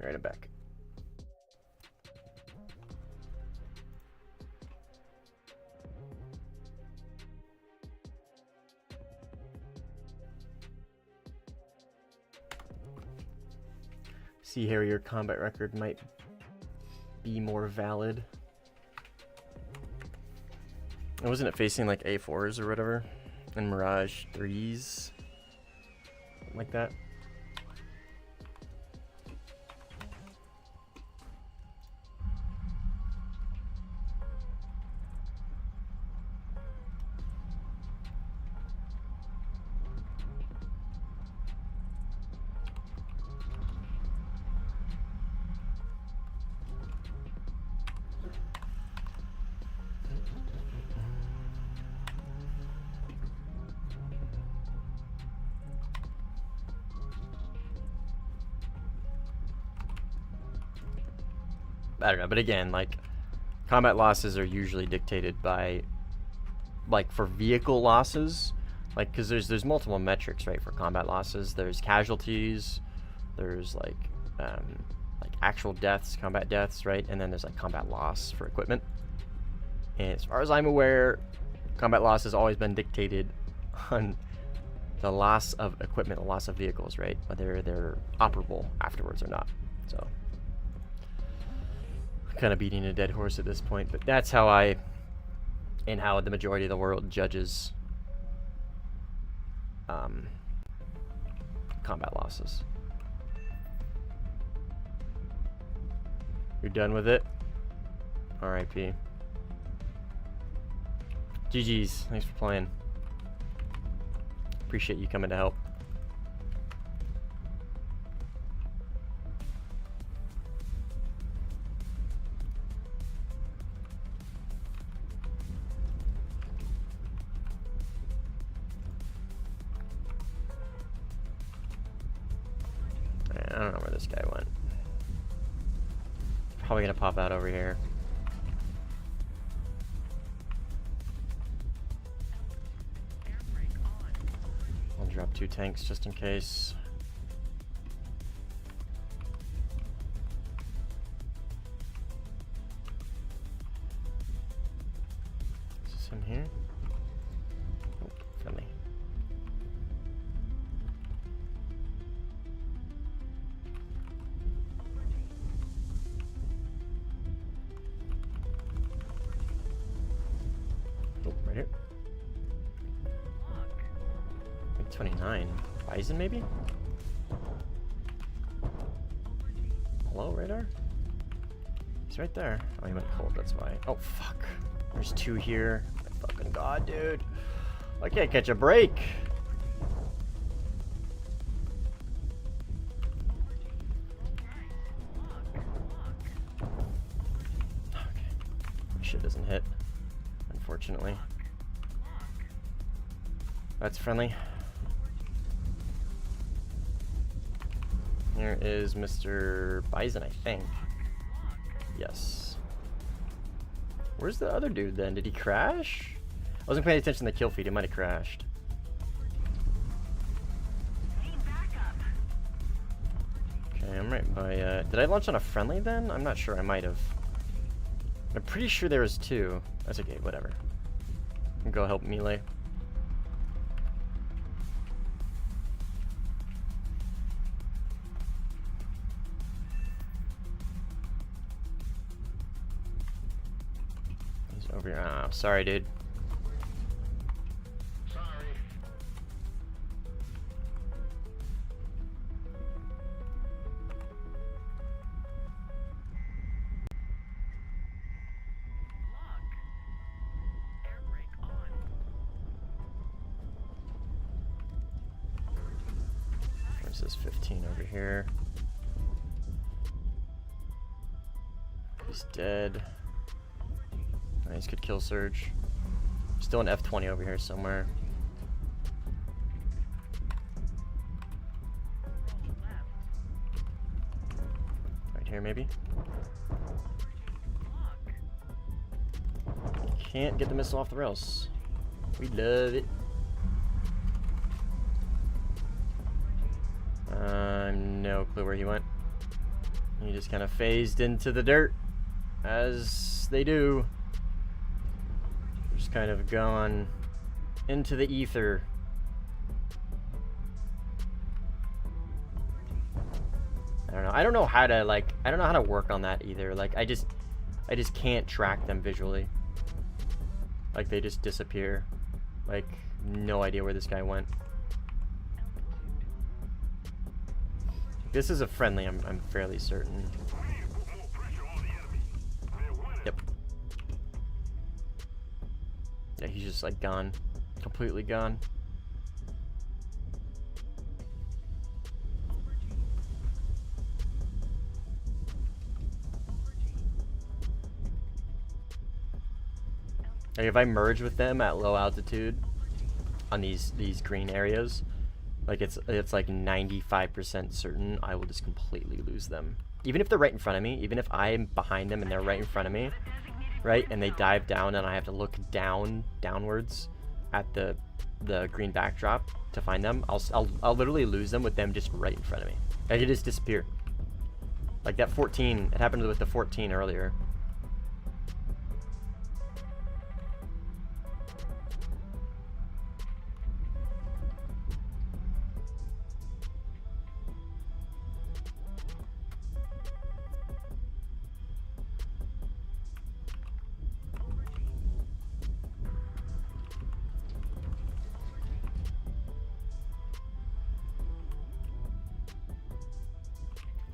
Right back. See here, your combat record might be more valid. And wasn't it facing like A4s or whatever? And Mirage 3s? Something like that? I don't know, but again, like, combat losses are usually dictated by, like, for vehicle losses, like, because there's multiple metrics, right, for combat losses. There's casualties, there's, like actual deaths, combat deaths, right, and then there's, like, combat loss for equipment. And as far as I'm aware, combat loss has always been dictated on the loss of equipment, the loss of vehicles, right, whether they're operable afterwards or not, so... kind of beating a dead horse at this point, but that's how how the majority of the world judges combat losses. You're done with it? RIP. GG's. Thanks for playing. Appreciate you coming to help. I don't know where this guy went. Probably gonna pop out over here. I'll drop 2 tanks just in case. Is this him here? Oh, friendly. Right here. 29. Bison, maybe? Hello, radar? He's right there. Oh, he went cold, that's why. Oh, fuck. There's 2 here. My fucking god, dude. I can't catch a break. Okay. Shit doesn't hit. unfortunately. That's friendly. Here is Mr. Bison, I think. Yes. Where's the other dude then? Did he crash? I wasn't paying attention to the kill feed. He might have crashed. Okay, I'm right by... did I launch on a friendly then? I'm not sure. I might have. I'm pretty sure there was two. That's okay. Whatever. I'll go help melee. He's over here. Oh, sorry, dude. This 15 over here. He's dead. Nice, good kill surge. Still an F20 over here somewhere. Right here, maybe. Can't get the missile off the rails. We love it. No clue where he went. He just kind of phased into the dirt, as they do. Just kind of gone into the ether. I don't know. I don't know how to I don't know how to work on that either. Like I just can't track them visually. Like they just disappear. Like no idea where this guy went. This is a friendly, I'm fairly certain. Yep. Yeah, he's just like gone. Completely gone. Like if I merge with them at low altitude on these green areas, like it's like 95% certain I will just completely lose them. Even if they're right in front of me, even if I'm behind them and they're right in front of me, right, and they dive down and I have to look downwards at the green backdrop to find them, I'll literally lose them with them just right in front of me. I could just disappear. Like that 14, it happened with the 14 earlier.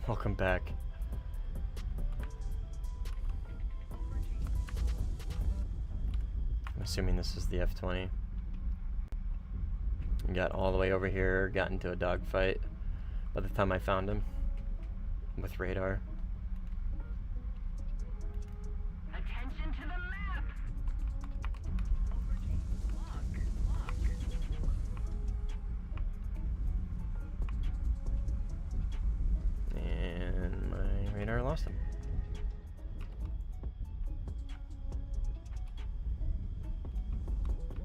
Welcome back. I'm assuming this is the F-20. Got all the way over here, got into a dogfight by the time I found him with radar. Attention to the map. And my radar lost him.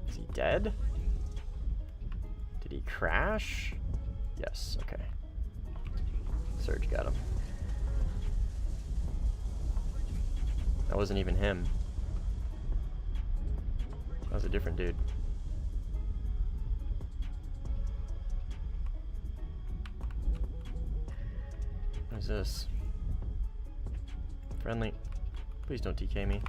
Is he dead? Did he crash? Yes, okay. Surge got him. That wasn't even him. That was a different dude. What is this? Friendly. Please don't TK me.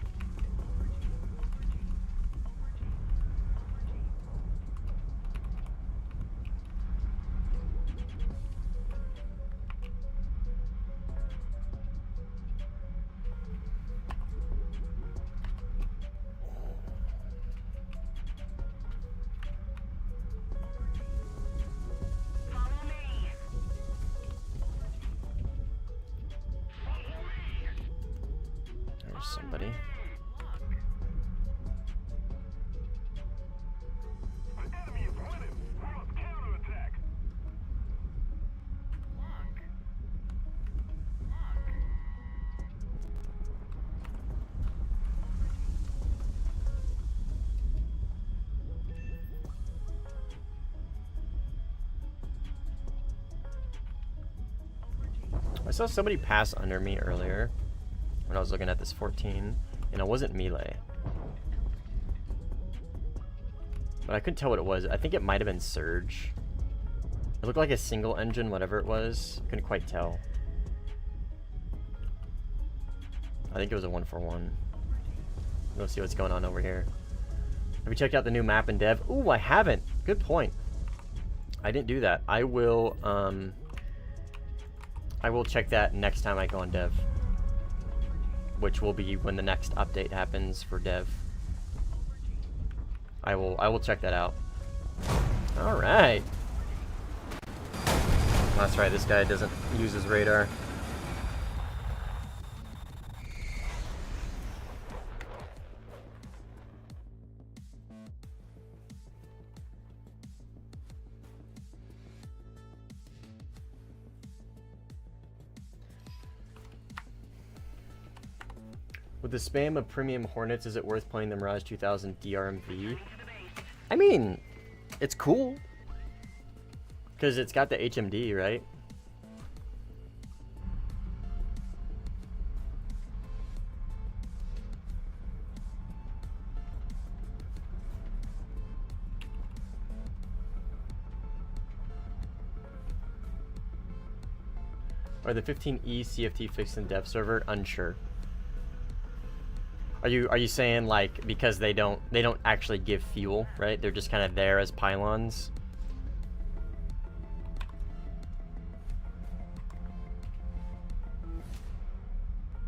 Somebody. saw somebody pass under me earlier when I was looking at this 14, and it wasn't melee. But I couldn't tell what it was. I think it might have been Surge. It looked like a single engine, whatever it was. Couldn't quite tell. I think it was a 141. Let's see what's going on over here. Have you checked out the new map in dev? Ooh, I haven't. Good point. I didn't do that. I will check that next time I go on dev, which will be when the next update happens for dev. I will check that out. All right. That's right. This guy doesn't use his radar. With the spam of premium Hornets, is it worth playing the Mirage 2000 DRMV? I mean, it's cool. Because it's got the HMD, right? Are the 15E CFT fixed in dev server? Unsure. Are you saying like because they don't actually give fuel, right? They're just kind of there as pylons?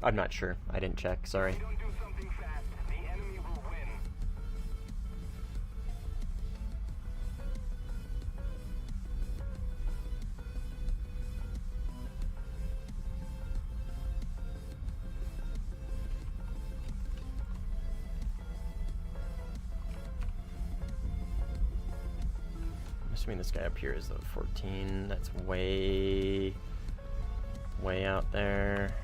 I'm not sure. I didn't check. Sorry. Assuming this guy up here is the 14. That's way out there.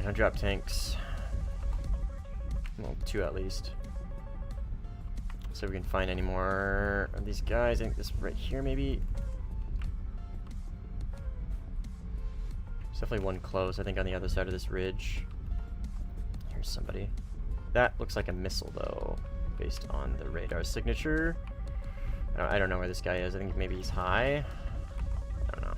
I'll drop tanks. Well, 2 at least. So we can find any more of these guys. I think this right here maybe. There's definitely one close, I think, on the other side of this ridge. Here's somebody. That looks like a missile though, based on the radar signature. I don't know where this guy is. I think maybe he's high. I don't know.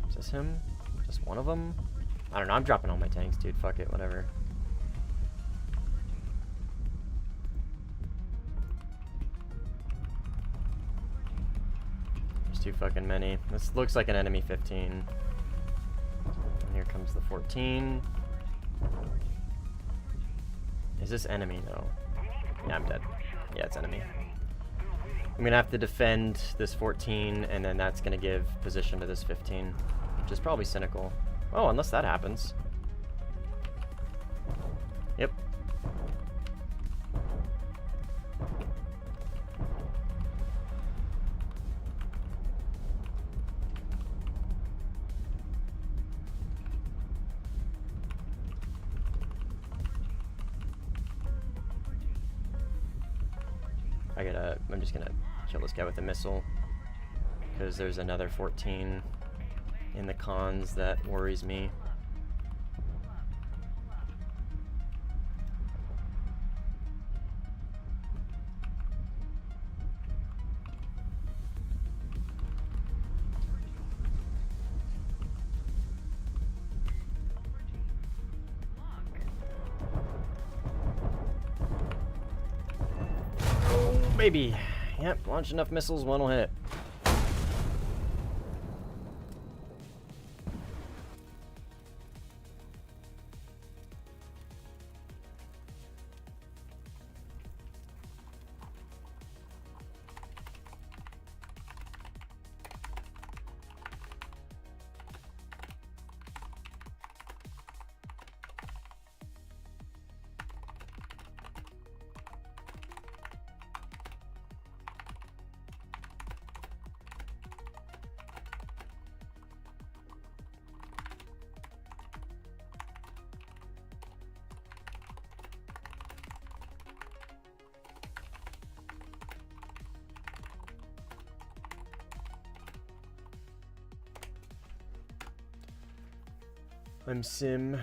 Is this him? Just one of them? I don't know. I'm dropping all my tanks, dude. Fuck it. Whatever. There's too fucking many. This looks like an enemy 15. And here comes the 14. Is this enemy though? Yeah, I'm dead. Yeah, it's enemy. I'm gonna have to defend this 14, and then that's gonna give position to this 15, which is probably cynical. Oh, unless that happens. Yep. I'm just gonna kill this guy with a missile, because there's another 14 in the cons that worries me. Maybe. Yep, launch enough missiles, one will hit. I'm sim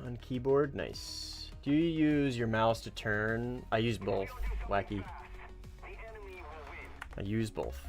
on keyboard. Nice. Do you use your mouse to turn? I use both. Wacky. I use both.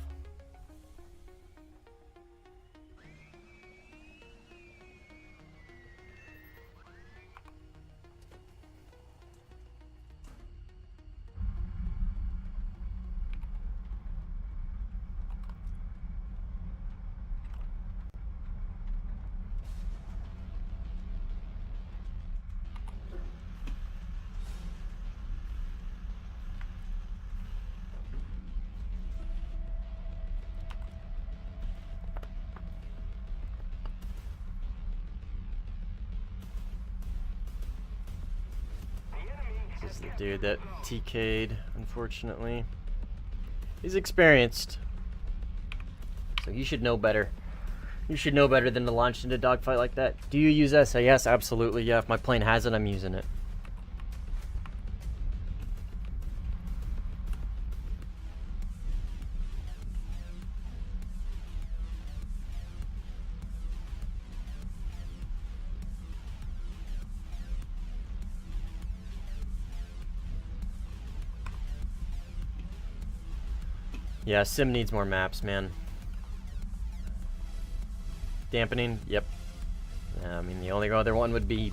This is the dude that TK'd, unfortunately. He's experienced, so you should know better. You should know better than to launch into Dogfight like that. Do you use SA? Yes, absolutely. Yeah, if my plane has it, I'm using it. Yeah, Sim needs more maps, man. Dampening, yep. I mean, the only other one would be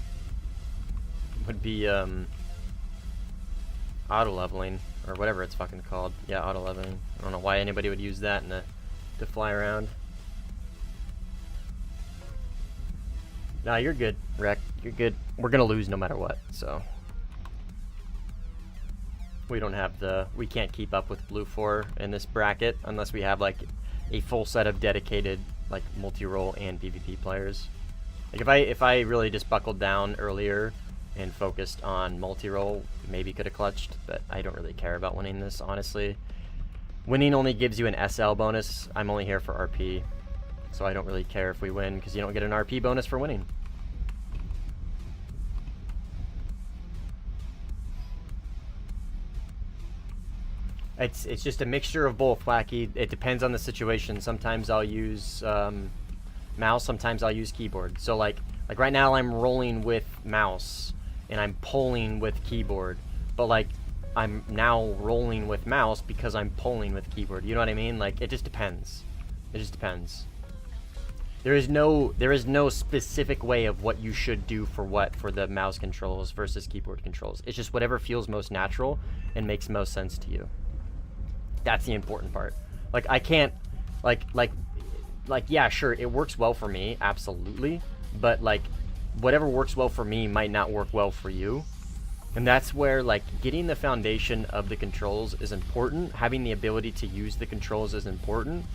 auto leveling or whatever it's fucking called. Yeah, auto leveling. I don't know why anybody would use that to fly around. Nah, you're good, Rec. You're good. We're gonna lose no matter what, so. We don't have we can't keep up with Blue 4 in this bracket unless we have like a full set of dedicated like multi-role and PvP players. Like if I really just buckled down earlier and focused on multi-role, maybe could have clutched, but I don't really care about winning this, honestly. Winning only gives you an SL bonus. I'm only here for RP, so I don't really care if we win because you don't get an RP bonus for winning. It's just a mixture of both, Wacky. It depends on the situation. Sometimes I'll use mouse, sometimes I'll use keyboard. So like right now I'm rolling with mouse and I'm pulling with keyboard. But like I'm now rolling with mouse because I'm pulling with keyboard. You know what I mean? Like it just depends. It just depends. There is no specific way of what you should do for the mouse controls versus keyboard controls. It's just whatever feels most natural and makes most sense to you. That's the important part. Like I can't like yeah, sure, it works well for me, absolutely, but like whatever works well for me might not work well for you. And that's where like getting the foundation of the controls is important. Having the ability to use the controls is important,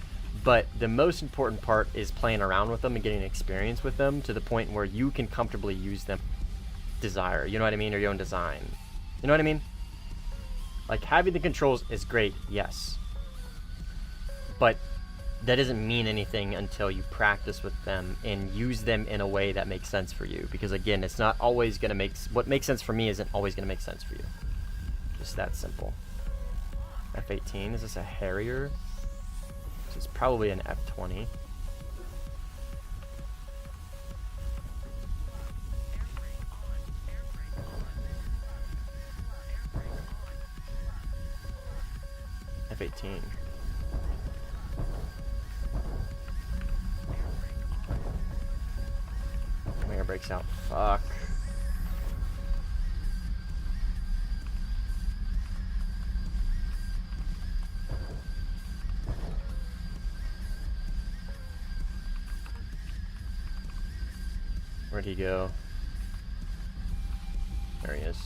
but the most important part is playing around with them and getting experience with them to the point where you can comfortably use them. Desire, you know what I mean, or your own design. You know what I mean? Like, having the controls is great, yes. But that doesn't mean anything until you practice with them and use them in a way that makes sense for you. Because, again, it's not always going to make... What makes sense for me isn't always going to make sense for you. Just that simple. F-18, is this a Harrier? This is probably an F-20. F-18. Air brakes out. Fuck. Where'd he go? There he is.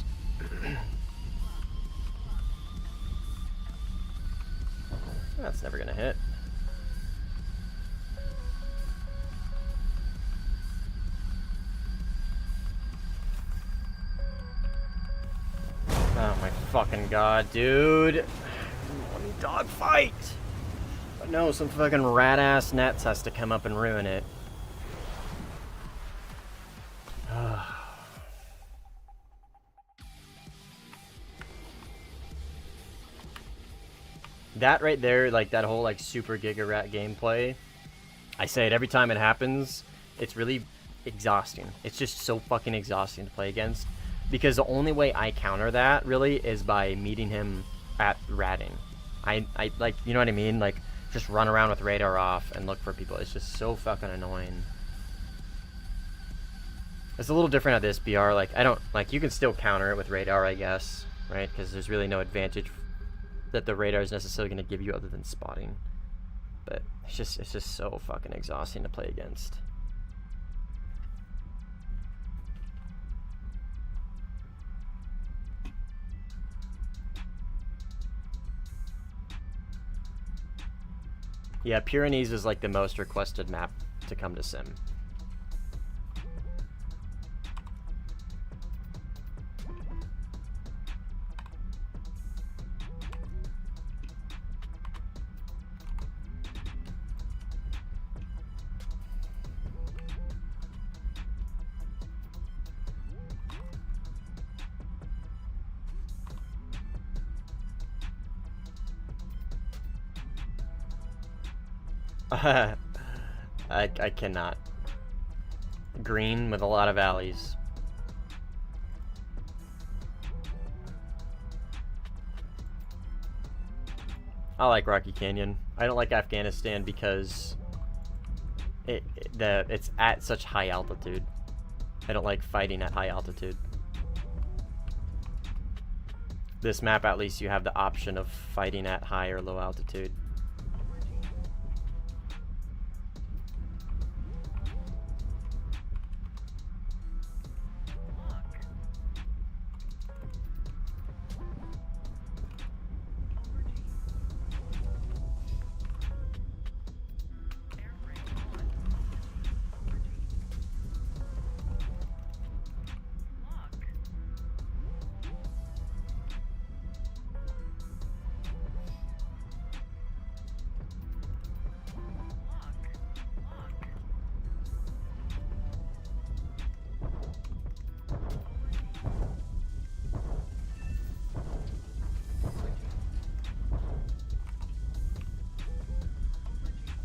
That's never gonna hit. Oh my fucking god, dude. Let me dogfight! But no, some fucking rat-ass nets has to come up and ruin it. That right there, like that whole like super giga rat gameplay, I say it every time it happens. It's really exhausting. It's just so fucking exhausting to play against. Because the only way I counter that, really, is by meeting him at ratting. I like, you know what I mean? Like, just run around with radar off and look for people. It's just so fucking annoying. It's a little different at this BR. Like, I don't, like, you can still counter it with radar, I guess, right? Because there's really no advantage that the radar is necessarily going to give you other than spotting. But it's just so fucking exhausting to play against. Yeah, Pyrenees is like the most requested map to come to Sim. I cannot. Green with a lot of alleys. I like Rocky Canyon. I don't like Afghanistan because it's at such high altitude. I don't like fighting at high altitude. This map, at least, you have the option of fighting at high or low altitude.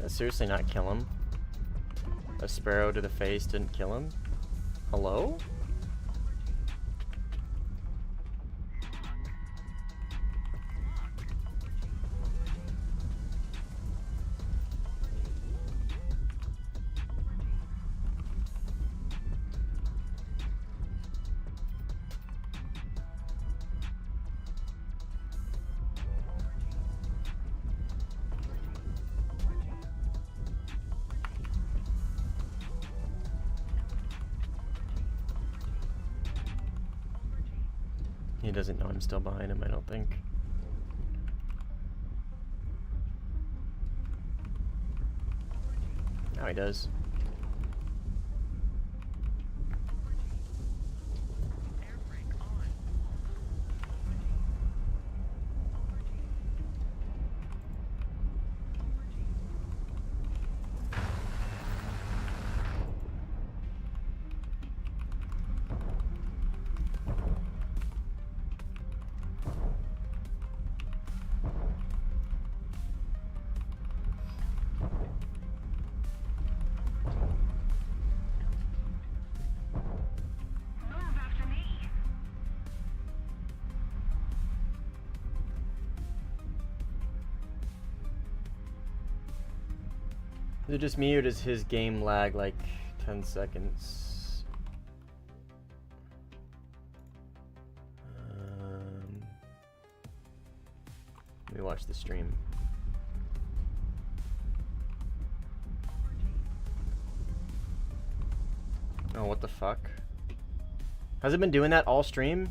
Seriously not kill him? A sparrow to the face didn't kill him? Hello? He doesn't know I'm still behind him, I don't think. Now he does. Is it just me or does his game lag like 10 seconds? Let me watch the stream. Oh, what the fuck? Has it been doing that all stream?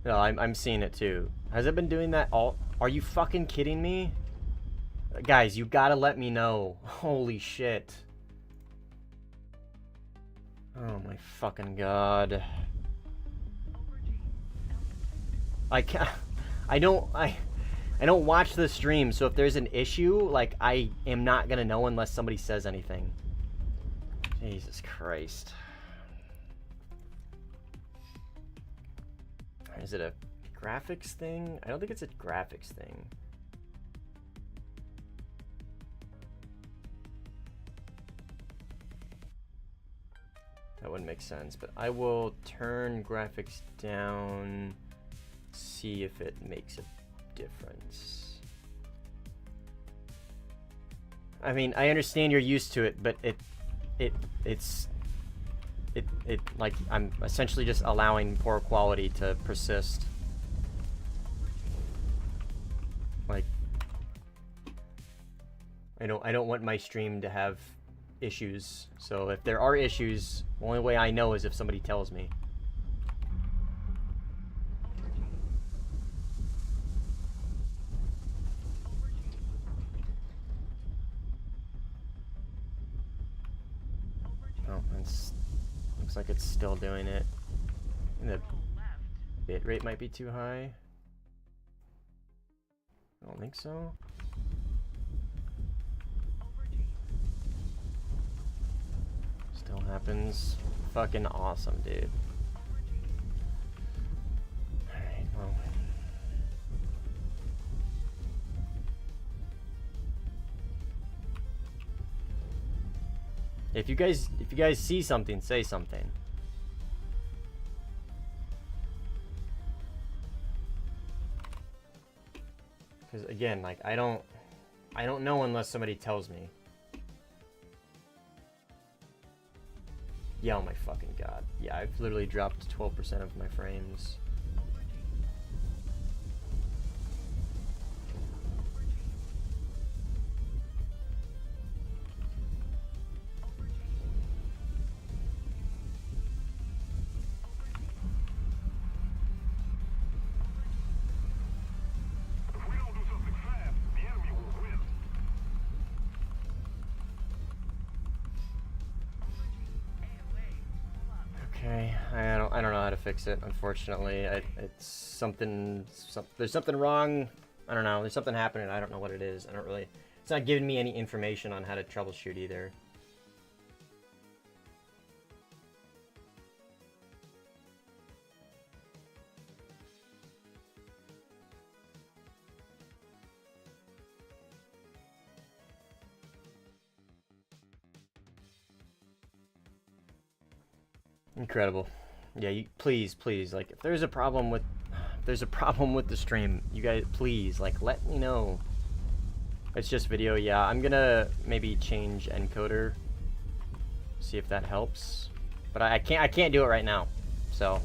No, I'm seeing it too. Has it been doing that all? Are you fucking kidding me? Guys, you gotta let me know. Holy shit. Oh my fucking god. I can't. I don't watch the stream, so if there's an issue, like, I am not gonna know unless somebody says anything. Jesus Christ. Is it a graphics thing? I don't think it's a graphics thing. That wouldn't make sense, but I will turn graphics down, see if it makes a difference. I mean, I understand you're used to it, but it's like I'm essentially just allowing poor quality to persist. Like I don't want my stream to have issues. So if there are issues, the only way I know is if somebody tells me. Oh, it's looks like it's still doing it. And the bit rate might be too high. I don't think so. Still happens. Fucking awesome, dude. Alright, well. If you guys see something, say something. Because again, like I don't know unless somebody tells me. Yeah, oh my fucking god. Yeah, I've literally dropped 12% of my frames. Okay, I don't know how to fix it. Unfortunately, it's something. There's something wrong. I don't know. There's something happening. I don't know what it is. It's not giving me any information on how to troubleshoot either. Incredible. Yeah, you please, like if there's a problem with the stream, you guys please like let me know. It's just video. Yeah, I'm gonna maybe change encoder. See if that helps. But I can't do it right now. So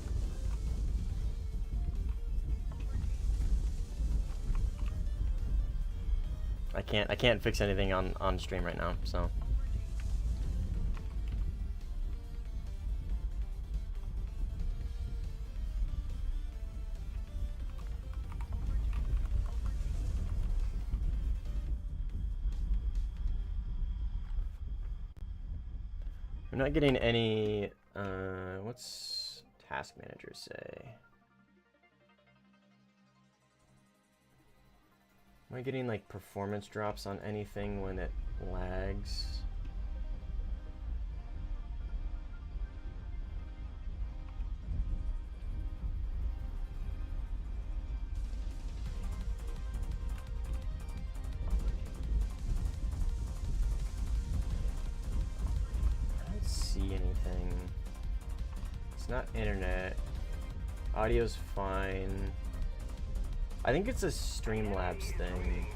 I can't fix anything on stream right now, so I'm not getting any, what's task manager say? Am I getting like performance drops on anything when it lags? See anything. It's not internet. Audio's fine. I think it's a Streamlabs thing.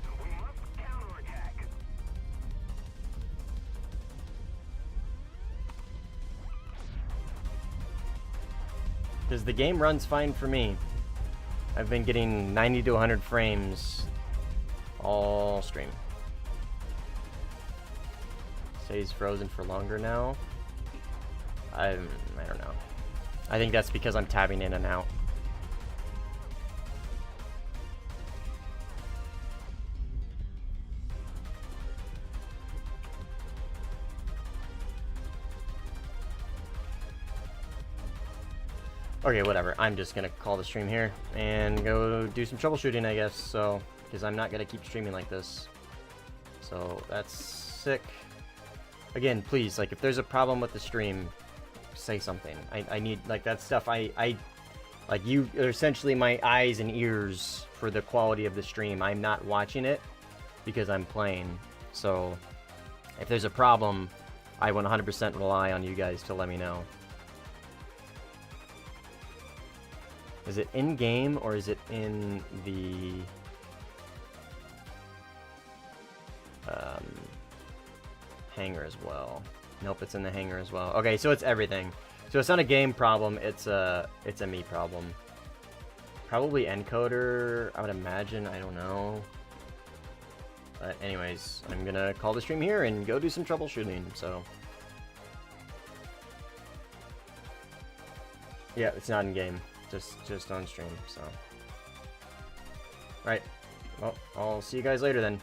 Because the game runs fine for me. I've been getting 90 to 100 frames all stream. Stays frozen for longer now. I don't know. I think that's because I'm tabbing in and out. Okay, whatever. I'm just gonna call the stream here and go do some troubleshooting, I guess. So, because I'm not gonna keep streaming like this. So that's sick. Again, please, like if there's a problem with the stream, say something. I need like that stuff. Like, you are essentially my eyes and ears for the quality of the stream. I'm not watching it because I'm playing. So, if there's a problem, I 100% rely on you guys to let me know. Is it in-game or is it in the... hangar as well? Nope, it's in the hangar as well. Okay, so it's everything. So it's not a game problem, it's a me problem. Probably encoder, I would imagine, I don't know. But anyways, I'm gonna call the stream here and go do some troubleshooting, so. Yeah, it's not in game, just on stream, so. Right, well, I'll see you guys later then.